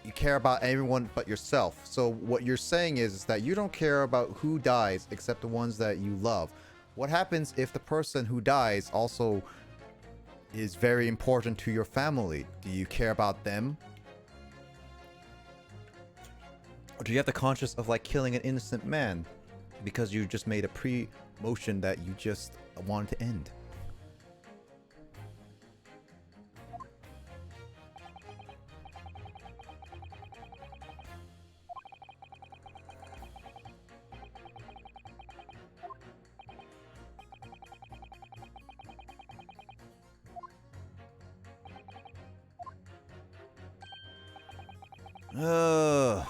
you care about everyone but yourself. So what you're saying is that you don't care about who dies except the ones that you love. What happens if the person who dies also is very important to your family? Do you care about them? Or do you have the conscience of like killing an innocent man because you just made a pre-motion that you just wanted to end? Ugh.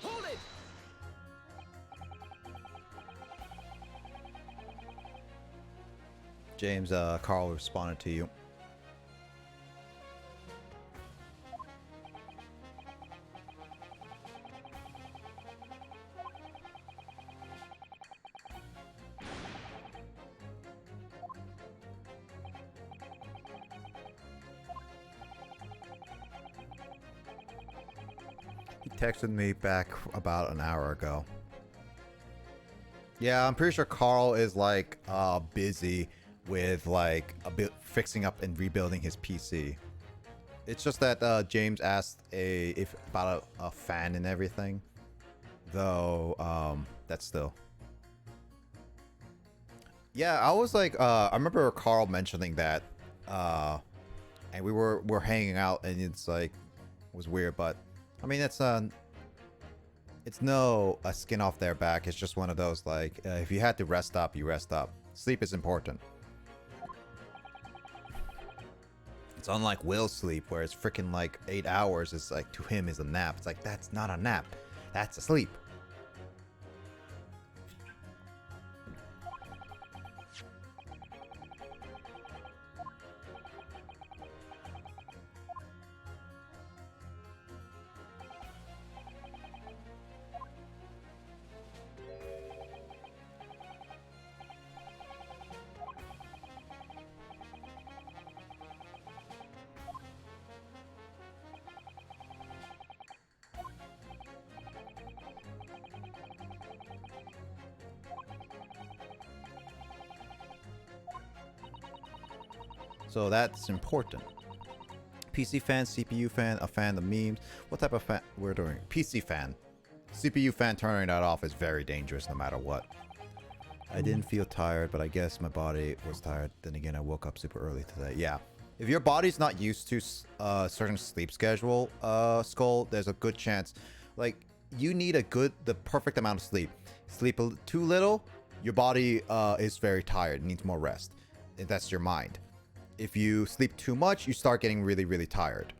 Hold it. James, Carl responded to you. He texted me back about an hour ago. Yeah, I'm pretty sure Carl is like busy with like a bit fixing up and rebuilding his PC. It's just that James asked if about a fan and everything. Though that's still. Yeah, I was like I remember Carl mentioning that and we're hanging out and it's like it was weird, but I mean it's no a skin off their back. It's just one of those like if you had to rest up, you rest up. Sleep is important. It's unlike Will sleep, where it's freaking like 8 hours is like to him is a nap. It's like that's not a nap, that's a sleep. So that's important. PC fan, CPU fan, a fan of memes. What type of fan we're doing? PC fan. CPU fan turning that off is very dangerous no matter what. I didn't feel tired, but I guess my body was tired. Then again, I woke up super early today. Yeah. If your body's not used to a certain sleep schedule, Skull, there's a good chance. Like, you need the perfect amount of sleep. Sleep too little, your body is very tired, needs more rest. That's your mind. If you sleep too much, you start getting really, really tired.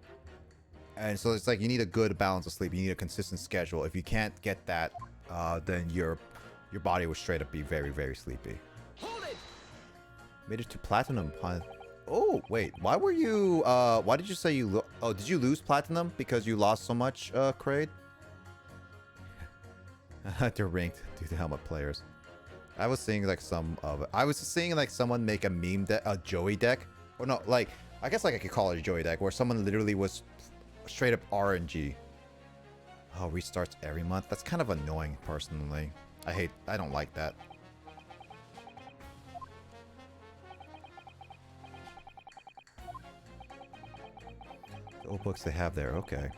And so it's like you need a good balance of sleep. You need a consistent schedule. If you can't get that, then your body will straight up be very, very sleepy. Hold it. Made it to platinum. Oh, wait. Why were you... why did you say you... Oh, did you lose platinum because you lost so much, Kraid? They're ranked due to helmet players. I was seeing like some of it. I was seeing like someone make a meme deck, a Joey deck. Or no, like, I guess like I could call it a Joey deck, where someone literally was straight up RNG. Oh, restarts every month. That's kind of annoying, personally. I don't like that. The old books they have there, okay.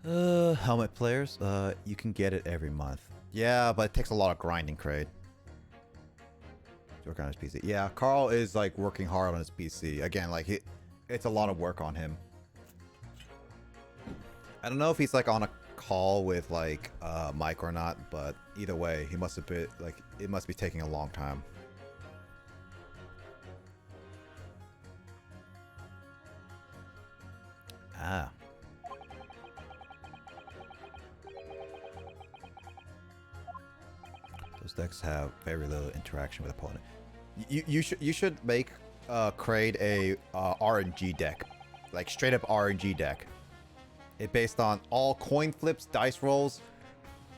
Helmet players, you can get it every month. Yeah, but it takes a lot of grinding, Kraid. To work on his PC. Yeah, Carl is like working hard on his PC. Again, like it's a lot of work on him. I don't know if he's like on a call with like Mike or not, but either way, he must have been like it must be taking a long time. Ah. Those decks have very little interaction with opponent. You should make Kraid a RNG deck, like straight up RNG deck. It based on all coin flips, dice rolls.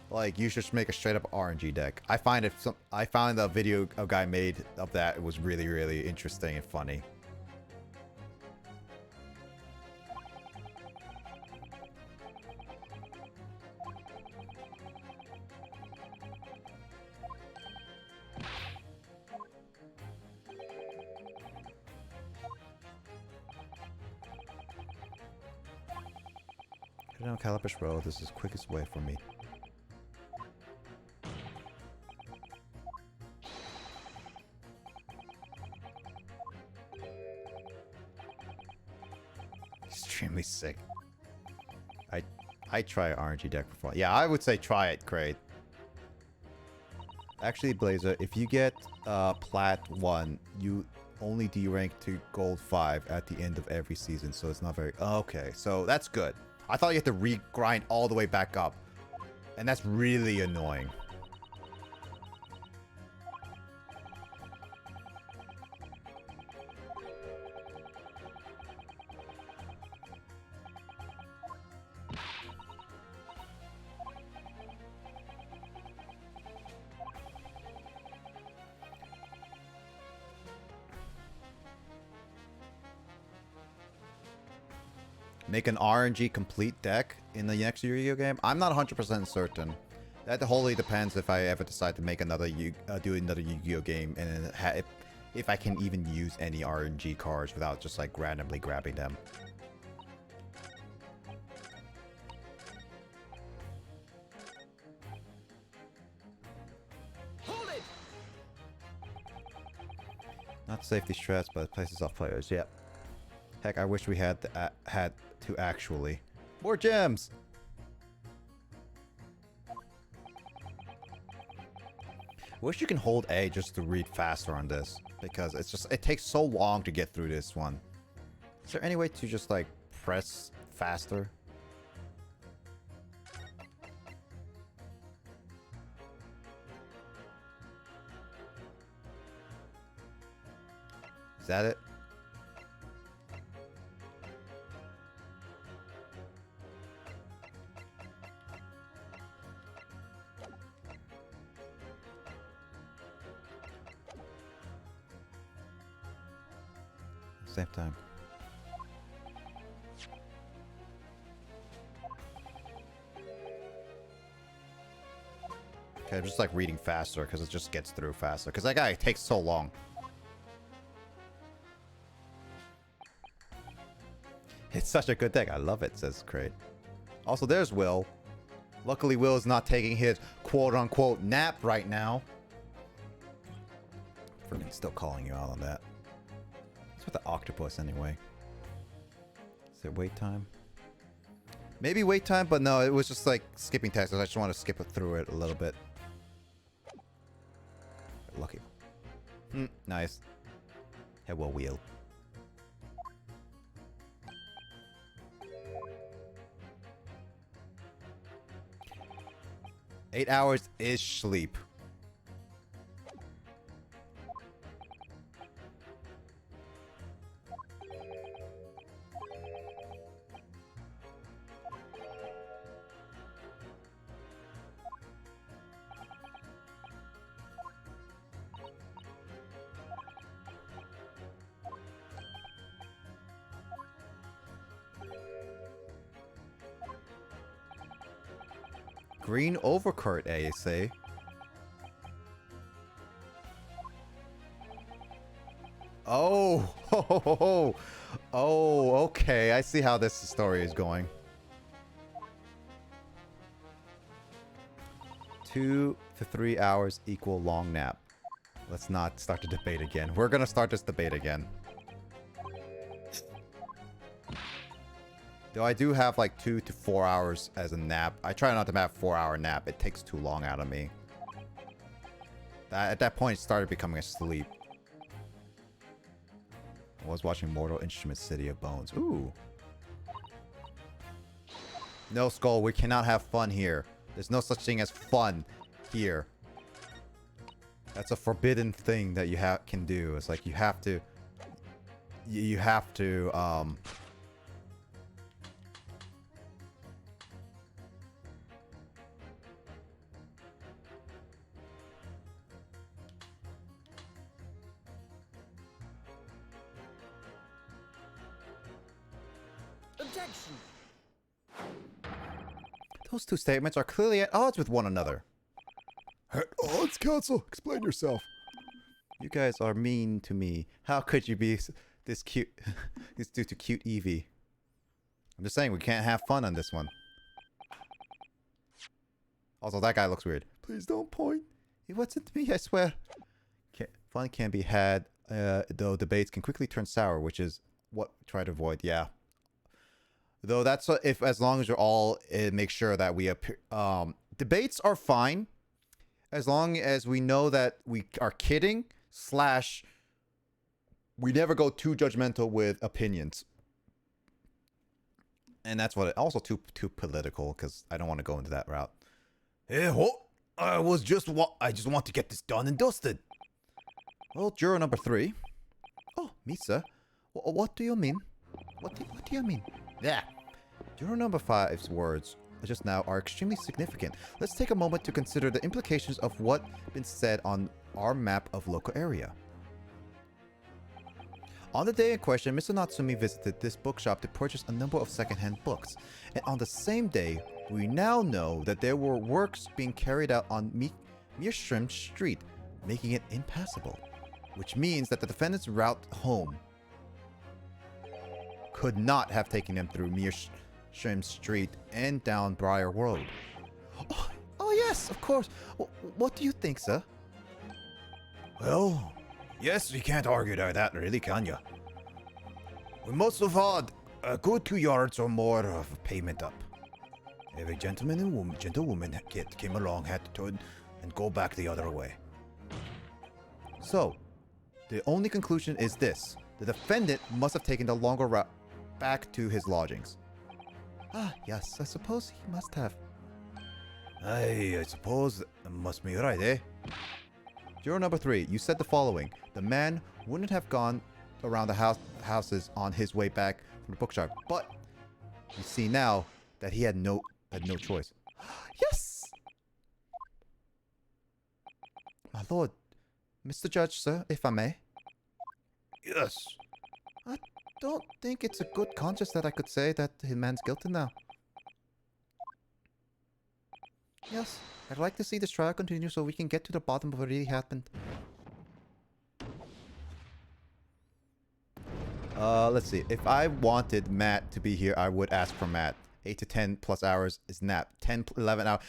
Like you should make a straight up RNG deck. I find a video a guy made of that. It was really interesting and funny. Get down Calabash Road. This is the quickest way for me. Extremely sick. I try RNG deck for fun. Yeah, I would say try it, Kraid. Actually, Blazer, if you get Plat 1, you only derank to Gold 5 at the end of every season, so it's not very... Okay, so that's good. I thought you had to re-grind all the way back up, and that's really annoying. Make an RNG complete deck in the next Yu-Gi-Oh game? I'm not 100% certain. That wholly depends if I ever decide to make another do another Yu-Gi-Oh game, and if I can even use any RNG cards without just like randomly grabbing them. Hold it! Not safety stress, but places off players. Yep. Heck, I wish we had to actually. More gems! Wish you can hold A just to read faster on this, because it takes so long to get through this one. Is there any way to just like press faster? Is that it? Same time. Okay, I'm just like reading faster because it just gets through faster. Because that guy takes so long. It's such a good deck. I love it, says Kraid. Also, there's Will. Luckily, Will is not taking his quote-unquote nap right now. Freaking still calling you out on that. What's with the octopus anyway? Is it wait time? Maybe wait time, but no, it was just like skipping text. I just want to skip it through it a little bit. Lucky. Nice. Hello, wheel. Eight hours is sleep. Green overcoat, you say? Oh, oh, okay. I see how this story is going. 2 to 3 hours equal long nap. Let's not start the debate again. We're gonna start this debate again. Though I do have like 2 to 4 hours as a nap. I try not to have 4-hour nap. It takes too long out of me. At that point, it started becoming a sleep. I was watching Mortal Instruments City of Bones. Ooh. No, Skull, we cannot have fun here. There's no such thing as fun here. That's a forbidden thing that you can do. It's like you have to... You have to, Objection! Those two statements are clearly at odds with one another. At odds, Council. Explain yourself. You guys are mean to me. How could you be this cute? This due to cute Eevee. I'm just saying we can't have fun on this one. Also, that guy looks weird. Please don't point. It wasn't me, I swear. Fun can be had, though debates can quickly turn sour, which is what we try to avoid. Yeah. Though that's if as long as you're all make sure that we appear. Debates are fine, as long as we know that we are kidding / we never go too judgmental with opinions. And that's what also too political, because I don't want to go into that route. Eh, what? I just want to get this done and dusted. Well, juror number 3. Oh, Misa. What do you mean? What do you mean? Yeah. Juror number 5's words just now are extremely significant. Let's take a moment to consider the implications of what's been said on our map of local area. On the day in question, Mr. Natsumi visited this bookshop to purchase a number of secondhand books. And on the same day, we now know that there were works being carried out on Meershrim Street, making it impassable. Which means that the defendant's route home could not have taken him through Meershrim Street and down Briar Road. Oh yes, of course. What do you think, sir? Well, yes, we can't argue that, really, can ya? We must have had a good 2 yards or more of pavement up. Every gentleman and gentlewoman came along had to turn and go back the other way. So, the only conclusion is this. The defendant must have taken the longer route back to his lodgings. Ah, yes, I suppose he must have. I suppose that must be right, eh? Juror number 3, you said the following. The man wouldn't have gone around the houses on his way back from the bookshop, but you see now that he had no choice. Yes! My lord, Mr. Judge, sir, if I may. Yes. I don't think it's a good conscience that I could say that the man's guilty now. Yes, I'd like to see this trial continue so we can get to the bottom of what really happened. Let's see. If I wanted Matt to be here, I would ask for Matt. 8 to 10 plus hours is nap. 10, 11 hours.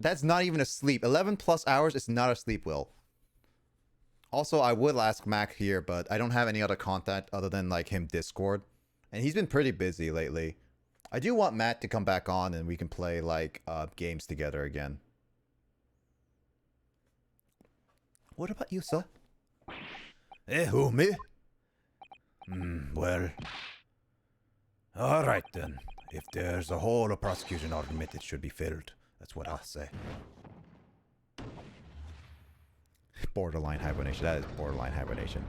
That's not even a sleep. 11 plus hours is not a sleep, Will. Also, I would ask Mac here, but I don't have any other contact other than like him Discord. And he's been pretty busy lately. I do want Matt to come back on and we can play like games together again. What about you, sir? Eh, who, me? Well... Alright then. If there's a hole, a prosecution argument, it should be filled. That's what I say. Borderline hibernation. That is borderline hibernation.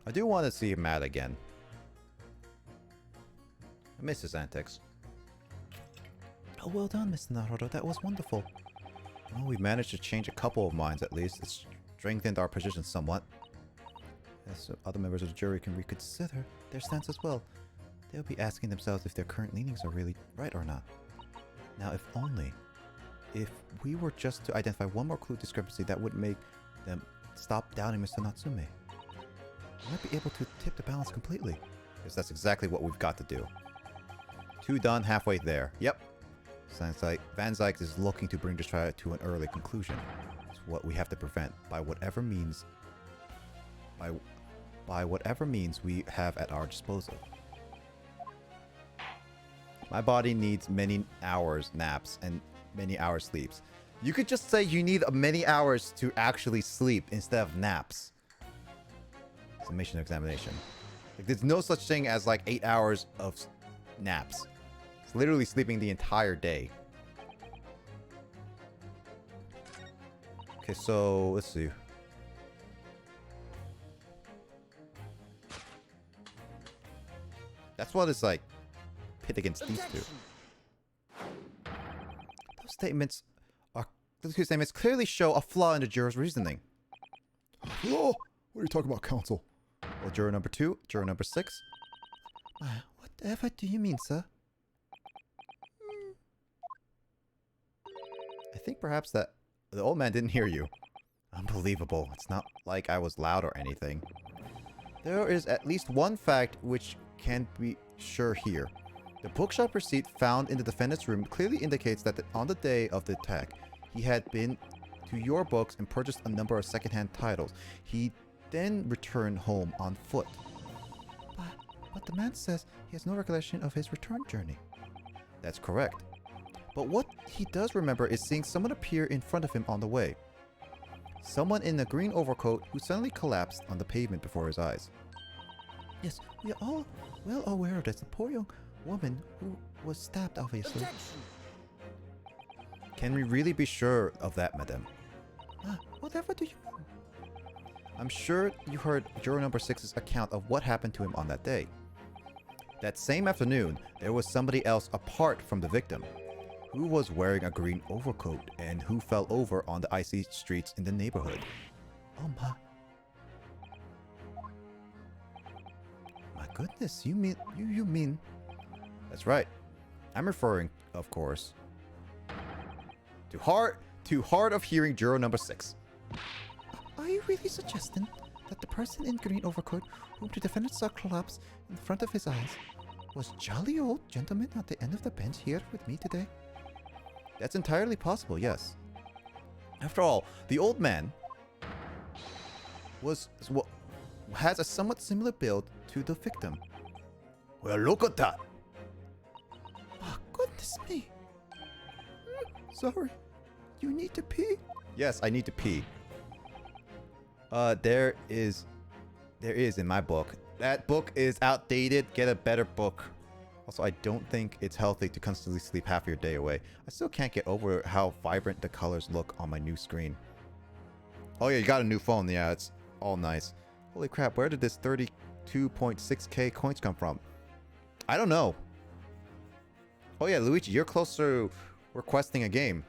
I do want to see Matt again. I miss his antics. Oh, well done, Mr. Naruto. That was wonderful. Well, we managed to change a couple of minds at least. It's strengthened our position somewhat. Yes, other members of the jury can reconsider their stance as well. They'll be asking themselves if their current leanings are really right or not. Now, if we were just to identify one more clue discrepancy that would make them stop doubting Mr. Natsume, we might be able to tip the balance completely. Because that's exactly what we've got to do. 2 done, halfway there. Yep. Sounds like Van Zyke is looking to bring this trial to an early conclusion. It's what we have to prevent by whatever means. By whatever means we have at our disposal. My body needs many hours naps and many hours sleeps. You could just say you need many hours to actually sleep instead of naps. Summation examination. Like, there's no such thing as like 8 hours of naps. It's literally sleeping the entire day. Okay, so let's see. That's what it's like pit against these two. Those two statements clearly show a flaw in the juror's reasoning. Oh, what are you talking about, counsel? Well, juror number 2, juror number 6. Whatever do you mean, sir? I think perhaps that the old man didn't hear you. Unbelievable. It's not like I was loud or anything. There is at least one fact which can be sure here. The bookshop receipt found in the defendant's room clearly indicates that on the day of the attack, he had been to your books and purchased a number of secondhand titles. He then returned home on foot. But the man says he has no recollection of his return journey. That's correct. But what he does remember is seeing someone appear in front of him on the way. Someone in a green overcoat who suddenly collapsed on the pavement before his eyes. Yes, we are all well aware of this. The poor young woman who was stabbed, obviously. Objection. Can we really be sure of that, madame? Whatever do you mean? I'm sure you heard juror number 6's account of what happened to him on that day. That same afternoon, there was somebody else apart from the victim, who was wearing a green overcoat and who fell over on the icy streets in the neighborhood. Oh my. My goodness, you mean... That's right. I'm referring, of course, to hard of hearing juror number 6. Are you really suggesting that the person in green overcoat whom the defendant saw collapse in front of his eyes was jolly old gentleman at the end of the bench here with me today? That's entirely possible, yes. After all, the old man has a somewhat similar build to the victim. Well, look at that. Oh, goodness me. Sorry. You need to pee? Yes, I need to pee. There is in my book. That book is outdated. Get a better book. Also, I don't think it's healthy to constantly sleep half your day away. I still can't get over how vibrant the colors look on my new screen. Oh yeah, you got a new phone. Yeah, it's all nice. Holy crap, where did this 32.6k coins come from? I don't know. Oh yeah, Luigi, you're close to requesting a game.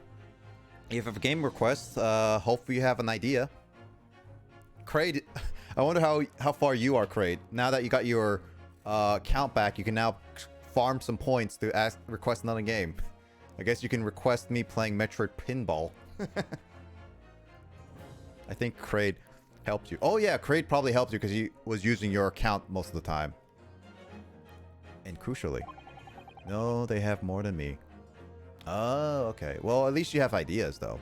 If a game requests, hopefully you have an idea. Kraid, I wonder how far you are, Kraid. Now that you got your count back, you can now farm some points to request another game. I guess you can request me playing Metroid Pinball. I think Kraid helped you. Oh yeah, Kraid probably helped you because he was using your account most of the time. And crucially, no, they have more than me. Oh, okay. Well, at least you have ideas, though.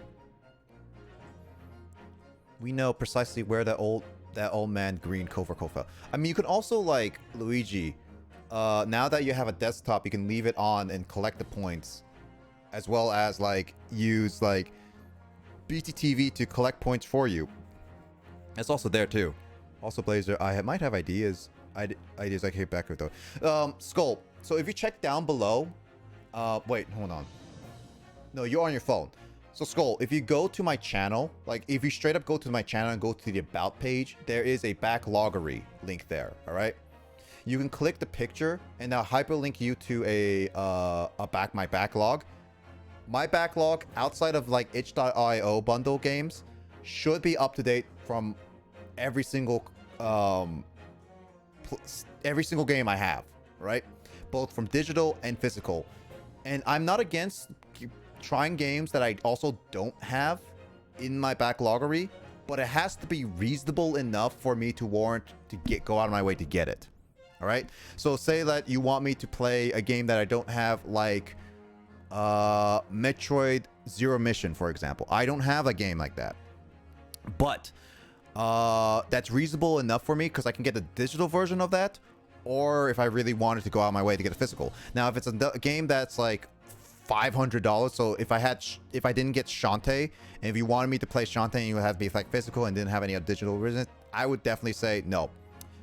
We know precisely where that old man green cover fell. I mean, you can also, like, Luigi, now that you have a desktop, you can leave it on and collect the points. As well as, like, use, like, BTTV to collect points for you. That's also there, too. Also, Blazer, I might have ideas. Ideas I came back with, though. Skull, so if you check down below... wait, hold on. No, you're on your phone. So Skull, if you go to my channel, like if you straight up go to my channel and go to the about page, there is a backloggery link there, all right? You can click the picture and now hyperlink you to my backlog. My backlog outside of like itch.io bundle games should be up to date from every single game I have, right? Both from digital and physical. And I'm not against trying games that I also don't have in my backloggery, but it has to be reasonable enough for me to warrant to go out of my way to get it. All right. So say that you want me to play a game that I don't have, like Metroid Zero Mission, for example. I don't have a game like that, but that's reasonable enough for me because I can get the digital version of that, or if I really wanted to go out of my way to get a physical. Now, if it's a game that's like $500, so if I didn't get Shantae, and if you wanted me to play Shantae and you would have to be like physical and didn't have any digital version, I would definitely say no.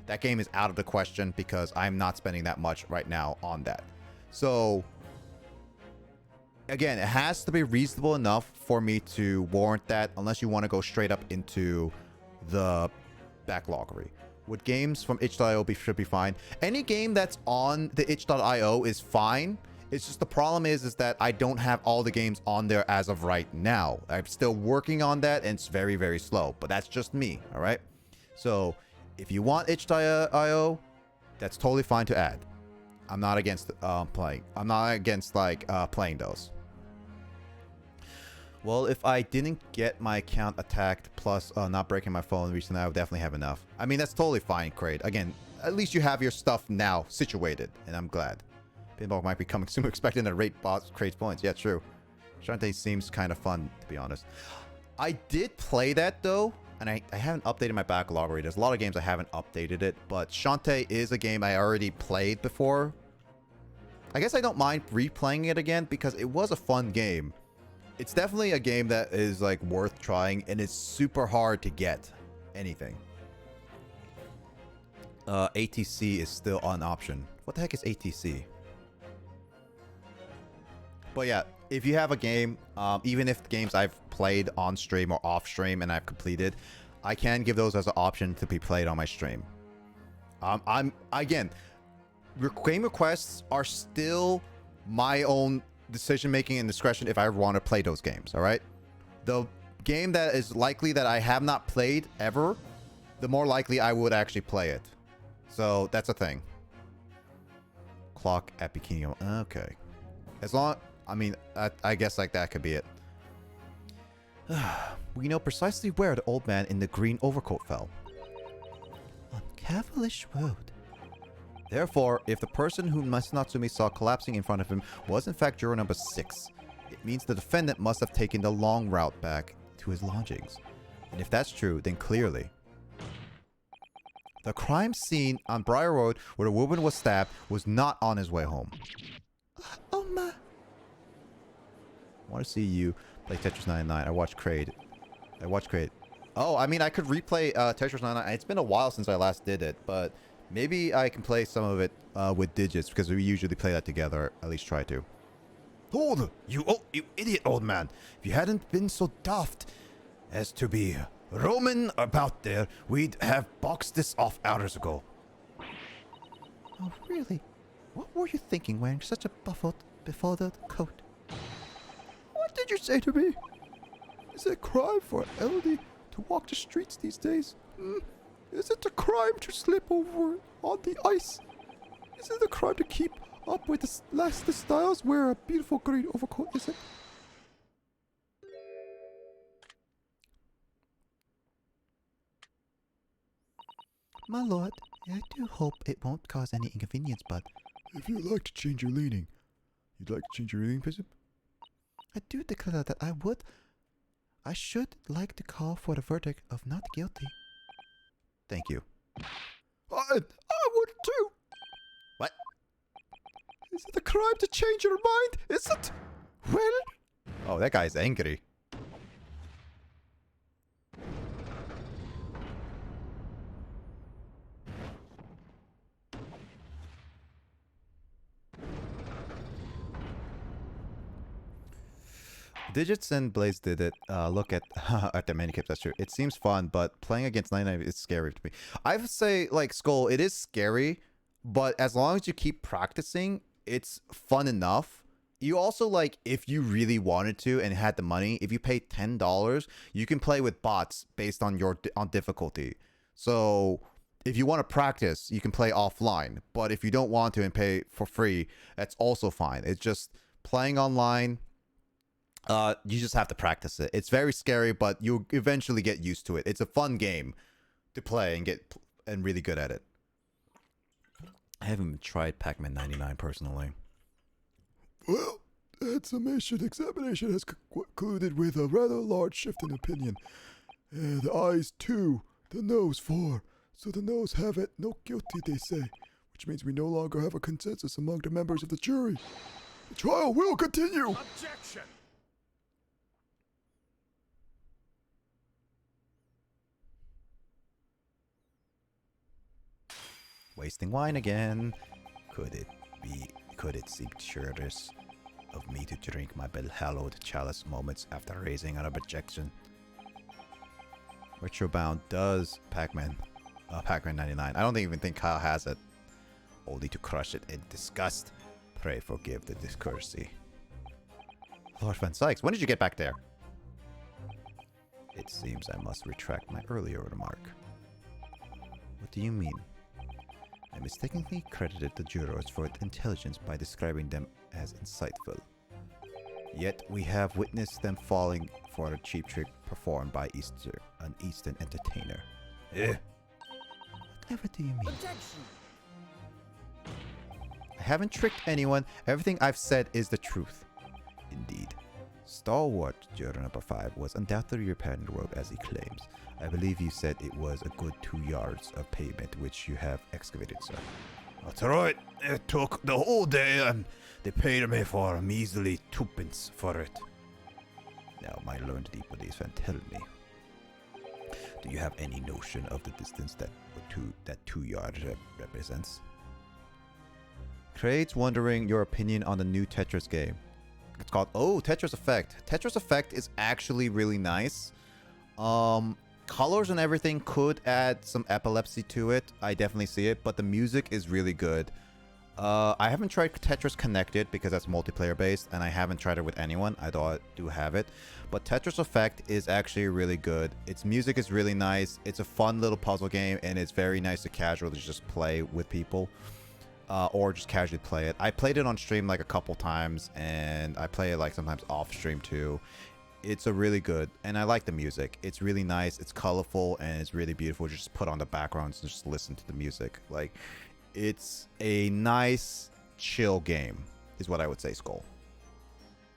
That game is out of the question because I'm not spending that much right now on that. So again, it has to be reasonable enough for me to warrant that, unless you want to go straight up into the backloggery. With games from itch.io should be fine. Any game that's on the itch.io is fine. It's just the problem is that I don't have all the games on there as of right now. I'm still working on that, and it's very, very slow. But that's just me, all right? So if you want itch.io, that's totally fine to add. I'm not against playing. I'm not against like playing those. Well, if I didn't get my account attacked plus not breaking my phone recently, I would definitely have enough. I mean, that's totally fine, Kraid. Again, at least you have your stuff now situated, and I'm glad. Pinball might be coming soon, expecting a rate boss Kraid's points. Yeah, true. Shantae seems kind of fun, to be honest. I did play that, though, and I haven't updated my backlog already. There's a lot of games I haven't updated it, but Shantae is a game I already played before. I guess I don't mind replaying it again because it was a fun game. It's definitely a game that is like worth trying, and it's super hard to get anything. ATC is still an option. What the heck is ATC? But yeah, if you have a game, even if the games I've played on stream or off stream and I've completed, I can give those as an option to be played on my stream. Again, game requests are still my own decision making and discretion if I want to play those games. All right, the game that is likely that I have not played ever, the more likely I would actually play it. So that's a thing. Clock at Bikini. Okay, as long, I mean, I guess like that could be it. We know precisely where the old man in the green overcoat fell. On Cavalish Road. Therefore, if the person whom Natsume saw collapsing in front of him was in fact juror number 6, it means the defendant must have taken the long route back to his lodgings. And if that's true, then clearly the crime scene on Briar Road where the woman was stabbed was not on his way home. Oh my. I want to see you play Tetris 99. I watched Kraid. Oh, I mean, I could replay Tetris 99. It's been a while since I last did it, but maybe I can play some of it with digits, because we usually play that together, at least try to. Hold! You idiot old man! If you hadn't been so daft as to be roaming about there, we'd have boxed this off hours ago. Oh, really? What were you thinking wearing such a befuddled coat? What did you say to me? Is it a crime for an elderly to walk the streets these days? Is it a crime to slip over on the ice? Is it a crime to keep up with the styles, wear a beautiful green overcoat, is it? My lord, I do hope it won't cause any inconvenience, but If you'd like to change your leaning, Bishop? I do declare that I should like to call for the verdict of not guilty. Thank you. I would too! What? Is it a crime to change your mind? Is it? Well, Oh, that guy's angry. Digits and Blaze did it. Look at at the manicapes. That's true. It seems fun, but playing against 99 is scary to me. I would say, like, Skull, it is scary, but as long as you keep practicing, it's fun enough. You also, like, if you really wanted to and had the money, if you pay $10, you can play with bots based on your difficulty. So if you want to practice, you can play offline. But if you don't want to and pay for free, that's also fine. It's just playing online. You just have to practice it. It's very scary, but you eventually get used to it. It's a fun game to play and get really good at it. I haven't even tried Pac-Man 99 personally. Well, that summation examination has concluded with a rather large shift in opinion. The eyes 2, the nose 4. So the nose have it, no guilty, they say. Which means we no longer have a consensus among the members of the jury. The trial will continue! Objection! Wasting wine again. Could it seem curious of me to drink my hallowed chalice moments after raising an objection? Retrobound does Pac-Man 99. I don't even think Kyle has it. Only to crush it in disgust. Pray forgive the discourtesy. Lord Van Sykes, when did you get back there? It seems I must retract my earlier remark. What do you mean? I mistakenly credited the jurors for intelligence by describing them as insightful. Yet we have witnessed them falling for a cheap trick performed by an Eastern entertainer. Whatever do you mean? Objection! I haven't tricked anyone. Everything I've said is the truth. Indeed. Stalwart juror number 5 was undoubtedly repairing the rope as he claims. I believe you said it was a good 2 yards of pavement which you have excavated, sir. That's right. It took the whole day and they paid me for a measly 2p for it. Now my learned deepadis fan tell me. Do you have any notion of the distance that 2 yards represents? Craig's wondering your opinion on the new Tetris game. It's called Tetris Effect. Tetris Effect is actually really nice. Colors and everything could add some epilepsy to it. I definitely see it, but the music is really good. I haven't tried Tetris Connected because that's multiplayer based, and I haven't tried it with anyone. I thought I do have it, but Tetris Effect is actually really good. Its music is really nice. It's a fun little puzzle game, and it's very nice to casually just play with people. Or just casually play it. I played it on stream like a couple times, and I play it like sometimes off stream too. It's a really good, and I like the music. It's really nice, it's colorful, and it's really beautiful. Just put on the backgrounds and just listen to the music. Like, it's a nice, chill game, is what I would say, Skull.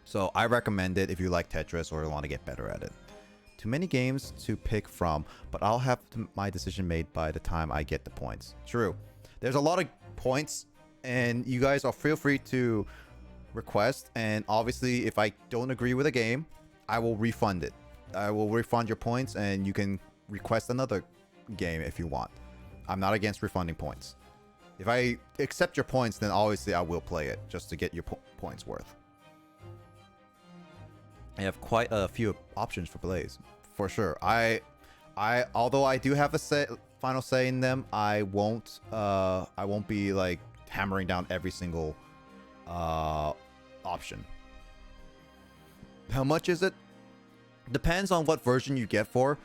So I recommend it if you like Tetris or want to get better at it. Too many games to pick from, but I'll have my decision made by the time I get the points. True. There's a lot of points, and you guys are feel free to request, and obviously if I don't agree with a game, I will refund it. I will refund your points, and you can request another game if you want. I'm not against refunding points. If I accept your points, then obviously I will play it just to get your points worth. I have quite a few options for plays, for sure. Although I do have a final say in them, I won't be like hammering down every single option. How much is it? Depends on what version you get for.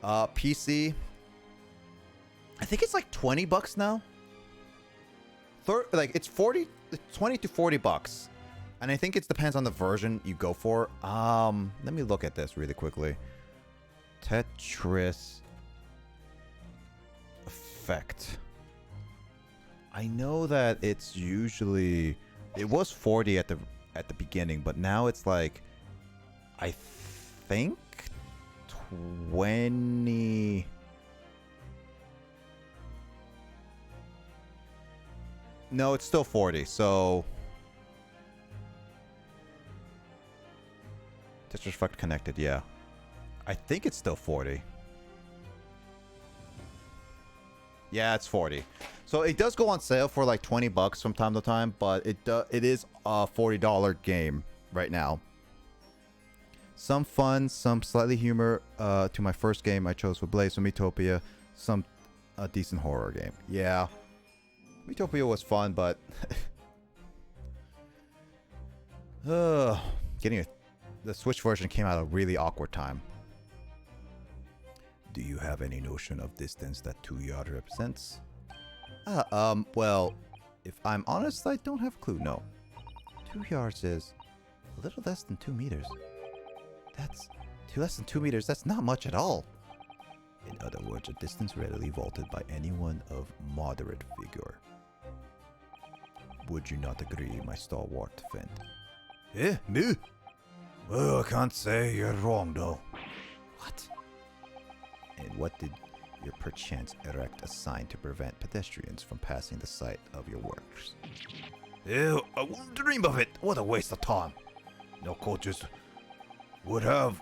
PC, I think it's like $20 now. It's 20 to $40, and I think it depends on the version you go for. Let me look at this really quickly. Tetris Effect. I know that it's usually, it was 40 at the beginning, but now it's like, I think 20. No, it's still 40. So Tetris Effect Connected, yeah. I think it's still 40. Yeah, it's 40. So it does go on sale for like $20 from time to time, but it is a $40 game right now. Some fun, some slightly humor to my first game I chose for Blaze from Utopia. Some decent horror game. Yeah. Utopia was fun, but getting the Switch version came out at a really awkward time. Do you have any notion of distance that 2 yards represents? Well, if I'm honest, I don't have a clue, no. 2 yards is a little less than 2 meters. That's less than 2 meters, that's not much at all. In other words, a distance readily vaulted by anyone of moderate figure. Would you not agree, my stalwart friend? Eh, me? Well, I can't say you're wrong, though. What? And what did you perchance erect a sign to prevent pedestrians from passing the site of your works? Ew, I wouldn't dream of it. What a waste of time. No coaches would have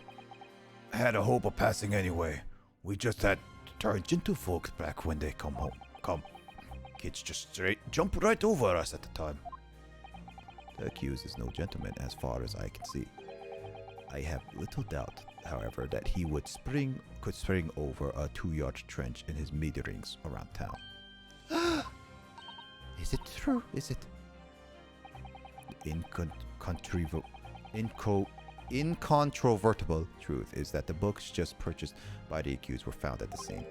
had a hope of passing anyway. We just had to turn gentlefolks back when they come home. Come. Kids just straight jump right over us at the time. The accused is no gentleman as far as I can see. I have little doubt, however, that he could spring over a 2-yard trench in his meterings around town. Is it true? Is it? Incontrovertible truth is that the books just purchased by the accused were found at the scene.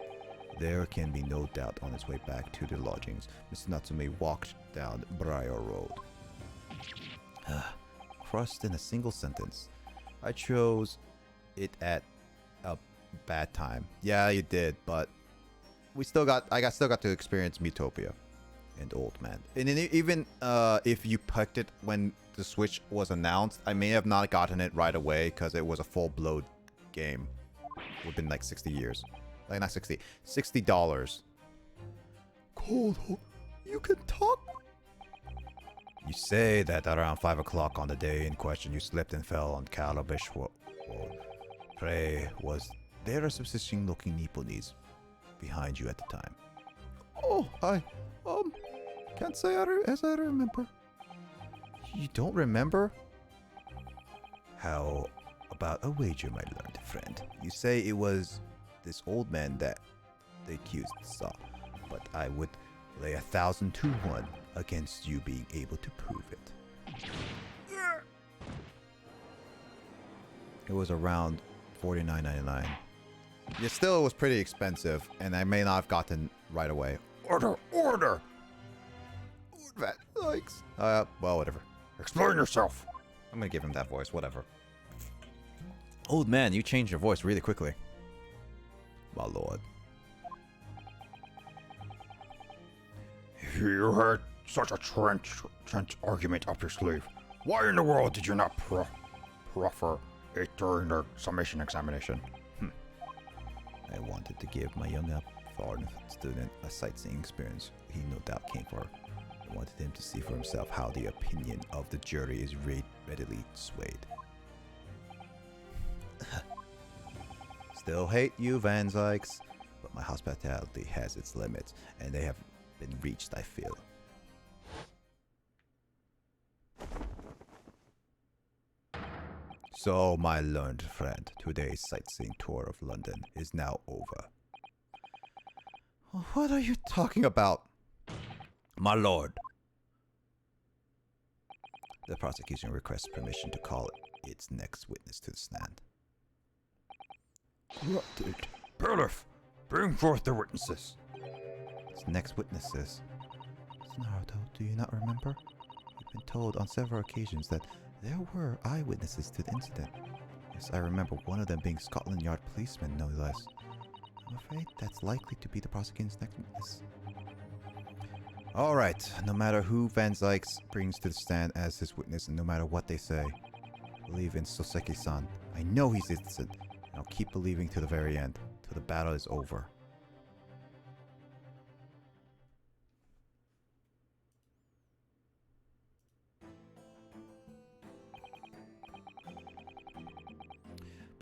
There can be no doubt on his way back to the lodgings, Mr. Natsume walked down Briar Road. Crushed in a single sentence. I chose it at a bad time. Yeah, you did, but I still got to experience Metopia and Old Man. And even if you picked it when the Switch was announced, I may have not gotten it right away because it was a full-blown game. It would have been like 60 years. Like, not 60. $60. Cold, you can talk? You say that around 5 o'clock on the day in question you slipped and fell on Calabish. Pray, was there a subsisting-looking Nipponese behind you at the time? Oh, I can't say as I remember. You don't remember? How about a wager, my learned friend? You say it was this old man that the accused saw, but I would lay 1,000 to 1 against you being able to prove it. It was around $49.99. Yeah, still it was pretty expensive, and I may not have gotten right away. Order! Order! That likes. Well, whatever. Explain yourself! I'm gonna give him that voice, whatever. Old man, you changed your voice really quickly. My lord. You had such a trench argument up your sleeve. Why in the world did you not proffer it during the summation examination? I wanted to give my young foreign student a sightseeing experience he no doubt came for. I wanted him to see for himself how the opinion of the jury is readily swayed. Still hate you, Van Zykes, but my hospitality has its limits, and they have been reached, I feel. So, my learned friend, today's sightseeing tour of London is now over. What are you talking about? My lord. The prosecution requests permission to call its next witness to the stand. Granted. Bailiff, bring forth the witnesses. Its next witnesses. Naruto, do you not remember? You've been told on several occasions that there were eyewitnesses to the incident. Yes, I remember one of them being Scotland Yard policeman, no less. I'm afraid that's likely to be the prosecution's next witness. Alright, no matter who Van Zykes brings to the stand as his witness, and no matter what they say, believe in Soseki-san. I know he's innocent, and I'll keep believing to the very end, till the battle is over.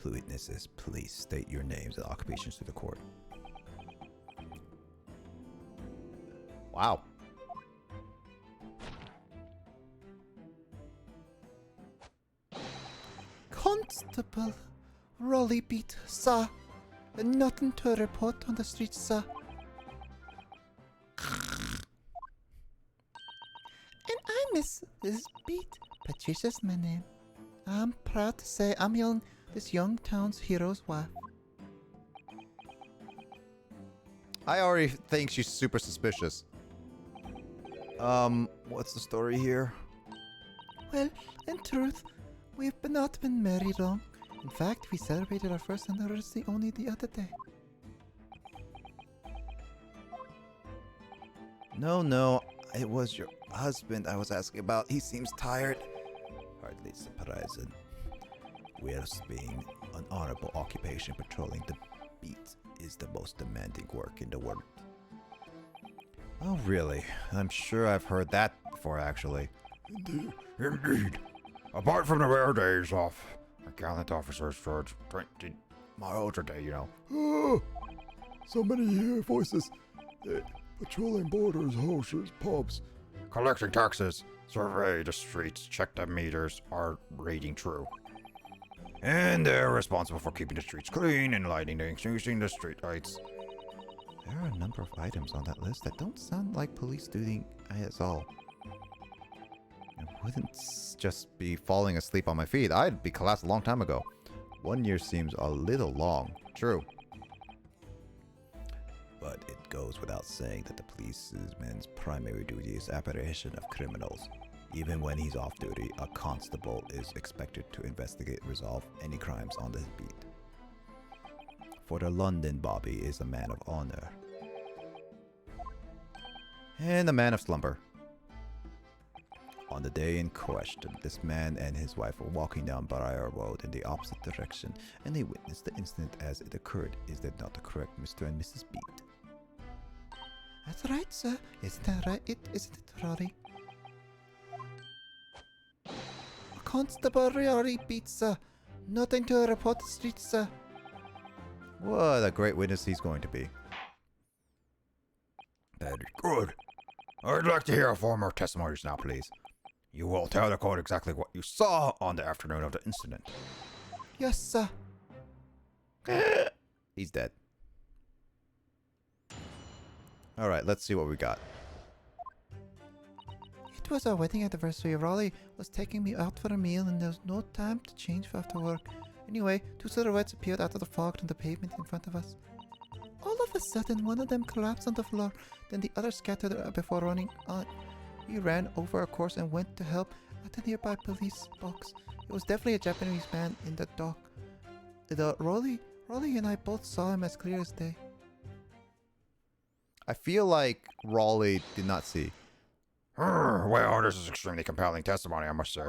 Witnesses, please state your names and occupations to the court. Wow. Constable Rolly Beat, sir. Nothing to report on the streets, sir. And I miss this beat. Patricia's my name. I'm proud to say I'm this young town's hero's wife. I already think she's super suspicious. What's the story here? Well, in truth, we've not been married long. In fact, we celebrated our first anniversary only the other day. No, it was your... husband I was asking about, he seems tired. Hardly surprising. Whilst being an honorable occupation, patrolling the beat is the most demanding work in the world. Oh, really? I'm sure I've heard that before, actually. Indeed. Indeed. Apart from the rare days off, a gallant officer's charge 20 miles a day, you know. Ah, so many voices. Patrolling borders, hostels, pubs. Collecting taxes, survey the streets, check the meters are reading true. And they're responsible for keeping the streets clean and lighting and extinguishing the street lights. There are a number of items on that list that don't sound like police duty at all. I wouldn't just be falling asleep on my feet. I'd be collapsed a long time ago. 1 year seems a little long. True. But it goes without saying that the policeman's primary duty is apprehension of criminals. Even when he's off duty, a constable is expected to investigate and resolve any crimes on the beat. For the London, Bobby is a man of honor. And a man of slumber. On the day in question, this man and his wife were walking down Briar Road in the opposite direction, and they witnessed the incident as it occurred. Is that not the correct Mr. and Mrs. Beat? That's right, sir. Isn't that right? Isn't it, Rory? Constable Rory Beat, sir. Nothing to report the street, sir. What a great witness he's going to be. Very good. I'd like to hear former testimonies now, please. You will tell the court exactly what you saw on the afternoon of the incident. Yes, sir. He's dead. Alright, let's see what we got. It was our wedding anniversary. Raleigh was taking me out for a meal and there was no time to change after work. Anyway, two silhouettes appeared out of the fog on the pavement in front of us. All of a sudden, one of them collapsed on the floor, then the other scattered before running on. We ran over, of course, and went to help at the nearby police box. It was definitely a Japanese man in the dock. Raleigh and I both saw him as clear as day. I feel like Raleigh did not see. Well, this is extremely compelling testimony, I must say.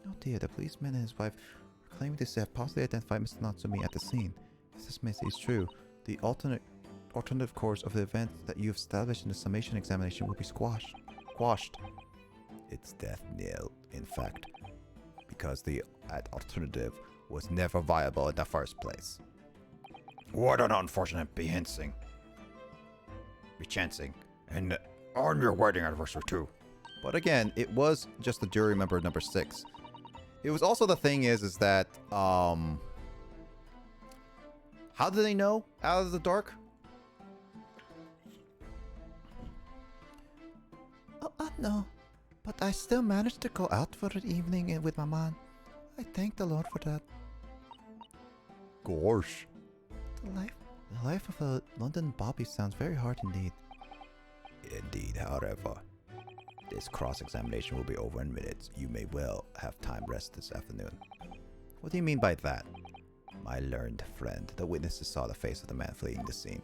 Oh dear, the policeman and his wife are claiming to have possibly identified Mr. Natsumi at the scene. If this message is true, the alternative course of the events that you've established in the summation examination will be quashed. It's death knell, in fact, because the alternative was never viable in the first place. What an unfortunate bechancing. And on your wedding anniversary too. But again, it was just the jury member number 6. It was also the thing is that, how did they know out of the dark? Oh, no. But I still managed to go out for an evening with my mom. I thank the Lord for that. Gosh. The life of a London Bobby sounds very hard indeed. Indeed, however, this cross-examination will be over in minutes. You may well have time rest this afternoon. What do you mean by that? My learned friend, the witnesses saw the face of the man fleeing the scene.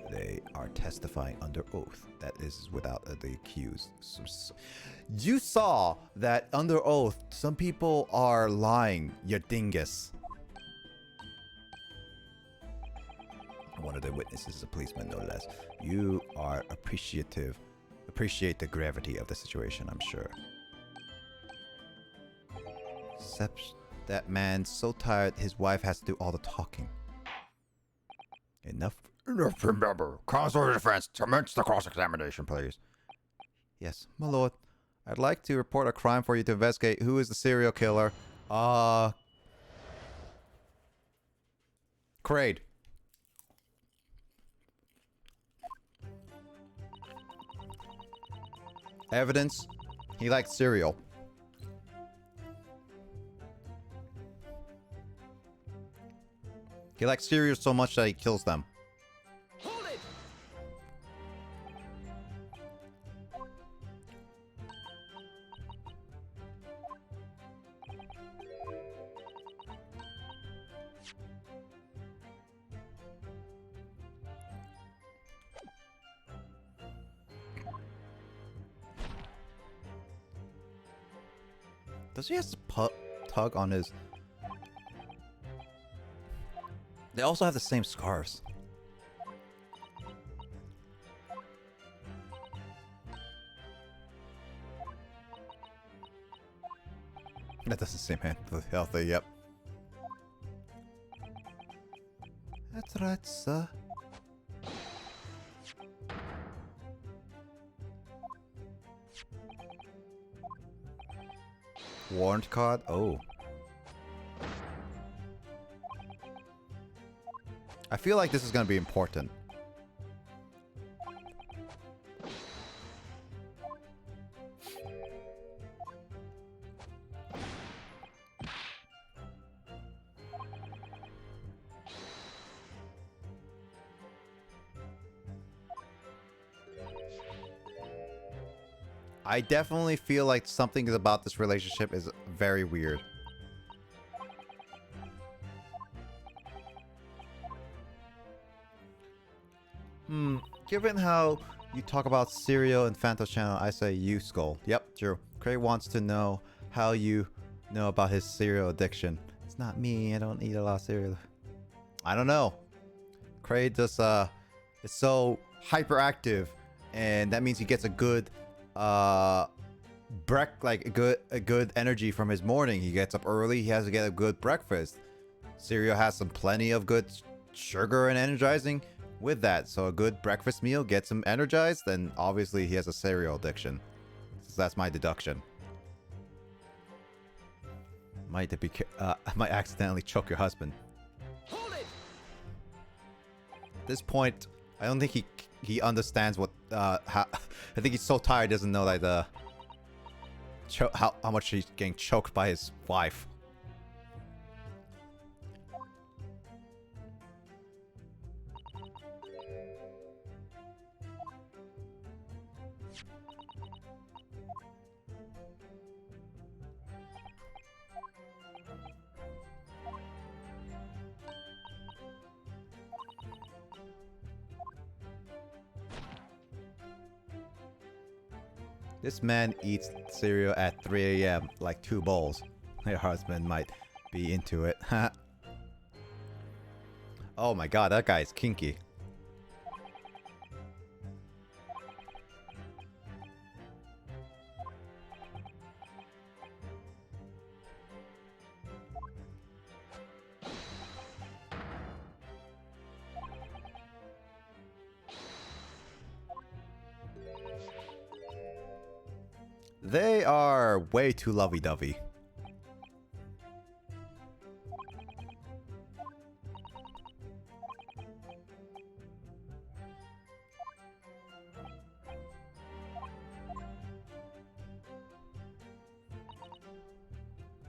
They are testifying under oath. That is without the accused. You saw that under oath, some people are lying, you dingus. One of the witnesses is a policeman, no less. You are appreciate the gravity of the situation, I'm sure. Except that man's so tired, his wife has to do all the talking. Enough, remember. Counsel for defense, commence the cross-examination, please. Yes, my lord. I'd like to report a crime for you to investigate. Who is the serial killer? Kraid. Evidence. He likes cereal. He likes cereal so much that he kills them. Hold it! Does he have to tug on his... They also have the same scarves. That doesn't seem healthy, yep. That's right, sir. Warrant card? Oh. I feel like this is gonna be important. I definitely feel like something about this relationship is very weird. Given how you talk about cereal and Phantom's channel, I say you, Skull. Yep, true. Craig wants to know how you know about his cereal addiction. It's not me, I don't eat a lot of cereal. I don't know. Craig just is so hyperactive, and that means he gets a good a good energy from his morning. He gets up early, he has to get a good breakfast. Cereal has some plenty of good sugar and energizing with that, so a good breakfast meal gets him energized, and obviously he has a cereal addiction. So that's my deduction. Might accidentally choke your husband. Hold it! At this point, I don't think he understands what how, I think he's so tired he doesn't know like the how much he's getting choked by his wife. This man eats cereal at 3 a.m. like 2 bowls. Your husband might be into it. Oh my god, that guy is kinky. They are way too lovey-dovey.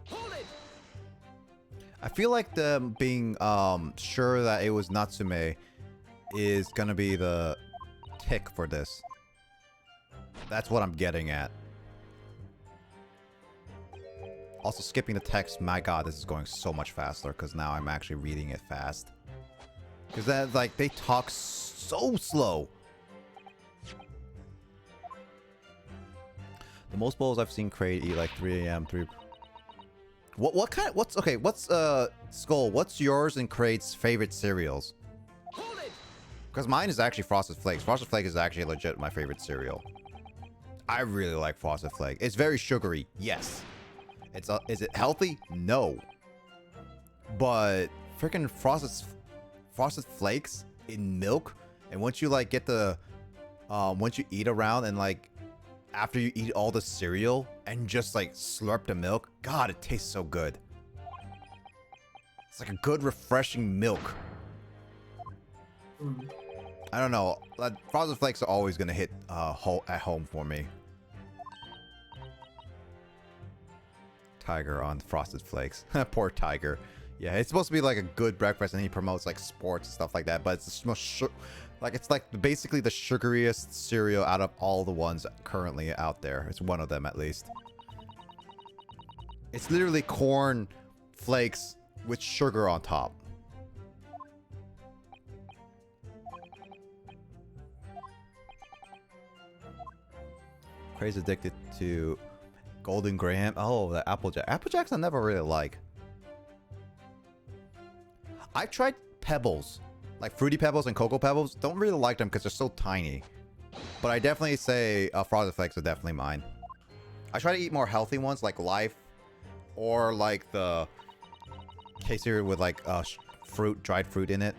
Hold it! I feel like them being sure that it was Natsume is gonna be the tick for this. That's what I'm getting at. Also, skipping the text, my god, this is going so much faster because now I'm actually reading it fast. Because that, like, they talk so slow. The most bowls I've seen Kraid eat like 3 a.m. What's Skull, what's yours and Kraid's favorite cereals? Hold it! Because mine is actually Frosted Flakes. Frosted Flakes is actually legit my favorite cereal. I really like Frosted Flakes. It's very sugary, yes. Is it healthy? No. But freaking Frosted Flakes in milk, and once you like get the once you eat around and like after you eat all the cereal and just like slurp the milk, god, it tastes so good. It's like a good refreshing milk. I don't know. Frosted Flakes are always gonna hit at home for me. Tiger on Frosted Flakes. Poor Tiger. Yeah, it's supposed to be like a good breakfast, and he promotes like sports and stuff like that. But it's the most it's like basically the sugariest cereal out of all the ones currently out there. It's one of them at least. It's literally corn flakes with sugar on top. Crazy addicted to Golden Graham. Oh, the Applejack. Applejacks I never really like. I've tried Pebbles. Like Fruity Pebbles and Cocoa Pebbles. Don't really like them because they're so tiny. But I definitely say Frosted Flakes are definitely mine. I try to eat more healthy ones like Life. Or like the K-cereal with like fruit, dried fruit in it.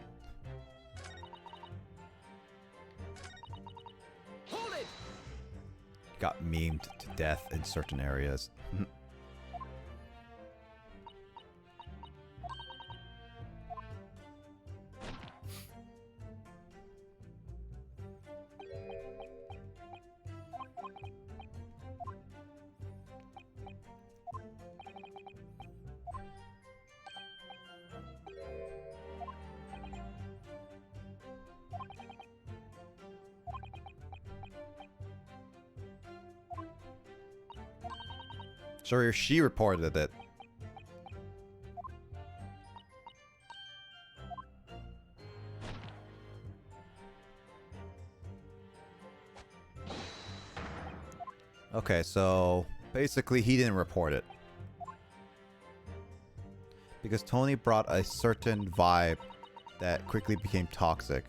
Hold it! Got memed to death in certain areas. Sure, she reported it. Okay, so basically he didn't report it. Because Tony brought a certain vibe that quickly became toxic.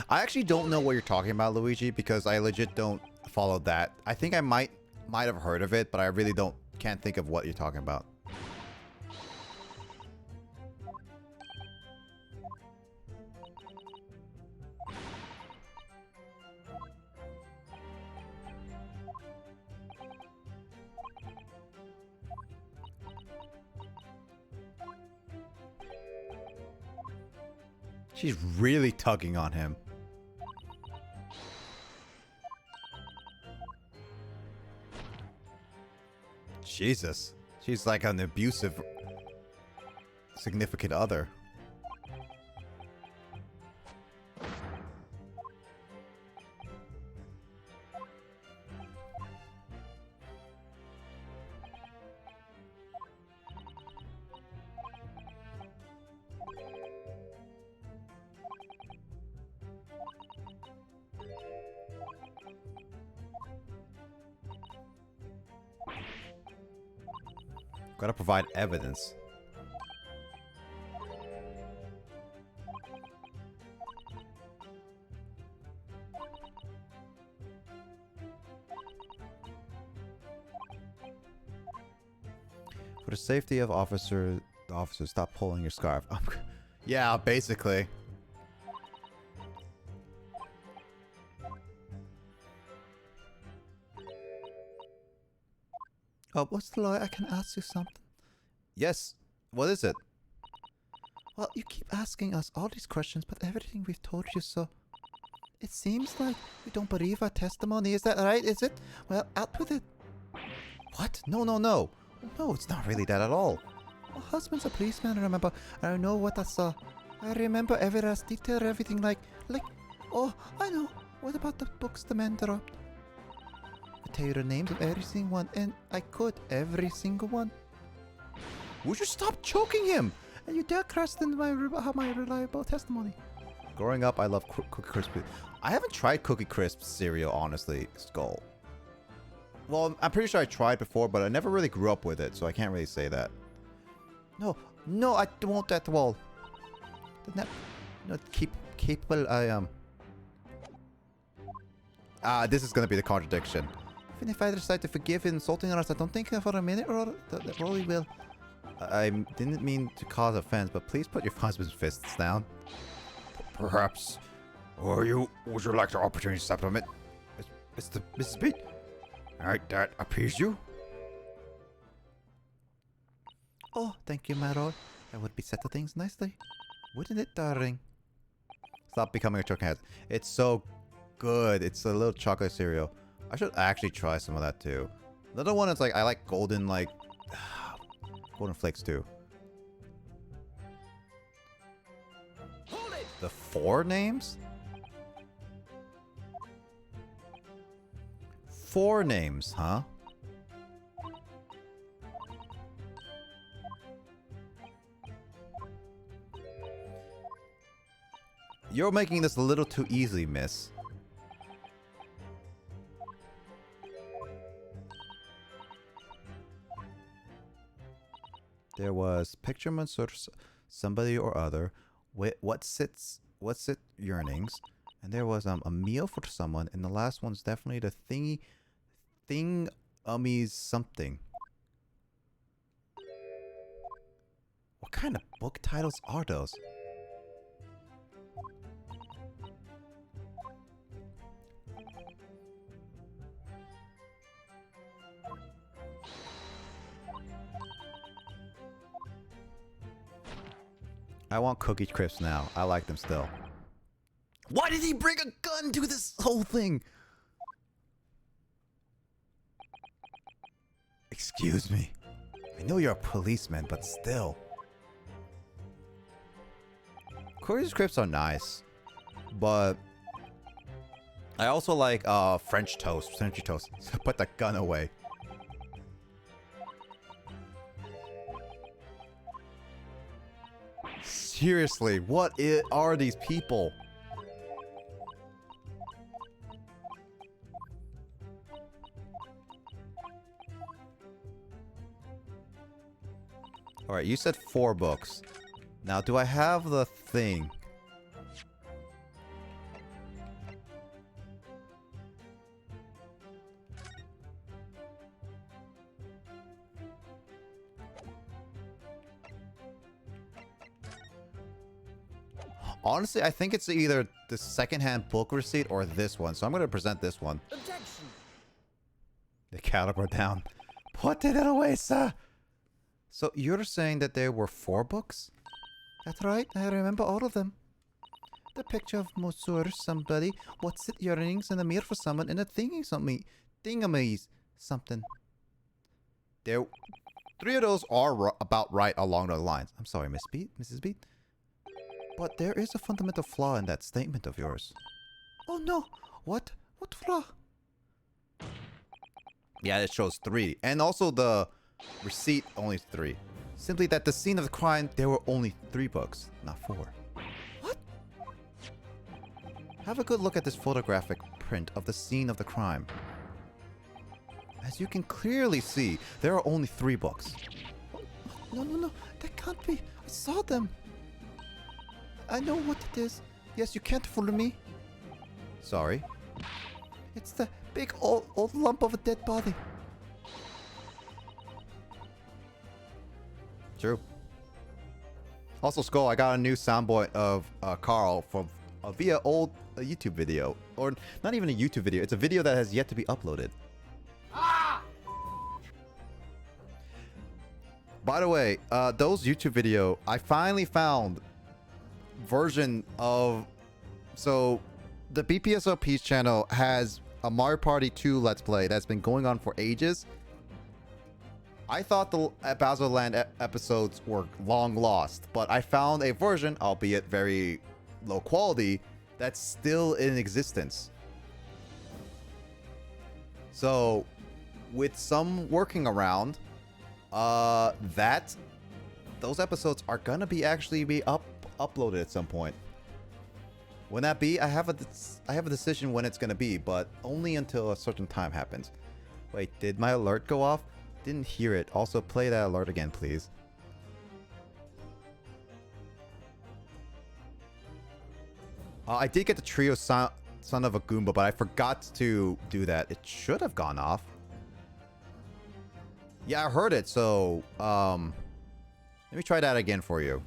I actually don't know what you're talking about, Luigi, because I legit don't follow that. I think I might have heard of it, but I really can't think of what you're talking about. She's really tugging on him. Jesus. She's like an abusive significant other. Gotta provide evidence. For the safety of the officer, stop pulling your scarf. Yeah, basically. Oh, what's the lie? I can ask you something. Yes. What is it? Well, you keep asking us all these questions, but everything we've told you, so... It seems like you don't believe our testimony. Is that right? Is it? Well, out with it. What? No, no, no. No, it's not really that at all. My husband's a policeman, remember? I know what I saw. I remember every last detail, everything like... Oh, I know. What about the books the man dropped? I tell you the names of every single one, and I could. Every single one. Would you stop choking him? And you dare question my reliable testimony. Growing up, I love Cookie Crisp. I haven't tried Cookie Crisp cereal, honestly, Skull. Well, I'm pretty sure I tried before, but I never really grew up with it, so I can't really say that. No, no, I don't want that wall. Not capable I am. This is gonna be the contradiction. Even if I decide to forgive insulting us, I don't think for a minute or that Rolly will. I didn't mean to cause offense, but please put your husband's fists down. Perhaps. Would you like the opportunity to supplement? Mr. Mrs. B? Alright, that appease you? Oh, thank you, my Roy. I would be settle things nicely. Wouldn't it, darling? Stop becoming a choking head. It's so good. It's a little chocolate cereal. I should actually try some of that too. Another one is like, I like golden, like... Golden Flakes too. Hold it! The 4 names? 4 names, huh? You're making this a little too easy, miss. There was picture Monsieur somebody or other. What's it yearnings? And there was a meal for someone. And the last one's definitely the thing something. What kind of book titles are those? I want Cookie Crisps now. I like them still. Why did he bring a gun to this whole thing? Excuse me. I know you're a policeman, but still. Cookie Crisps are nice, but I also like French toast, Frenchy toast. Put the gun away. Seriously, what are these people? Alright, you said 4 books. Now, do I have the thing? Honestly, I think it's either the secondhand book receipt or this one. So I'm going to present this one. Objection. The caliber down. Put it away, sir. So you're saying that there were 4 books? That's right, I remember all of them. The picture of Monsieur somebody, what's it earrings, and a mirror for someone, and a thingamies something. There, 3 of those are about right along those lines. I'm sorry, Mrs. Beat. But there is a fundamental flaw in that statement of yours. Oh no, what? What flaw? Yeah, it shows 3. And also the receipt, only 3. Simply that the scene of the crime, there were only 3 books, not 4. What? Have a good look at this photographic print of the scene of the crime. As you can clearly see, there are only 3 books. No, that can't be. I saw them. I know what it is. Yes, you can't fool me. Sorry. It's the big old lump of a dead body. True. Also, Skull, I got a new soundboard of Carl from via old YouTube video. Or not even a YouTube video. It's a video that has yet to be uploaded. By the way, those YouTube video, I finally found version of... So, the BPSOP's channel has a Mario Party 2 Let's Play that's been going on for ages. I thought the Bowser Land episodes were long lost, but I found a version, albeit very low quality, that's still in existence. So, with some working around, those episodes are gonna be uploaded at some point. When that be, I have a decision when it's gonna be, but only until a certain time happens. Wait, did my alert go off? Didn't hear it. Also, play that alert again, please. I did get the trio son of a Goomba, but I forgot to do that. It should have gone off. Yeah, I heard it, so let me try that again for you.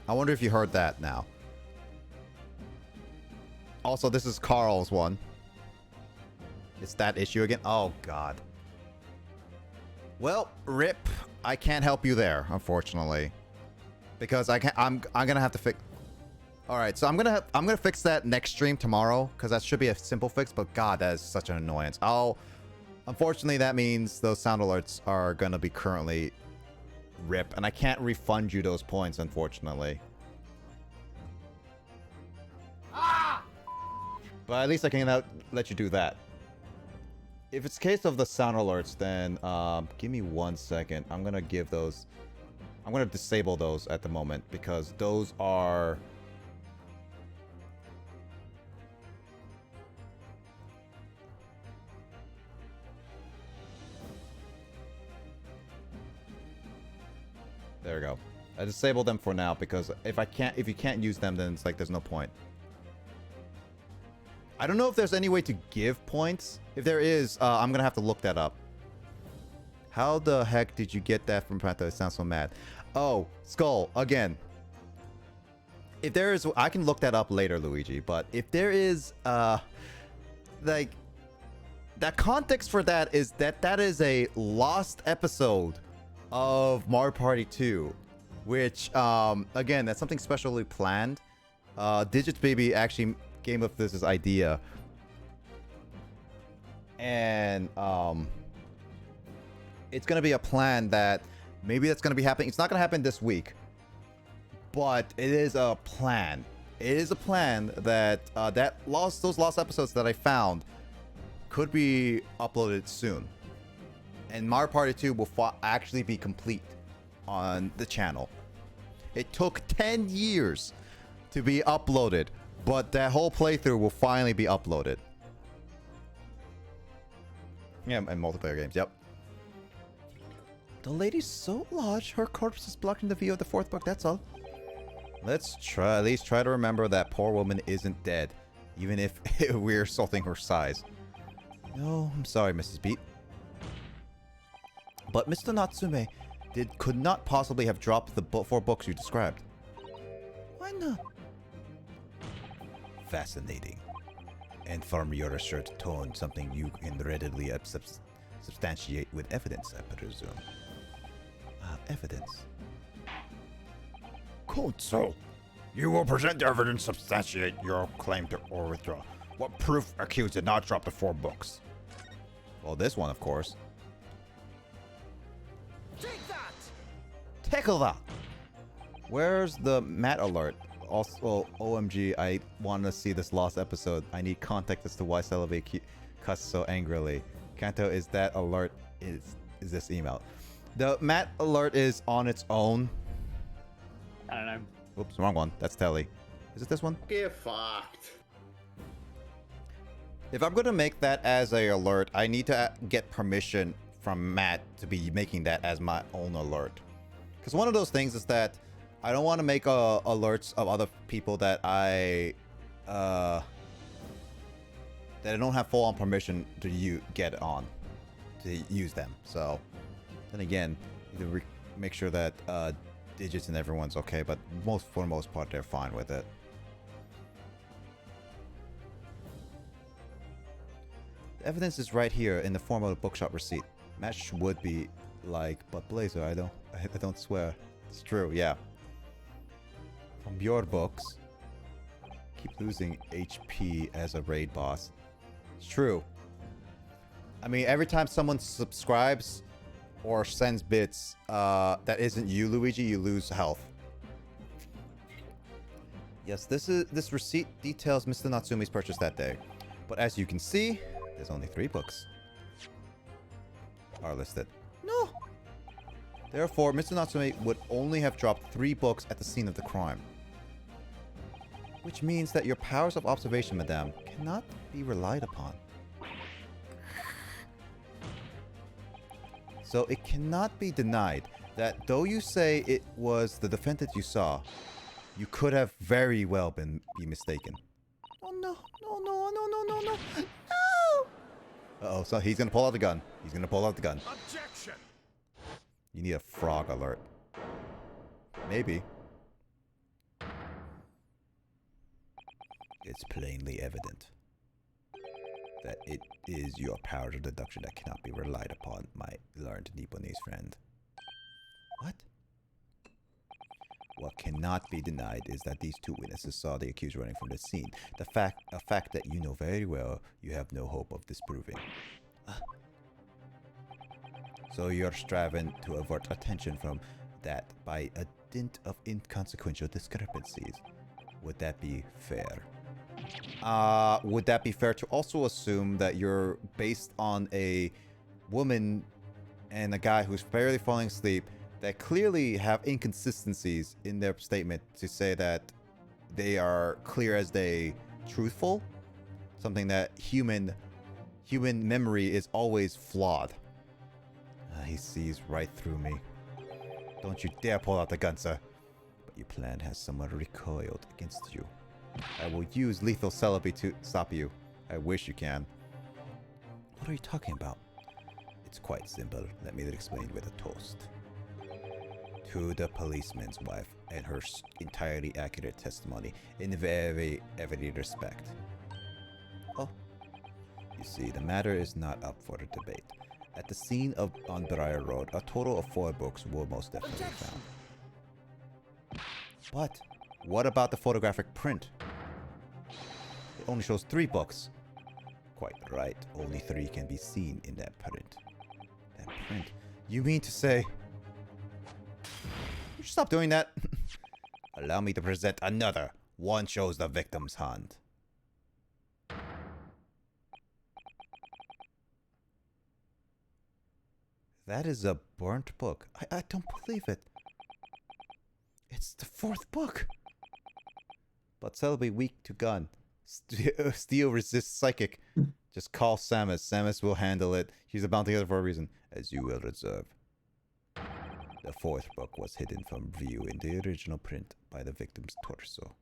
I wonder if you heard that now. Also, this is Carl's one. It's that issue again. Oh, God. Well, rip. I can't help you there, unfortunately. Because I'm gonna have to fix... Alright, so I'm gonna fix that next stream tomorrow, because that should be a simple fix, but God, that is such an annoyance. Unfortunately, that means those sound alerts are gonna be currently rip, and I can't refund you those points, unfortunately. But at least I can let you do that. If it's a case of the sound alerts, then give me 1 second. I'm gonna give those I'm going to disable those at the moment because those are... There we go. I disabled them for now because if you can't use them, then it's like there's no point. I don't know if there's any way to give points. If there is, I'm gonna have to look that up. How the heck did you get that from Panther? It sounds so mad. Oh, Skull, again. If there is, I can look that up later, Luigi, but if there is, like, that context for that is that is a lost episode of Mario Party 2, which, again, that's something specially planned. Digits Baby actually came up with this idea. And, it's going to be a plan that maybe that's going to be happening. It's not going to happen this week, but it is a plan. It is a plan that those lost episodes that I found could be uploaded soon. And Mario Party 2 will actually be complete on the channel. It took 10 years to be uploaded, but that whole playthrough will finally be uploaded. Yeah, and multiplayer games, yep. The lady's so large, her corpse is blocking the view of the fourth book, that's all. Let's at least try to remember that poor woman isn't dead, even if we're insulting her size. No, I'm sorry, Mrs. Beat. But Mr. Natsume could not possibly have dropped the 4 books you described. Why not? Fascinating. And from your assured tone, something you can readily substantiate with evidence, I presume. Evidence. So, you will present evidence to substantiate your claim to or withdraw. What proof accused did not drop the 4 books? Well, this one, of course. Take that! Tackle that! Where's the Matt alert? Also, OMG, I want to see this lost episode. I need context as to why Celebi cussed so angrily. Kanto, is that alert? Is this email? The Matt alert is on its own. I don't know. Oops, wrong one. That's Telly. Is it this one? Get fucked. If I'm going to make that as a alert, I need to get permission from Matt to be making that as my own alert. Because one of those things is that I don't want to make alerts of other people that I don't have full-on permission to get on to use them. So then again, you need to make sure that Digits and everyone's okay, but for the most part they're fine with it. The evidence is right here in the form of a bookshop receipt. Match would be like, but Blazer, I don't swear. It's true, yeah. From your books, keep losing HP as a raid boss. It's true. I mean, every time someone subscribes or sends bits that isn't you, Luigi, you lose health. Yes, this receipt details Mr. Natsume's purchase that day. But as you can see, there's only 3 books are listed. No! Therefore, Mr. Natsume would only have dropped 3 books at the scene of the crime. Which means that your powers of observation, madame, cannot be relied upon. So it cannot be denied that though you say it was the defendant you saw, you could have very well be mistaken. Oh no, no. Uh-oh, so he's gonna pull out the gun. He's gonna pull out the gun. Objection! You need a frog alert. Maybe. It's plainly evident that it is your powers of deduction that cannot be relied upon, my learned Nipponese friend. What? What cannot be denied is that these 2 witnesses saw the accused running from the scene. A fact that you know very well you have no hope of disproving. So you're striving to avert attention from that by a dint of inconsequential discrepancies. Would that be fair? Would that be fair to also assume that you're based on a woman and a guy who's barely falling asleep that clearly have inconsistencies in their statement to say that they are clear as day truthful, something that human memory is always flawed. He sees right through me. Don't you dare pull out the gun, sir. But your plan has somewhat recoiled against you. I will use lethal celibacy to stop you. I wish you can. What are you talking about? It's quite simple. Let me explain with a toast. To the policeman's wife and her entirely accurate testimony in every respect. Oh. You see, the matter is not up for debate. At the scene on Briar Road, a total of 4 books were most definitely found. But what about the photographic print? It only shows 3 books. Quite right, only 3 can be seen in that print. That print? You mean to say... Would you stop doing that? Allow me to present another. One shows the victim's hand. That is a burnt book. I don't believe it. It's the 4th book. But Selby weak to gun. Steel resists psychic. Just call Samus. Samus will handle it. She's a bounty hunter for a reason, as you will observe. The 4th book was hidden from view in the original print by the victim's torso.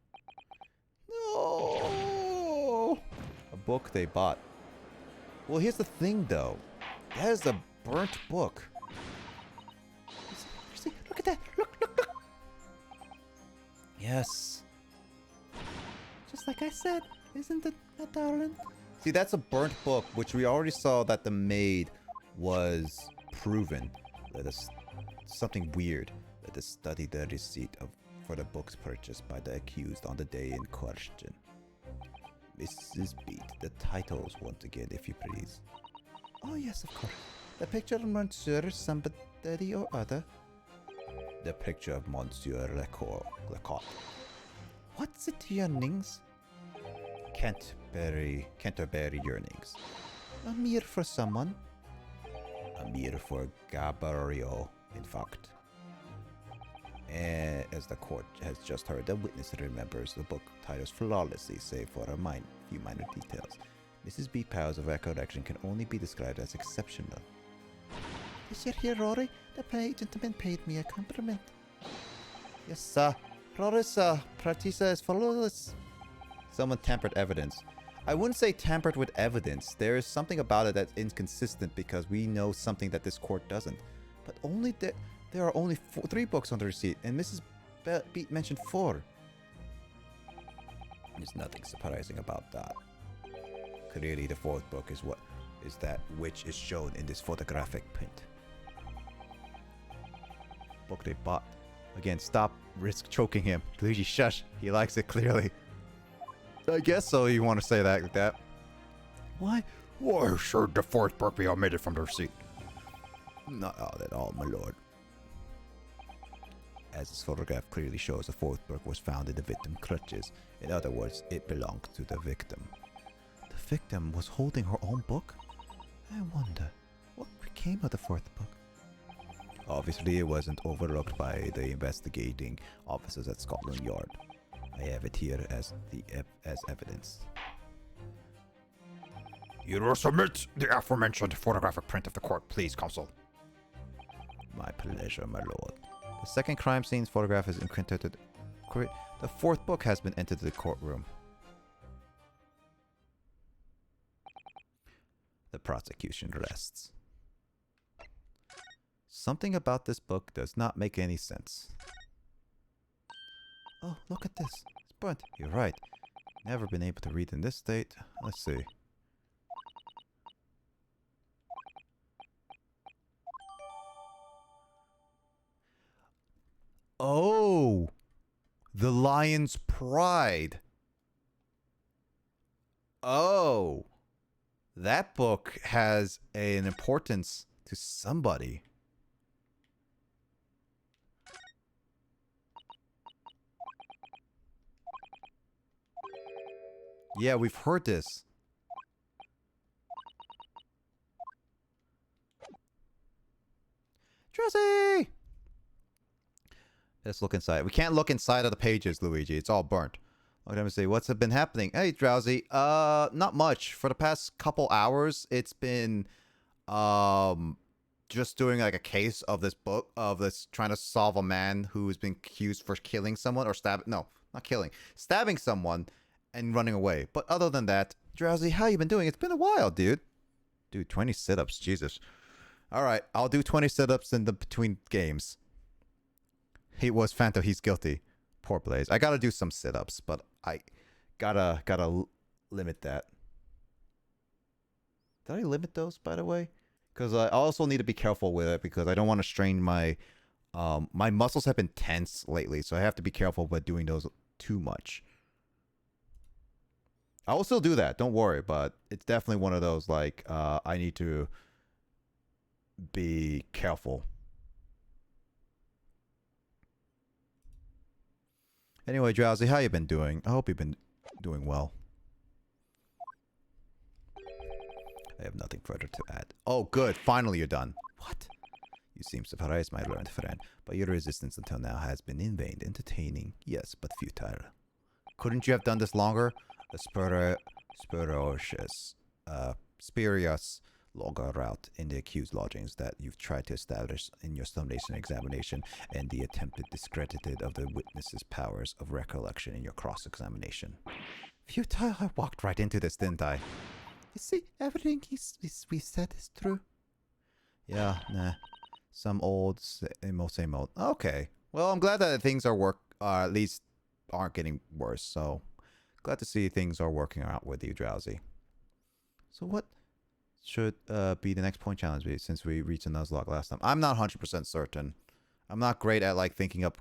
No! A book they bought. Well, here's the thing, though. That is a burnt book. See, look at that. Look. Yes. Just like I said, isn't it, darling? See, that's a burnt book, which we already saw that the maid was proven. Let us... Something weird. Let us study the receipt for the books purchased by the accused on the day in question. Mrs. Beat, the titles once again, if you please. Oh, yes, of course. The picture of Monsieur somebody or other. The picture of Monsieur Lecourt. What's it yearnings? Canterbury yearnings. A mirror for someone. A mirror for Gabriel, in fact. As the court has just heard, the witness remembers the book titles flawlessly, save for a few minor details. Mrs. B. powers of recollection can only be described as exceptional. Is you here, Rory? The gentleman paid me a compliment. Yes, sir. Rory's practice is flawless. Someone tampered evidence. I wouldn't say tampered with evidence. There is something about it that's inconsistent because we know something that this court doesn't. But only there are only 3 books on the receipt, and Mrs. Beat mentioned 4. There's nothing surprising about that. Clearly, the 4th book is that which is shown in this photographic print. Book they bought. Again, stop, risk choking him. Luigi, shush. He likes it clearly. I guess so. You want to say that like that? Why? Why should the 4th book be omitted from the receipt? Not at all, my lord. As this photograph clearly shows, the 4th book was found in the victim's clutches. In other words, it belonged to the victim. The victim was holding her own book? I wonder, what became of the 4th book? Obviously, it wasn't overlooked by the investigating officers at Scotland Yard. I have it here as evidence. You will submit the aforementioned photographic print of the court, please, counsel. My pleasure, my lord. The second crime scene's photograph is encrypted. The 4th book has been entered to the courtroom. The prosecution rests. Something about this book does not make any sense. Oh, look at this. It's burnt. You're right. Never been able to read in this state. Let's see. Oh! The Lion's Pride. Oh! That book has an importance to somebody. Yeah, we've heard this. Tracy! Let's look inside. We can't look inside of the pages, Luigi. It's all burnt. Okay, let me see. What's been happening? Hey, Drowsy. Not much. For the past couple hours, it's been just doing like a case of this book of this trying to solve a man who's been accused for killing someone or stabbing someone and running away. But other than that, Drowsy, how you been doing? It's been a while, dude. Dude, 20 sit-ups, Jesus. All right, I'll do 20 sit-ups in the between games. He was Phantom, he's guilty. Poor Blaze. I gotta do some sit-ups, but I gotta limit that. Did I limit those, by the way? Because I also need to be careful with it because I don't want to strain my my muscles have been tense lately, so I have to be careful about doing those too much. I will still do that, don't worry, but it's definitely one of those like I need to be careful. Anyway, Drowsy, how you been doing? I hope you've been doing well. I have nothing further to add. Oh, good. Finally, you're done. What? You seem surprised, my learned friend, but your resistance until now has been in vain, entertaining, yes, but futile. Couldn't you have done this longer? A spurious longer route in the accused lodgings that you've tried to establish in your summation examination and the attempted discredited of the witness's powers of recollection in your cross-examination. Futile, I walked right into this, didn't I? You see, everything we said is true. Yeah, nah. Some old, same old. Okay. Well, I'm glad that things are at least aren't getting worse, so glad to see things are working out with you, Drowsy. So what should be the next point challenge be since we reached a Nuzlocke last time? I'm not 100% certain. I'm not great at like thinking up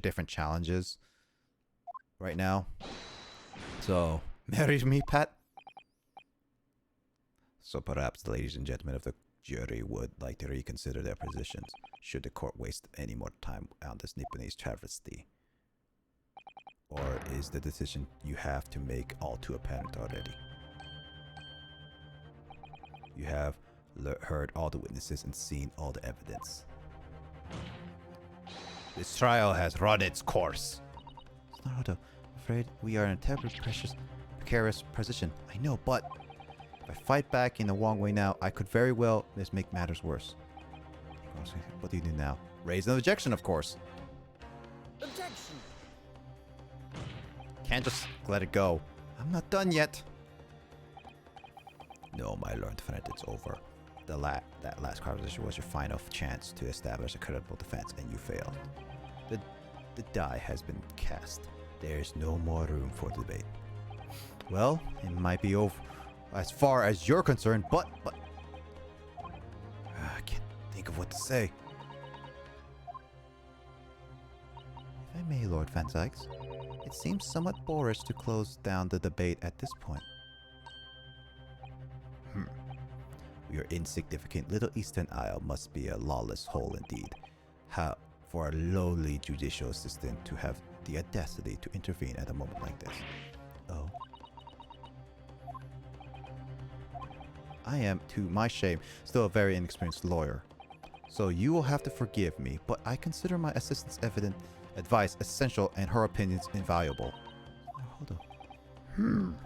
different challenges right now. So, marry me, Pat? So perhaps the ladies and gentlemen of the jury would like to reconsider their positions should the court waste any more time on this Nipponese travesty. Or is the decision you have to make all too apparent already? You have heard all the witnesses and seen all the evidence. This trial has run its course. Naruto, I'm afraid we are in a terribly precarious position. I know, but if I fight back in the wrong way now, I could very well make matters worse. What do you do now? Raise an objection, of course. Objection! Can't just let it go. I'm not done yet. No, my learned friend, it's over. That last conversation was your final chance to establish a credible defense, and you failed. The die has been cast. There is no more room for debate. Well, it might be over as far as you're concerned, but I can't think of what to say. If I may, Lord Van Zykes, it seems somewhat boorish to close down the debate at this point. Your insignificant little Eastern Isle must be a lawless hole indeed. How for a lowly judicial assistant to have the audacity to intervene at a moment like this? Oh. I am, to my shame, still a very inexperienced lawyer. So you will have to forgive me, but I consider my assistant's advice essential and her opinions invaluable. Hold on.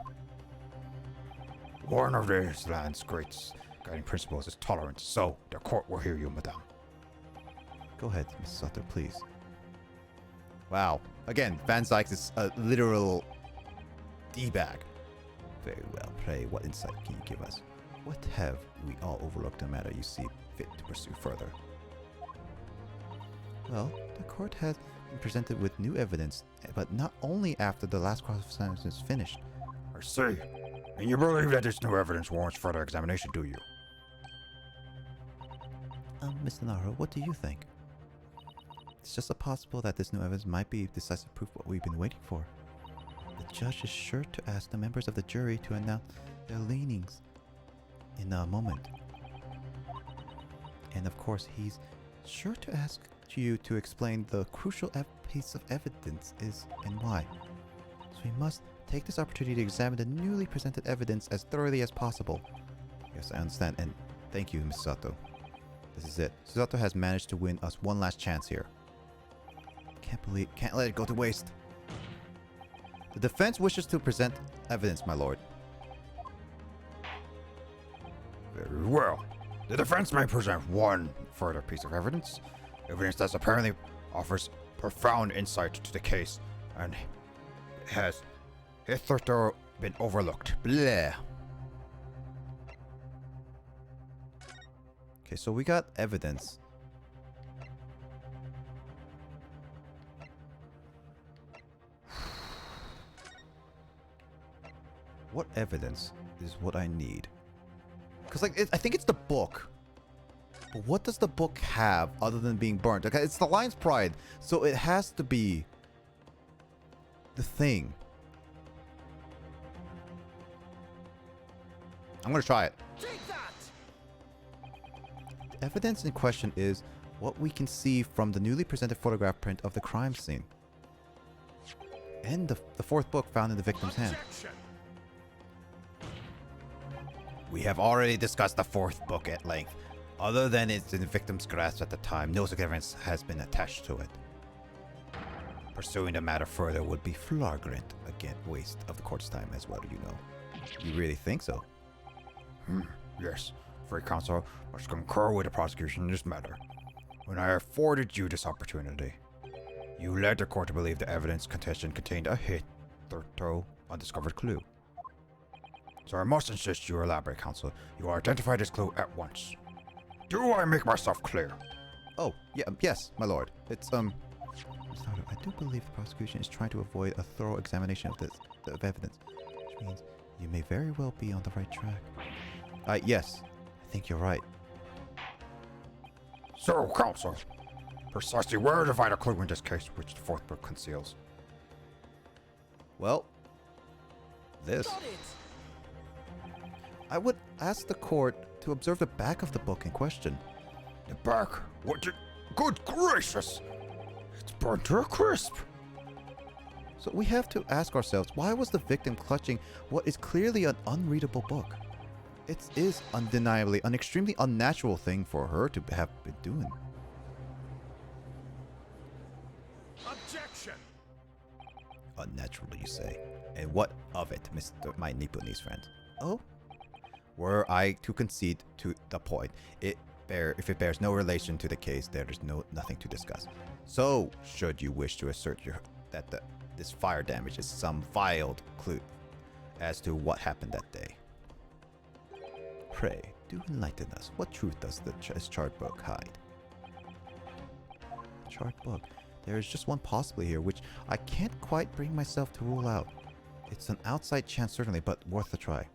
One of this land's great guiding principles is tolerance, so the court will hear you, madame. Go ahead, Miss Sutter, please. Wow. Again, Van Zykes is a literal D-bag. Very well. Pray, what insight can you give us? What have we all overlooked the matter you see fit to pursue further? Well, the court has been presented with new evidence, but not only after the last cross-examination is finished. I see. And you believe that this new evidence warrants further examination, do you? Mr. Naruto, what do you think? It's just possible that this new evidence might be decisive proof of what we've been waiting for. The judge is sure to ask the members of the jury to announce their leanings in a moment. And of course, he's sure to ask you to explain the crucial piece of evidence is and why. So we must take this opportunity to examine the newly presented evidence as thoroughly as possible. Yes, I understand, and thank you, Ms. Sato. This is it. Sato has managed to win us one last chance here. Can't let it go to waste. The defense wishes to present evidence, my lord. Very well. The defense may present one further piece of evidence. Evidence that apparently offers profound insight to the case and has hitherto been overlooked. Bleh. Okay, so we got evidence. What evidence is what I need? Because, like, I think it's the book. But what does the book have other than being burnt? Okay, it's the Lion's Pride, so it has to be the thing. I'm gonna try it. Take that! The evidence in question is what we can see from the newly presented photograph print of the crime scene. And the fourth book found in the victim's hand. We have already discussed the fourth book at length. Other than it's in the victim's grasp at the time, no significance has been attached to it. Pursuing the matter further would be flagrant again waste of the court's time as well, you know. You really think so? Yes. Free counsel must concur with the prosecution in this matter. When I afforded you this opportunity, you led the court to believe the evidence contention contained a hitherto undiscovered clue. So I must insist you elaborate, counsel. You identify this clue at once. Do I make myself clear? Oh, yeah, yes, my lord. It's, I do believe the prosecution is trying to avoid a thorough examination of of evidence, which means you may very well be on the right track. Yes, I think you're right. So, counsel, precisely where to find a clue in this case which the fourth book conceals? Well, this. Got it! I would ask the court to observe the back of the book in question. The back? What did... Good gracious! It's burnt to a crisp! So we have to ask ourselves, why was the victim clutching what is clearly an unreadable book? It is undeniably an extremely unnatural thing for her to have been doing. Objection! Unnatural, you say? And what of it, Mr. my Nipponese friend? Oh? Were I to concede to the point, if it bears no relation to the case, there is nothing to discuss. So, should you wish to assert that this fire damage is some veiled clue as to what happened that day, pray do enlighten us. What truth does this chart book hide? Chart book. There is just one possibly here, which I can't quite bring myself to rule out. It's an outside chance certainly, but worth a try.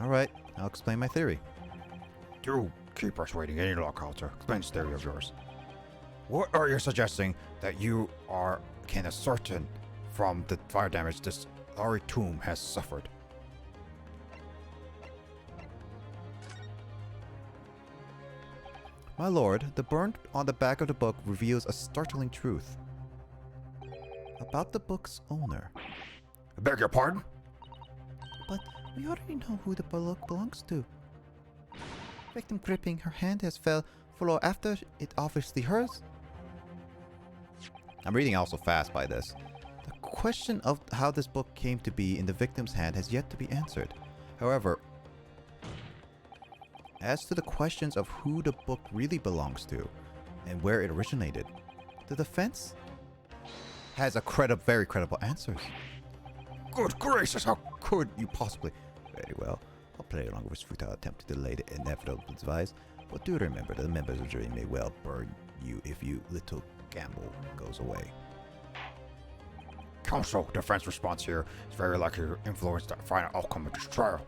Alright, I'll explain my theory. Do keep us waiting any longer, counsel. Explain this theory of yours. What are you suggesting that you can ascertain from the fire damage this Lari tomb has suffered? My lord, the burn on the back of the book reveals a startling truth about the book's owner. I beg your pardon? But we already know who the book belongs to. Victim gripping her hand has fell floor after it obviously hers. I'm reading also fast by this. The question of how this book came to be in the victim's hand has yet to be answered. However, as to the questions of who the book really belongs to and where it originated, the defense has very credible answers. Good gracious, how Could you possibly? Very well. I'll play along with this futile attempt to delay the inevitable device, but do remember that the members of the jury may well burn you if you little gamble goes away. counsel defense response here is very likely to influence the final outcome of this trial.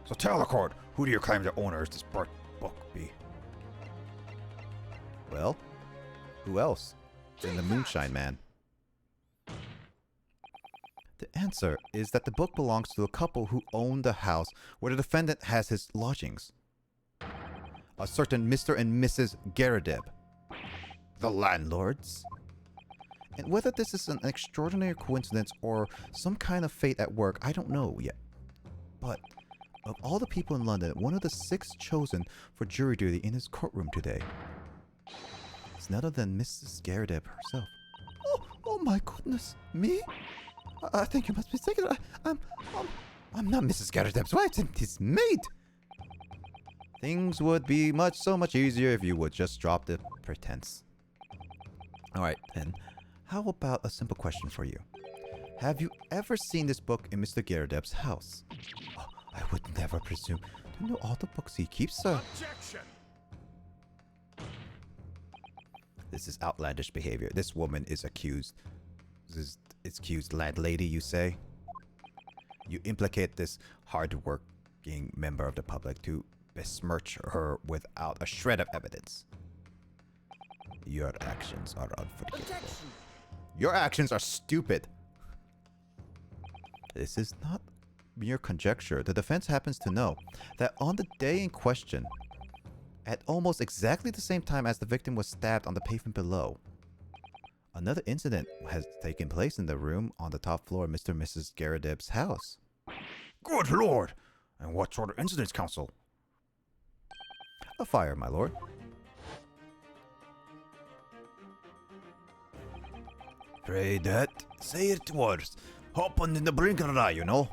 So tell the court, who do you claim the owner of this burnt book be? Well, who else than the Moonshine Man? The answer is that the book belongs to a couple who own the house where the defendant has his lodgings. A certain Mr. and Mrs. Garadeb, the landlords. And whether this is an extraordinary coincidence or some kind of fate at work, I don't know yet. But of all the people in London, one of the 6 chosen for jury duty in his courtroom today is none other than Mrs. Garadeb herself. Oh my goodness, me? I think you must be mistaken. I'm not Mrs. Garret's wife, I'm his maid. Things would be so much easier if you would just drop the pretense. Alright, then. How about a simple question for you? Have you ever seen this book in Mr. Garret's house? Oh, I would never presume to know all the books he keeps, sir. Objection! This is outlandish behavior. This woman is accused. Landlady, you say? You implicate this hard-working member of the public to besmirch her without a shred of evidence. Your actions are unforgivable. Objection. Your actions are stupid. This is not mere conjecture. The defense happens to know that on the day in question, at almost exactly the same time as the victim was stabbed on the pavement below, another incident has taken place in the room on the top floor of Mr. and Mrs. Garret's house. Good lord! And what sort of incidents, counsel? A fire, my lord. Pray that. Say it was. Happened in the blink of an eye, you know.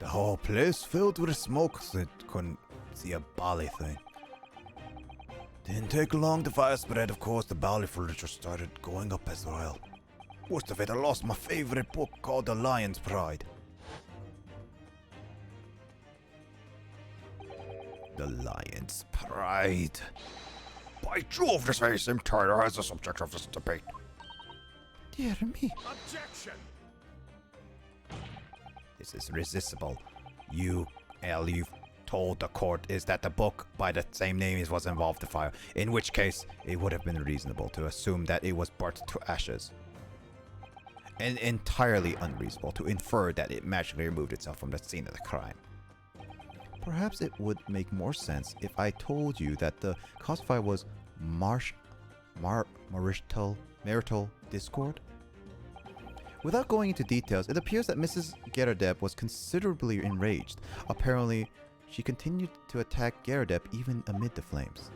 The whole place filled with smoke so it couldn't see a bally thing. Didn't take long, the fire spread, of course, the bally furniture started going up as well. Worst of it, I lost my favorite book called The Lion's Pride. The Lion's Pride. By Jove, this very same title as the subject of this debate. Dear me. Objection! This is irresistible. You've told the court is that the book by the same name was involved in the fire, in which case it would have been reasonable to assume that it was burnt to ashes. And entirely unreasonable to infer that it magically removed itself from the scene of the crime. Perhaps it would make more sense if I told you that the cause of fire was marital discord. Without going into details, it appears that Mrs. Garret was considerably enraged. Apparently, she continued to attack Garret even amid the flames.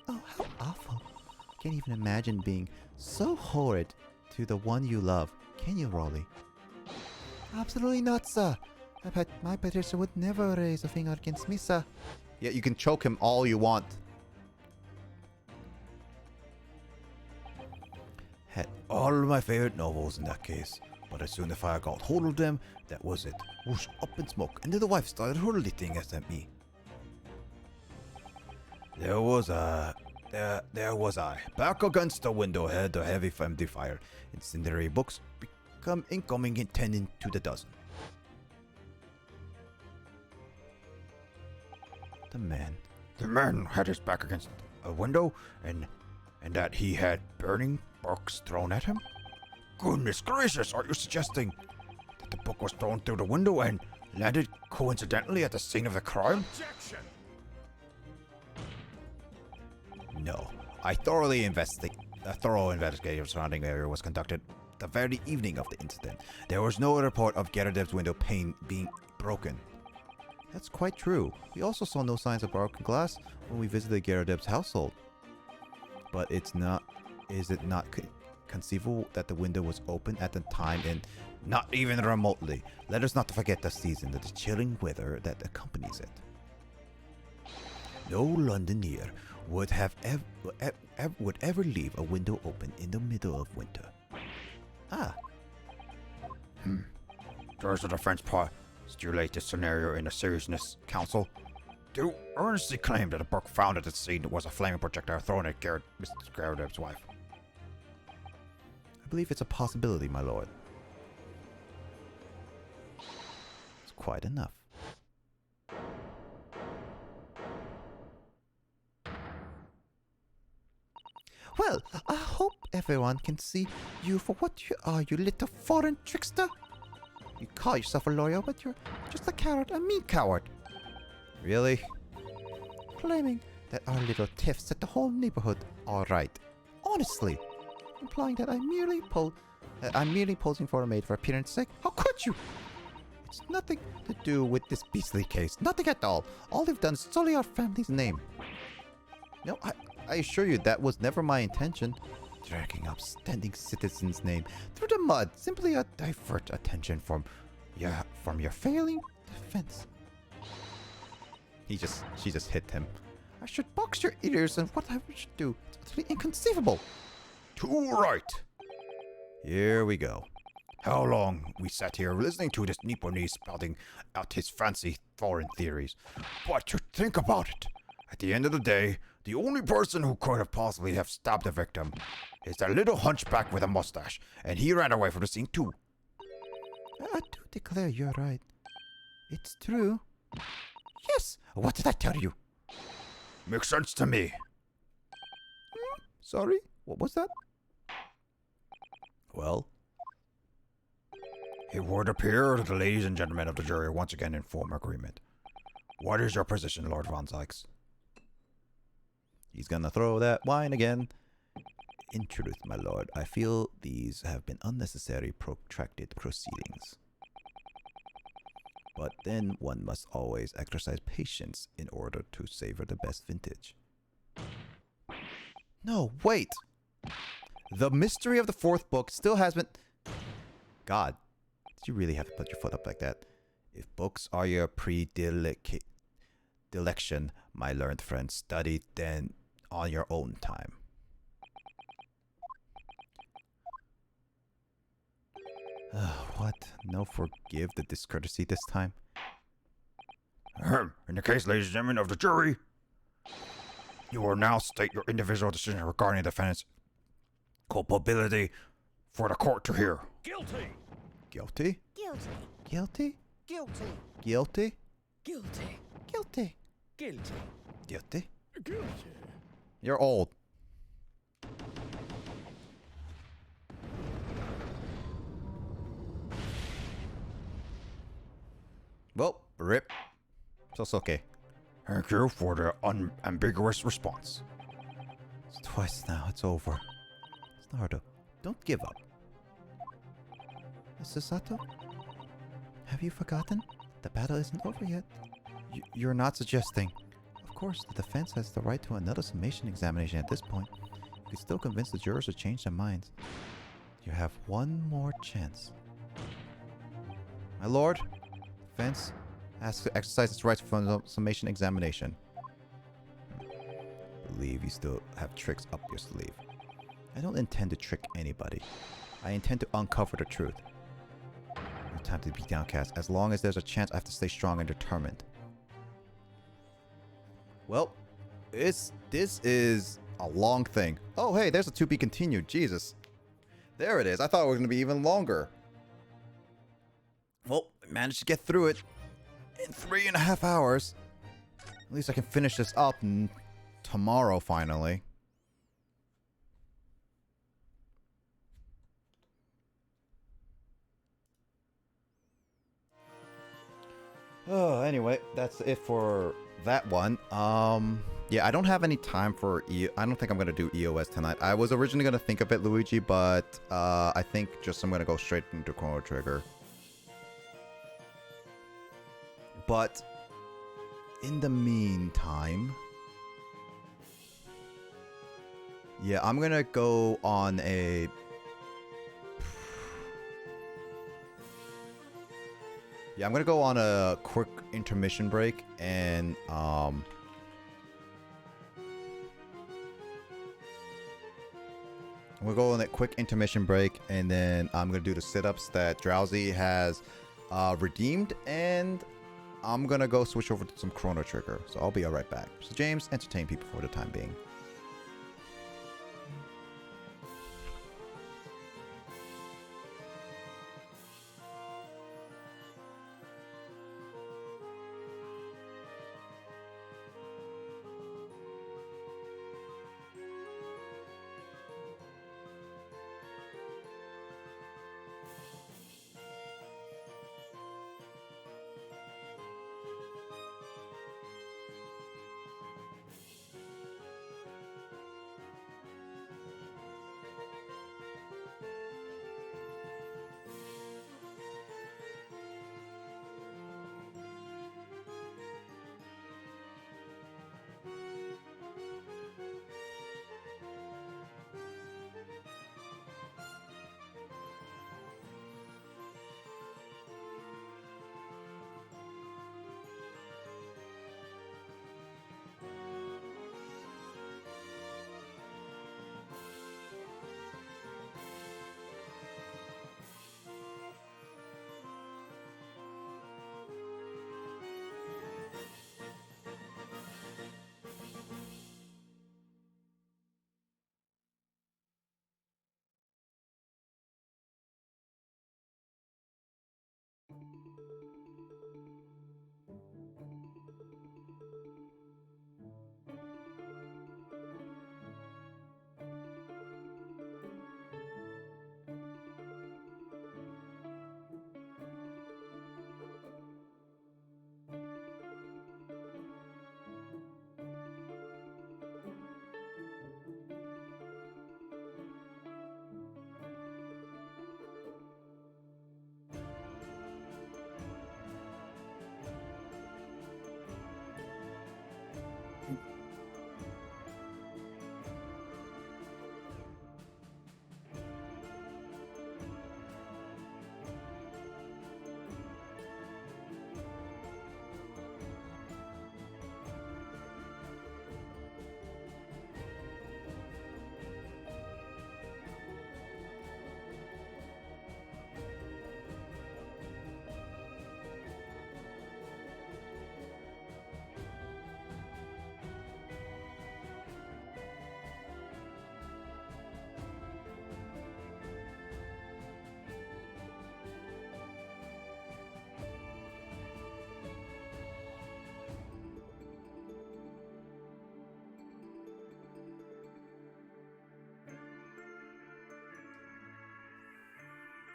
Oh, how awful. Can't even imagine being so horrid to the one you love, can you, Raleigh? Absolutely not, sir. My Patricia would never raise a finger against me, sir. Yeah, you can choke him all you want. Had all of my favorite novels in that case, but as soon as the fire got hold of them, that was it. Whoosh, up in smoke, and then the wife started hurling things at me. There was I, back against the window, had a heavy empty fire. Incendiary books become incoming in 10 into the dozen. The man had his back against a window, and that he had burning books thrown at him? Goodness gracious, are you suggesting that the book was thrown through the window and landed coincidentally at the scene of the crime? Objection! No. A thorough investigation surrounding the area was conducted the very evening of the incident. There was no report of Garret's window pane being broken. That's quite true. We also saw no signs of broken glass when we visited Garret's household. But is it not conceivable that the window was open at the time and not even remotely? Let us not forget the season, the chilling weather that accompanies it. No Londoner would ever leave a window open in the middle of winter. Ah. Does the defense postulate this scenario in a seriousness, counsel? Do earnestly claim that the book found at the scene was a flaming projectile thrown at Mr. Garret's wife. I believe it's a possibility, my lord. It's quite enough. Well, I hope everyone can see you for what you are, you little foreign trickster. You call yourself a lawyer, but you're just a coward, a mean coward. Really? Claiming that our little tiff set the whole neighborhood all right. Honestly, implying that I'm merely posing for a maid for appearance sake. How could you? It's nothing to do with this beastly case. Nothing at all. All they've done is sully our family's name. No, I assure you that was never my intention. dragging upstanding citizens' name through the mud simply to divert attention from your failing defense. She just hit him. I should box your ears and what I should do. It's utterly inconceivable. Too right. Here we go. How long we sat here listening to this Nipponese spouting out his fancy foreign theories. But to think about it, at the end of the day, the only person who could have possibly have stabbed the victim is that little hunchback with a mustache, and he ran away from the scene too. I do declare you're right. It's true. Yes, what did I tell you? Makes sense to me. Sorry, what was that? Well, It would appear that the ladies and gentlemen of the jury are once again in full agreement. What is your position, Lord Von Zykes? he's gonna throw that wine again. In truth, my lord, I feel these have been unnecessary protracted proceedings. But then one must always exercise patience in order to savor the best vintage. No, wait! The mystery of the fourth book still has been... God, did you really have to put your foot up like that? If books are your predilection, my learned friend, study then on your own time. What? No forgive the discourtesy this time? In the case, ladies and gentlemen of the jury, you will now state your individual decision regarding the defendant's culpability for the court to hear. Guilty. Guilty? Guilty. Guilty? Guilty. Guilty? Guilty. Guilty. Guilty. Guilty? Guilty. You're old. Well, rip. Soseki. Thank you for the unambiguous response. It's twice now. It's over. It's Naruto. Don't give up. Mr. Sato? Have you forgotten? The battle isn't over yet. You're not suggesting. Of course, the defense has the right to another summation examination at this point. You could still convince the jurors to change their minds. You have one more chance. My lord, defense has to exercise its rights for the summation examination. Believe you still have tricks up your sleeve. I don't intend to trick anybody. I intend to uncover the truth. No time to be downcast. As long as there's a chance, I have to stay strong and determined. Well, this is a long thing. Oh, hey, there's a to be continued. Jesus. There it is. I thought it was going to be even longer. Well, I managed to get through it in 3.5 hours. At least I can finish this up tomorrow, finally. Oh, anyway, that's it for that one. Yeah, I don't have any time for I don't think I'm gonna do EOS tonight. I was originally gonna think of it, Luigi, but I think just I'm gonna go straight into Chrono Trigger. But in the meantime, yeah, I'm gonna go on a I'm gonna go on a quick intermission break and we'll go on a quick intermission break and then I'm gonna do the sit-ups that Drowsy has redeemed, and I'm gonna go switch over to some Chrono Trigger. So I'll be right back. So James, entertain people for the time being.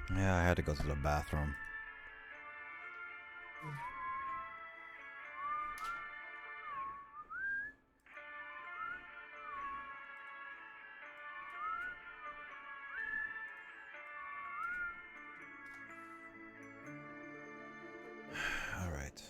Yeah, I had to go to the bathroom. All right.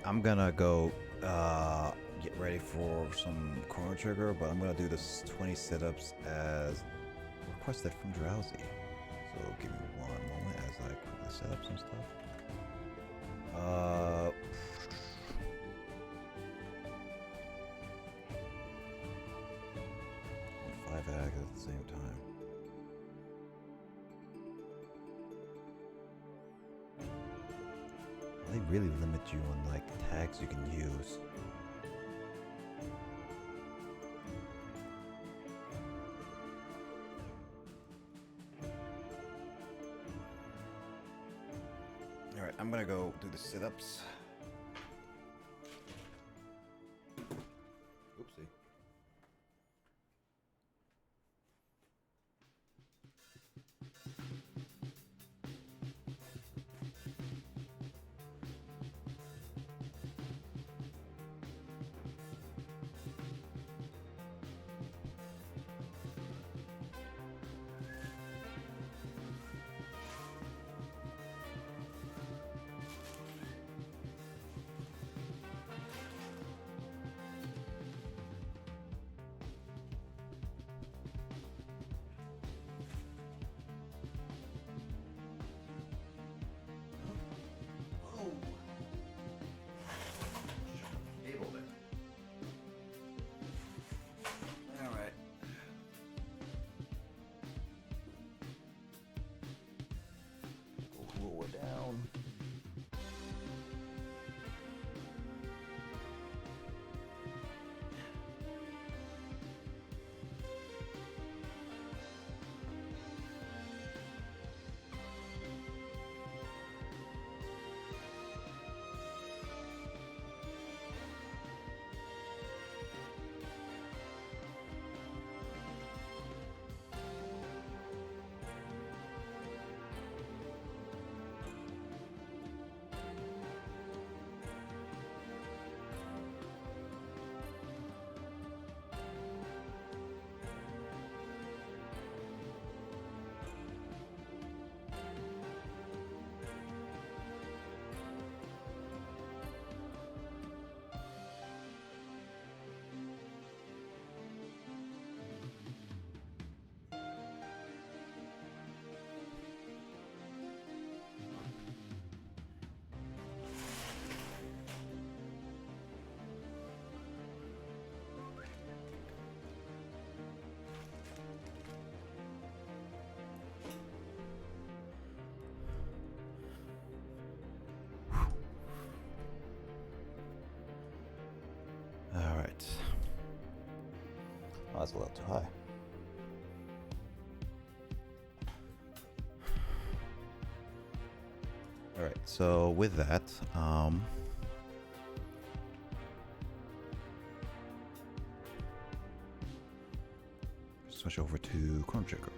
I'm gonna go get ready for some Chrono Trigger, but I'm gonna do this 20 sit-ups as requested from Drowsy. So give me one moment as I put the setups and stuff. 5 acts at the same time. They really limit you on like tags you can use. All right, I'm gonna go do the sit-ups. Oopsie. All right. Go lower down. All right. Oh, that's a little too high. All right. So with that, switch over to Chrono Trigger.